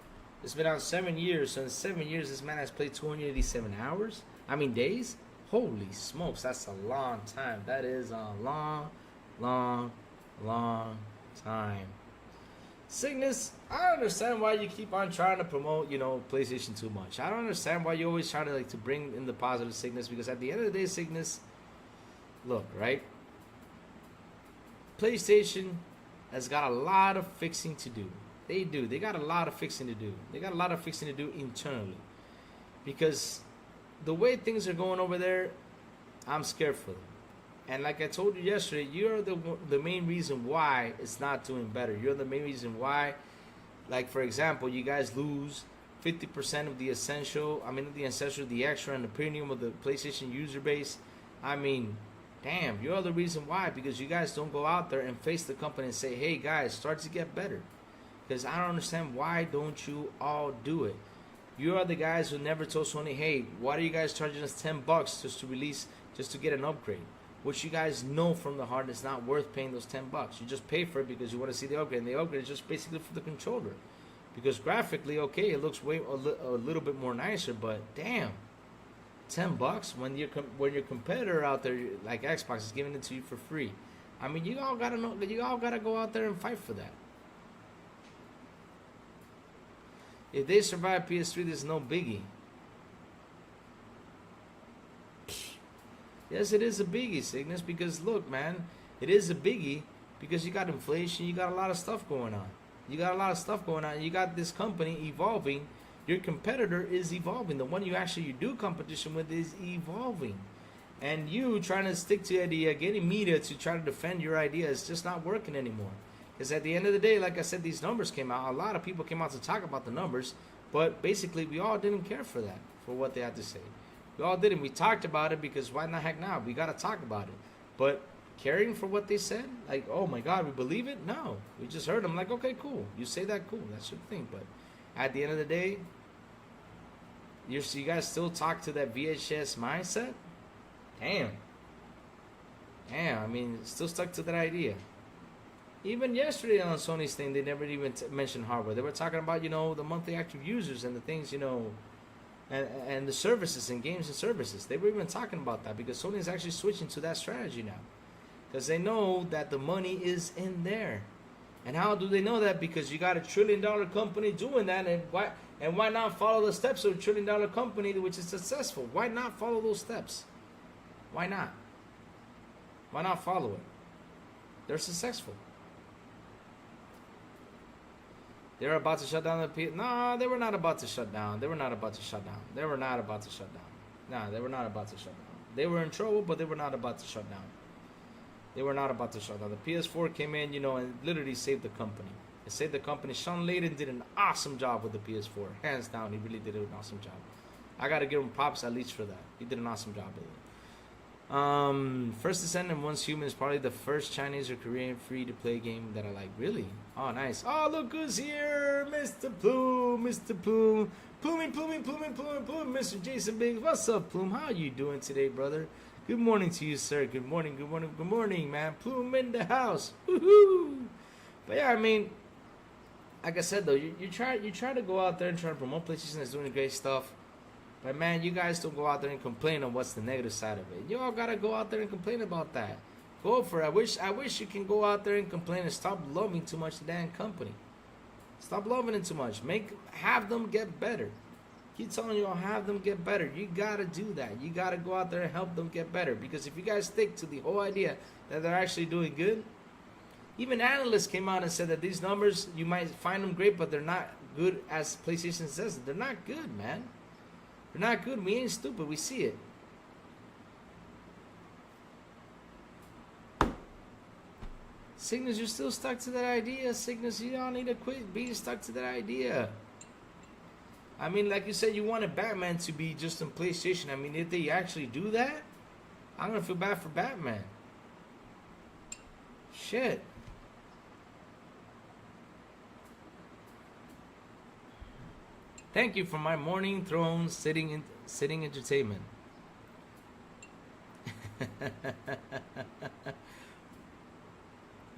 It's been out 7 years. So in 7 years, this man has played 287 hours. I mean, days. Holy smokes, that's a long time. That is a long, long, long time. Cygnus, I don't understand why you keep on trying to promote, PlayStation too much. I don't understand why you always try to bring in the positive, Cygnus, because at the end of the day, Cygnus, look, right? PlayStation has got a lot of fixing to do. They do. They got a lot of fixing to do. They got a lot of fixing to do internally. Because the way things are going over there, I'm scared for them. And like I told you yesterday, you're the main reason why it's not doing better. You're the main reason why, like, for example, you guys lose 50% of the the extra and the premium of the PlayStation user base. I mean, damn, you're the reason why, because you guys don't go out there and face the company and say, hey, guys, start to get better. Because I don't understand, why don't you all do it? You are the guys who never told Sony, hey, why are you guys charging us $10 just to get an upgrade? Which you guys know from the heart is not worth paying those $10. You just pay for it because you want to see the upgrade. And the upgrade is just basically for the controller. Because graphically, okay, it looks a little bit more nicer, but damn. $10 when your competitor out there like Xbox is giving it to you for free. I mean, you all gotta know that you all gotta go out there and fight for that. If they survive PS3, there's no biggie. Yes, it is a biggie, Cygnus, because look, man, it is a biggie because you got inflation, you got a lot of stuff going on. You got a lot of stuff going on. You got this company evolving. Your competitor is evolving. The one you actually do competition with is evolving. And you trying to stick to the idea, getting media to try to defend your idea is just not working anymore. Because at the end of the day, like I said, these numbers came out. A lot of people came out to talk about the numbers. But basically, we all didn't care for that, for what they had to say. We all didn't. We talked about it because why the heck not? We got to talk about it. But caring for what they said, like, oh my God, we believe it? No. We just heard them like, okay, cool. You say that, cool. That's your thing. But at the end of the day, you guys still talk to that VHS mindset? Damn. I mean, still stuck to that idea. Even yesterday on Sony's thing, they never even mentioned hardware. They were talking about, the monthly active users and the things, and the services and games and services. They were even talking about that because Sony is actually switching to that strategy now. Because they know that the money is in there. And how do they know that? Because you got a $1 trillion company doing that. And why not follow the steps of a $1 trillion company which is successful? Why not follow those steps? Why not? Why not follow it? They're successful. They're about to shut down the PS. No, they were not about to shut down. They were not about to shut down. They were not about to shut down. No, they were not about to shut down. They were in trouble, but they were not about to shut down. They were not about to shut down. The PS4 came in, and literally saved the company. It saved the company. Sean Layden did an awesome job with the PS4. Hands down, he really did an awesome job. I got to give him props at least for that. He did an awesome job with it. First Descendant Once Human is probably the first Chinese or Korean free-to-play game that I like. Really? Oh, nice. Oh, look who's here. Mr. Plume. Mr. Plume. Plume. Mr. Jason Biggs. What's up, Plume? How you doing today, brother? Good morning to you, sir. Good morning, man. Plume in the house. Woohoo! But yeah, I mean, like I said, though, you try to go out there and try to promote PlayStation that's doing great stuff. But man, you guys don't go out there and complain on what's the negative side of it. You all gotta go out there and complain about that. Go for it. I wish you can go out there and complain and stop loving too much the damn company. Stop loving it too much. Have them get better. Keep telling you, I'll have them get better. You gotta do that. You gotta go out there and help them get better. Because if you guys stick to the whole idea that they're actually doing good, even analysts came out and said that these numbers, you might find them great, but they're not good as PlayStation says. They're not good, man. They're not good. We ain't stupid. We see it. Cygnus, you're still stuck to that idea. Cygnus, you don't need to quit being stuck to that idea. I mean, like you said, you wanted Batman to be just on PlayStation. I mean, if they actually do that, I'm going to feel bad for Batman. Shit. Thank you for my morning throne sitting entertainment.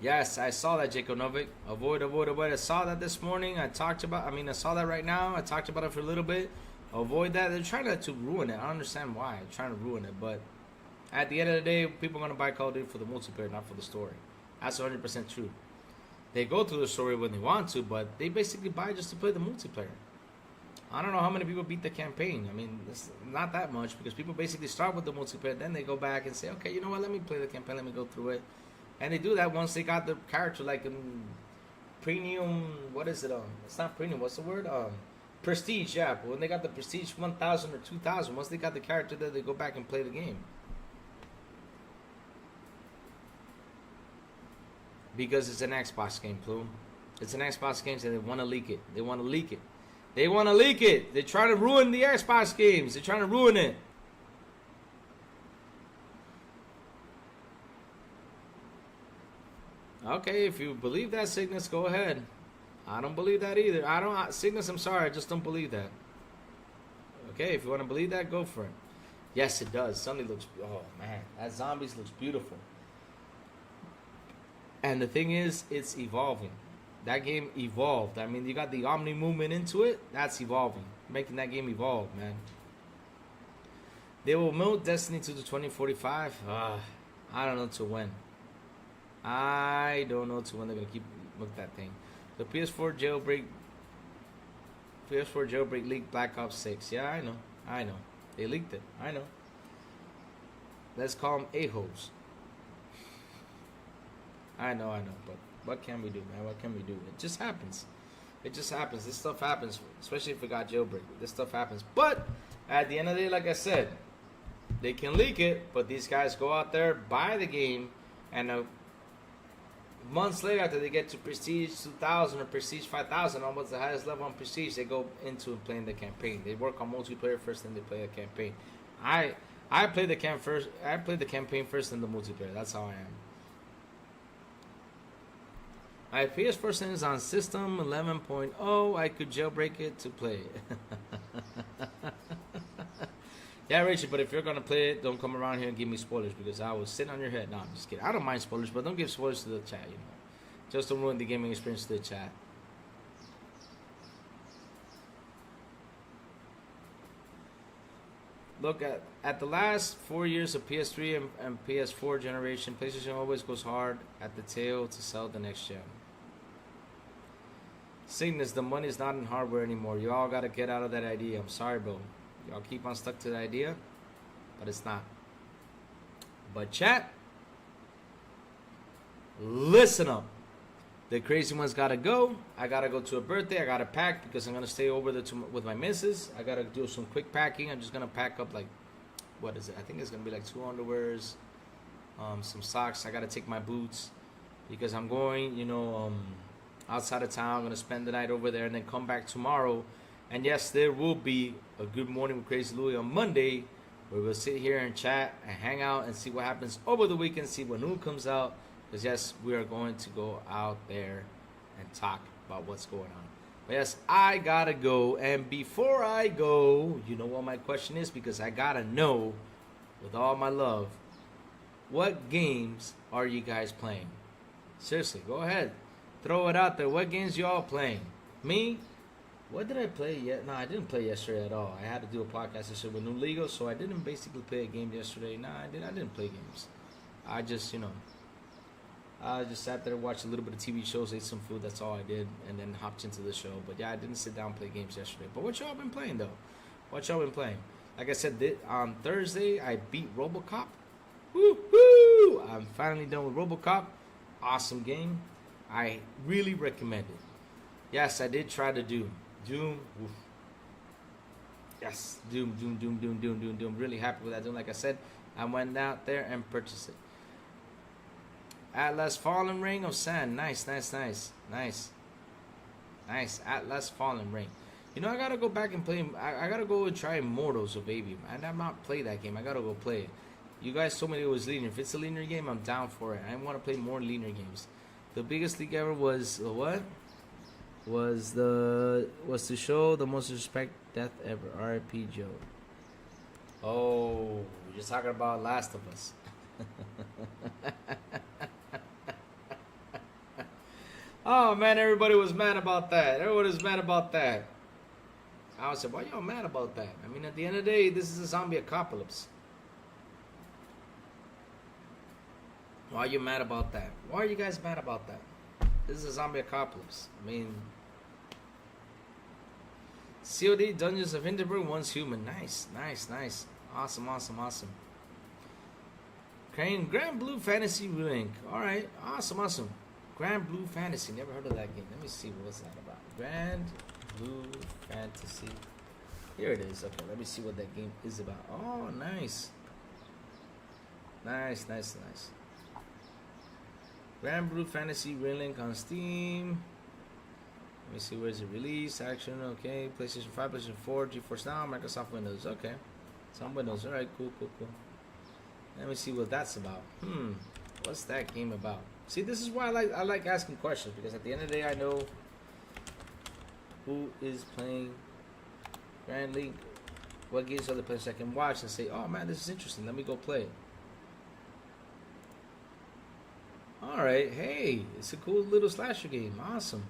Yes, I saw that, Jacob Novik. Avoid. I saw that this morning. I saw that right now. I talked about it for a little bit. Avoid that. They're trying to ruin it. I don't understand why. They're trying to ruin it. But at the end of the day, people are going to buy Call of Duty for the multiplayer, not for the story. That's 100% true. They go through the story when they want to, but they basically buy just to play the multiplayer. I don't know how many people beat the campaign. I mean, it's not that much because people basically start with the multiplayer, then they go back and say, okay, you know what, let me play the campaign, let me go through it. And they do that once they got the character like in premium, what is it? It's not premium, what's the word? Prestige, yeah. But when they got the Prestige 1000 or 2000, once they got the character there, they go back and play the game. Because it's an Xbox game, Plume. It's an Xbox game, so they want to leak it. They want to leak it. They're trying to ruin the Xbox games. They're trying to ruin it. Okay, if you believe that, Cygnus, go ahead. I don't believe that either. Cygnus, I'm sorry, I just don't believe that. Okay, if you want to believe that, go for it. Yes, it does. Sunday looks, oh man, that Zombies looks beautiful. And the thing is, it's evolving. That game evolved. I mean, you got the Omni movement into it. That's evolving. Making that game evolve, man. They will milk Destiny to the 2045. I don't know to when. I don't know to when they're gonna keep milk that thing. The PS4 jailbreak leaked Black Ops 6. Yeah, I know. They leaked it. I know. Let's call them a-holes. I know. But what can we do, man? What can we do? It just happens. This stuff happens, especially if it got jailbreak. This stuff happens. But at the end of the day, like I said, they can leak it, but these guys go out there, buy the game, and months later, after they get to Prestige 2000 or Prestige 5000, almost the highest level on Prestige, they go into playing the campaign. They work on multiplayer first, then they play a campaign. I play the campaign first, then the multiplayer. That's how I am. My PS4 is on System 11.0. I could jailbreak it to play it. Yeah, Rachel, but if you're going to play it, don't come around here and give me spoilers because I will sit on your head. No, I'm just kidding. I don't mind spoilers, but don't give spoilers to the chat, you know. Just don't ruin the gaming experience to the chat. Look, at the last 4 years of PS3 and PS4 generation, PlayStation always goes hard at the tail to sell the next gen. Cygnus, the money's not in hardware anymore. You all got to get out of that idea. I'm sorry, bro. Y'all keep on stuck to the idea, but it's not. But chat, listen up. The crazy one's got to go. I got to go to a birthday. I got to pack because I'm going to stay over there with my missus. I got to do some quick packing. I'm just going to pack up like, what is it? I think it's going to be like 2 underwears, some socks. I got to take my boots because I'm going, outside of town. I'm going to spend the night over there and then come back tomorrow. And yes, there will be a Good Morning with Crazy Louie on Monday where we'll sit here and chat and hang out and see what happens over the weekend, see what new comes out. Because yes, we are going to go out there and talk about what's going on. But yes, I gotta go. And before I go, you know what my question is? Because I gotta know, with all my love, what games are you guys playing? Seriously, go ahead. Throw it out there. What games y'all playing? Me? What did I play yet? No, I didn't play yesterday at all. I had to do a podcast yesterday with New Legal, so I didn't basically play a game yesterday. No, I didn't play games. I just, I just sat there, watched a little bit of TV shows, ate some food. That's all I did, and then hopped into the show. But yeah, I didn't sit down and play games yesterday. But what y'all been playing though? What y'all been playing? Like I said, on Thursday I beat RoboCop. Woo! I'm finally done with RoboCop. Awesome game. I really recommend it. Yes, I did try to do Doom. Oof. Yes, Doom. Really happy with that Doom. Like I said, I went out there and purchased it. Atlas Fallen Ring of Sand. Nice. Atlas Fallen Ring. I gotta go back and play. I gotta go and try Immortals of Avium. I have not played that game. I gotta go play it. You guys told me it was linear. If it's a linear game, I'm down for it. I want to play more linear games. The biggest league ever was what? Was to show the most respect death ever. R.I.P. Joe. Oh, you're talking about Last of Us. Oh man, everybody was mad about that. I said, why y'all mad about that? I mean, at the end of the day, this is a zombie apocalypse. Why are you mad about that? Why are you guys mad about that? This is a zombie apocalypse. I mean, COD Dungeons of Hindenburg, one's human. Nice. Awesome. Crane Grand Blue Fantasy Link. Alright, awesome. Grand Blue Fantasy. Never heard of that game. Let me see what's that about. Grand Blue Fantasy. Here it is. Okay, let me see what that game is about. Oh, nice. Nice. Grand Blue Fantasy Relink on Steam. Let me see, where's it released? Action, okay. PlayStation 5, PlayStation 4, GeForce Now, Microsoft Windows. Okay. Some Windows. Alright, cool. Let me see what that's about. What's that game about? See, this is why I like asking questions, because at the end of the day I know who is playing Grand League, what games are the players I can watch and say, oh man, this is interesting, let me go play. Alright, hey, it's a cool little slasher game. Awesome.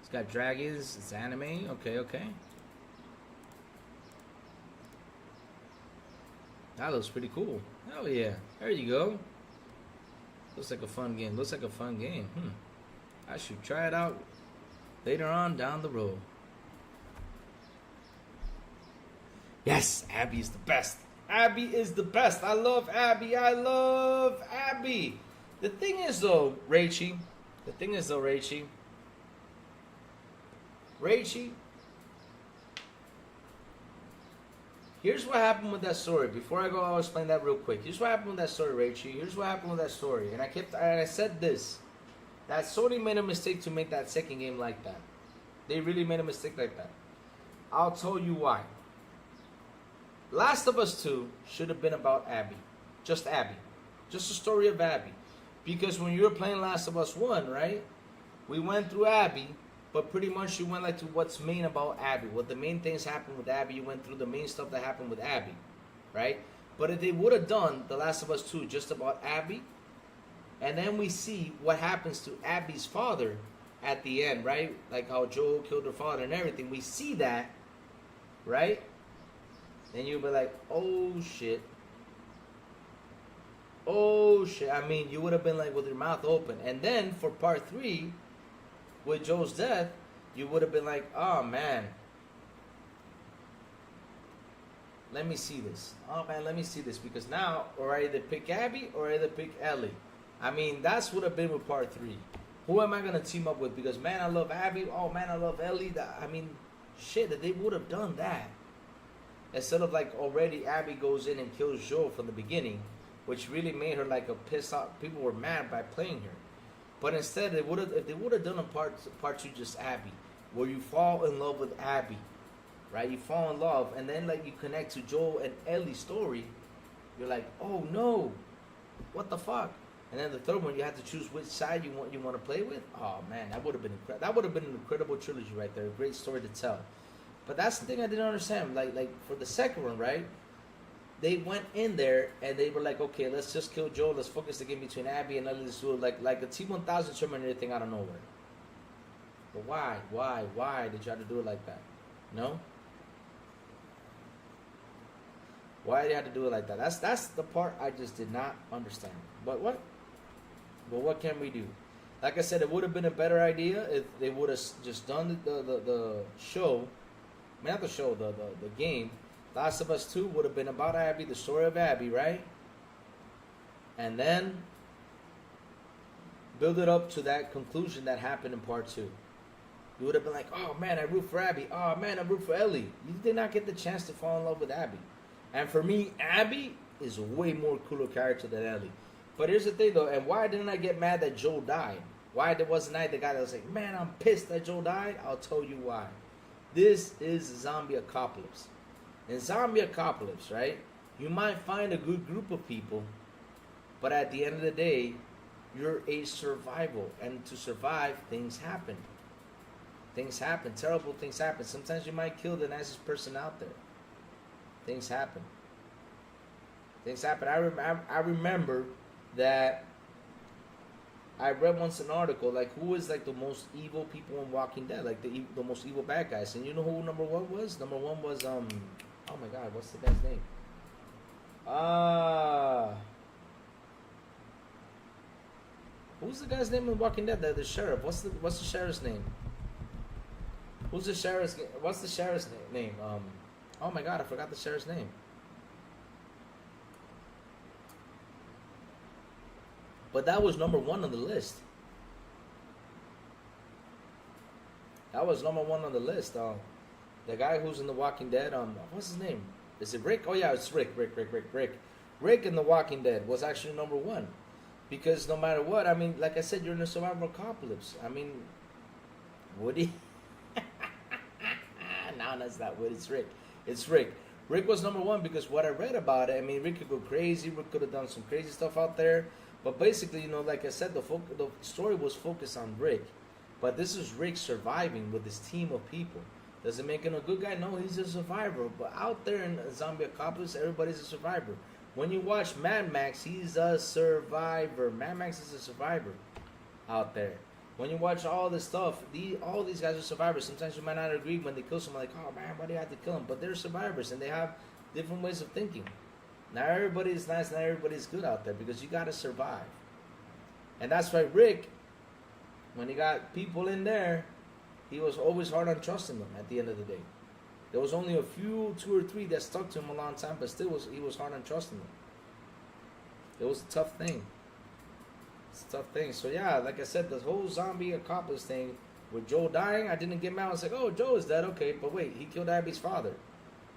It's got dragons, it's anime, okay. That looks pretty cool. Hell yeah. There you go. Looks like a fun game. Looks like a fun game. I should try it out later on down the road. Yes, Abby is the best. Abby is the best. I love Abby. I love Abby. The thing is though, Rachie. Rachie. Here's what happened with that story. Before I go, I'll explain that real quick. Here's what happened with that story, Rachie. Here's what happened with that story. And I said this. That Sony made a mistake to make that second game like that. They really made a mistake like that. I'll tell you why. Last of Us 2 should have been about Abby. Just Abby. Just the story of Abby. Because when you were playing Last of Us 1, right? We went through Abby, but pretty much you went like to what's main about Abby. What the main things happened with Abby, you went through the main stuff that happened with Abby. Right? But if they would have done The Last of Us 2 just about Abby, and then we see what happens to Abby's father at the end, right? Like how Joel killed her father and everything. We see that, right? Then you'll be like, oh shit. Oh shit. I mean, you would have been like with your mouth open. And then for part 3, with Joel's death, you would have been like, oh man. Let me see this. Oh man, let me see this. Because now, or either pick Abby or either pick Ellie. I mean, that's would have been with part 3. Who am I going to team up with? Because, man, I love Abby. Oh, man, I love Ellie. I mean, shit, that they would have done that. Instead of, like, already Abby goes in and kills Joel from the beginning, which really made her, like, a pissed off. People were mad by playing her. But instead, if they would have done a part 2 just Abby, where you fall in love with Abby, right? You fall in love, and then, like, you connect to Joel and Ellie's story. You're like, oh, no. What the fuck? And then the third one, you have to choose which side you want to play with. Oh man, that would have been an incredible trilogy right there. A great story to tell. But that's the thing I didn't understand. Like for the second one, right? They went in there and they were like, okay, let's just kill Joel. Let's focus the game between Abby and Ellie. Let's do it like a T-1000 Terminator thing out of nowhere. But why did you have to do it like that? No. Why did they have to do it like that? That's the part I just did not understand. But what can we do? Like I said, it would have been a better idea if they would have just done the show. I mean, not the show, the game. Last of Us 2 would have been about Abby, the story of Abby, right? And then build it up to that conclusion that happened in part 2. You would have been like, oh man, I root for Abby. Oh man, I root for Ellie. You did not get the chance to fall in love with Abby. And for me, Abby is a way more cooler character than Ellie. But here's the thing, though, and why didn't I get mad that Joel died? Why wasn't I the guy that was like, man, I'm pissed that Joel died? I'll tell you why. This is zombie apocalypse. In zombie apocalypse, right, you might find a good group of people, but at the end of the day, you're a survival. And to survive, things happen. Things happen. Terrible things happen. Sometimes you might kill the nicest person out there. Things happen. Things happen. I remember that I read once an article, like, who is, like, the most evil people in Walking Dead? Like, the most evil bad guys. And you know who number 1 was? Number 1 was, oh my God, what's the guy's name? Who's the guy's name in Walking Dead? The sheriff. What's the sheriff's name? What's the sheriff's name? Oh my God, I forgot the sheriff's name. But that was number 1 on the list. That was number 1 on the list. The guy who's in The Walking Dead, what's his name? Is it Rick? Oh yeah, it's Rick. Rick in The Walking Dead was actually number 1. Because no matter what, I mean, like I said, you're in a survival apocalypse. I mean, Woody? No, that's not Woody, it's Rick. It's Rick. Rick was number 1 because what I read about it, I mean, Rick could go crazy. Rick could have done some crazy stuff out there. But basically, you know, like I said, the story was focused on Rick. But this is Rick surviving with his team of people. Does it make him a good guy? No, he's a survivor. But out there in a zombie apocalypse, everybody's a survivor. When you watch Mad Max, he's a survivor. Mad Max is a survivor out there. When you watch all this stuff, all these guys are survivors. Sometimes you might not agree when they kill someone, like, oh man, why do you have to kill him? But they're survivors, and they have different ways of thinking. Not everybody's nice, not everybody's good out there because you gotta survive. And that's why Rick, when he got people in there, he was always hard on trusting them at the end of the day. There was only a few, 2 or 3 that stuck to him a long time, but still he was hard on trusting them. It was a tough thing. It's a tough thing. So yeah, like I said, this whole zombie apocalypse thing with Joel dying, I didn't get mad. I was like, oh, Joel is dead, okay, but wait, he killed Abby's father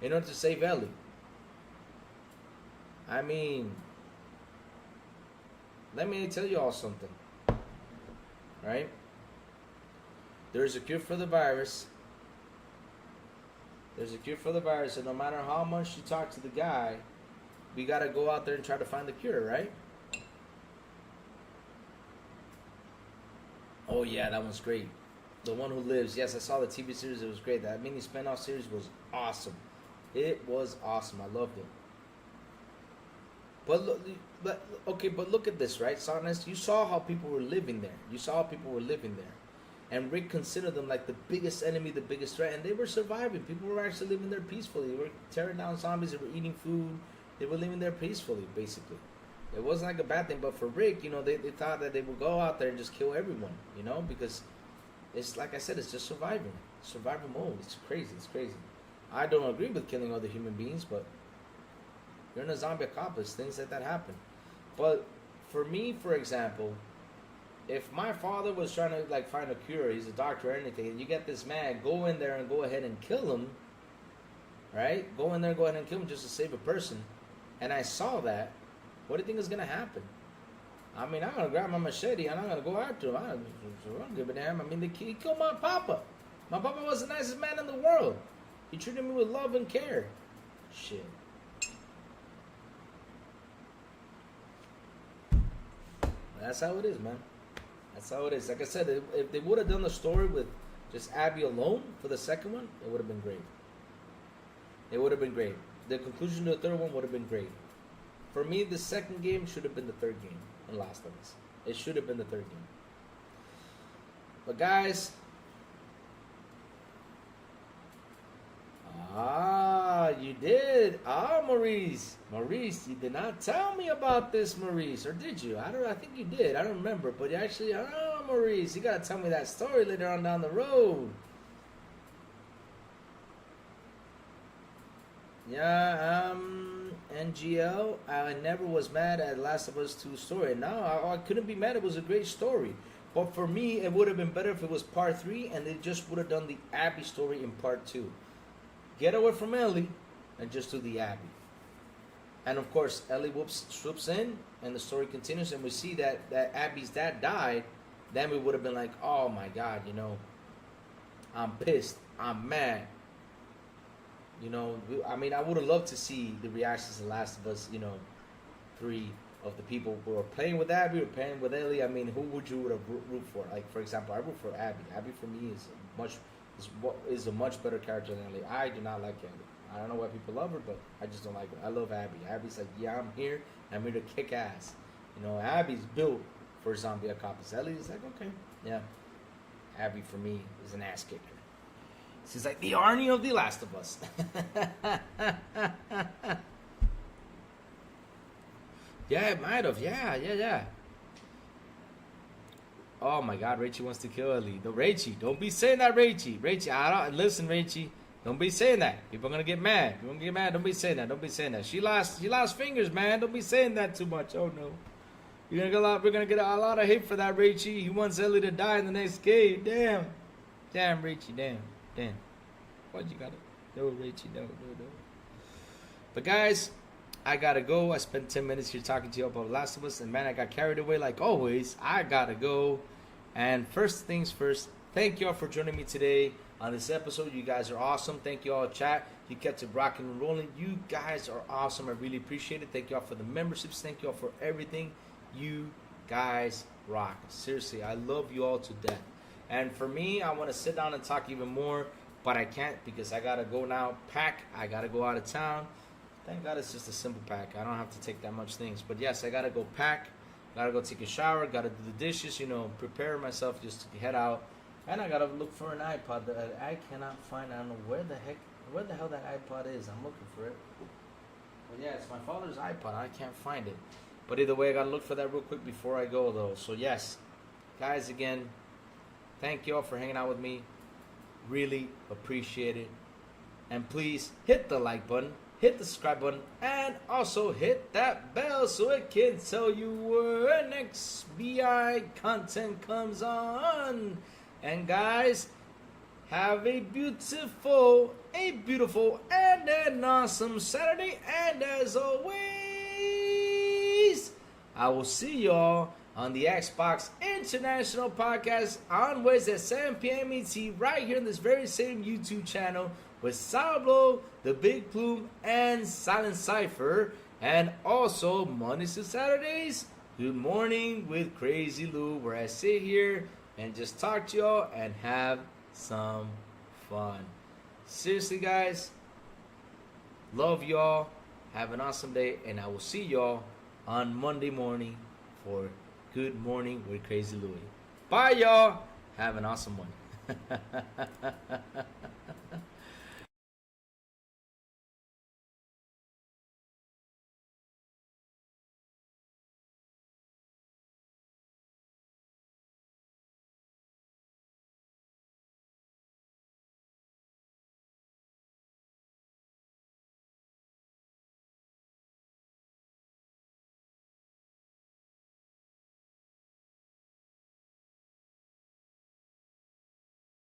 in order to save Ellie. I mean, let me tell you all something, right? There's a cure for the virus. There's a cure for the virus, and no matter how much you talk to the guy, we gotta go out there and try to find the cure, right? Oh yeah, that one's great. The One Who Lives. Yes, I saw the TV series. It was great. That mini spin-off series was awesome. It was awesome. I loved it. But look at this, right, Sonis? You saw how people were living there. You saw how people were living there. And Rick considered them like the biggest enemy, the biggest threat, and they were surviving. People were actually living there peacefully. They were tearing down zombies. They were eating food. They were living there peacefully, basically. It wasn't like a bad thing. But for Rick, they thought that they would go out there and just kill everyone, because it's like I said, it's just surviving. Survival mode. It's crazy. It's crazy. I don't agree with killing other human beings, but you're in a zombie apocalypse. Things like that happen. But for me, for example, if my father was trying to find a cure, he's a doctor or anything, and you get this man, go in there and go ahead and kill him, right? Go in there and go ahead and kill him just to save a person. And I saw that. What do you think is going to happen? I mean, I'm going to grab my machete and I'm going to go after him. I don't give a damn. I mean, he killed my papa. My papa was the nicest man in the world. He treated me with love and care. Shit. That's how it is, man. That's how it is. Like I said, if they would have done the story with just Abby alone for the second one, it would have been great. It would have been great. The conclusion to the third one would have been great. For me, the second game should have been the third game in Last of Us. It should have been the third game. But guys, you did. Maurice, you did not tell me about this, Maurice, or did you? I think you did. I don't remember, but actually, Maurice, you gotta tell me that story later on down the road. Yeah, NGL, I never was mad at Last of Us 2 story. No, I couldn't be mad. It was a great story. But for me, it would have been better if it was part 3 and they just would have done the Abby story in part 2. Get away from Ellie and just do the Abby. And of course, Ellie swoops in and the story continues and we see that Abby's dad died. Then we would have been like, oh my God, I'm pissed. I'm mad. I mean, I would have loved to see the reactions of Last of Us, 3 of the people who are playing with Abby or playing with Ellie. I mean, who would you root for? Like, for example, I root for Abby. Abby for me is a much better character than Ellie. I do not like Ellie. I don't know why people love her, but I just don't like her. I love Abby. Abby's like, yeah, I'm here to kick ass. Abby's built for zombie apocalypse. Ellie's like, okay, yeah. Abby for me is an ass kicker. She's like the Arnie of The Last of Us. Yeah, it might have. Yeah. Oh my God, Rachie wants to kill Ellie. No, Rachie, don't be saying that, Rachie. Listen, Rachie, don't be saying that. People are gonna get mad. Don't be saying that. She lost fingers, man. Don't be saying that too much. Oh no. We're gonna get a lot of hate for that, Rachie. He wants Ellie to die in the next game. Damn, Rachie, damn. Why'd you gotta? No, Rachie, no. But guys, I gotta go. I spent 10 minutes here talking to you about Last of Us, and man, I got carried away like always. I gotta go. And first things first, thank you all for joining me today on this episode. You guys are awesome. Thank you all, chat. You kept it rocking and rolling. You guys are awesome. I really appreciate it. Thank you all for the memberships. Thank you all for everything. You guys rock. Seriously, I love you all to death. And for me, I want to sit down and talk even more, but I can't because I got to go now pack. I got to go out of town. Thank God it's just a simple pack. I don't have to take that much things. But yes, I got to go pack. Got to go take a shower. Got to do the dishes, prepare myself just to head out. And I got to look for an iPod that I cannot find. I don't know where the hell that iPod is. I'm looking for it. But yeah, it's my father's iPod. I can't find it. But either way, I gotta look for that real quick before I go, though. So yes, guys, again, thank y'all for hanging out with me. Really appreciate it. And please hit the like button, hit the subscribe button, and also hit that bell so it can tell you when next BI content comes on. And guys, have a beautiful, and an awesome Saturday. And as always, I will see y'all on the Xbox International Podcast on Wednesday at 7 p.m. ET right here in this very same YouTube channel with Sourblow, the Big Plume, and Silent Cypher. And also Mondays to Saturdays, Good Morning with Crazy Lou, where I sit here and just talk to y'all and have some fun. Seriously, guys, love y'all. Have an awesome day, and I will see y'all on Monday morning for Good Morning with Crazy Louie. Bye, y'all. Have an awesome one.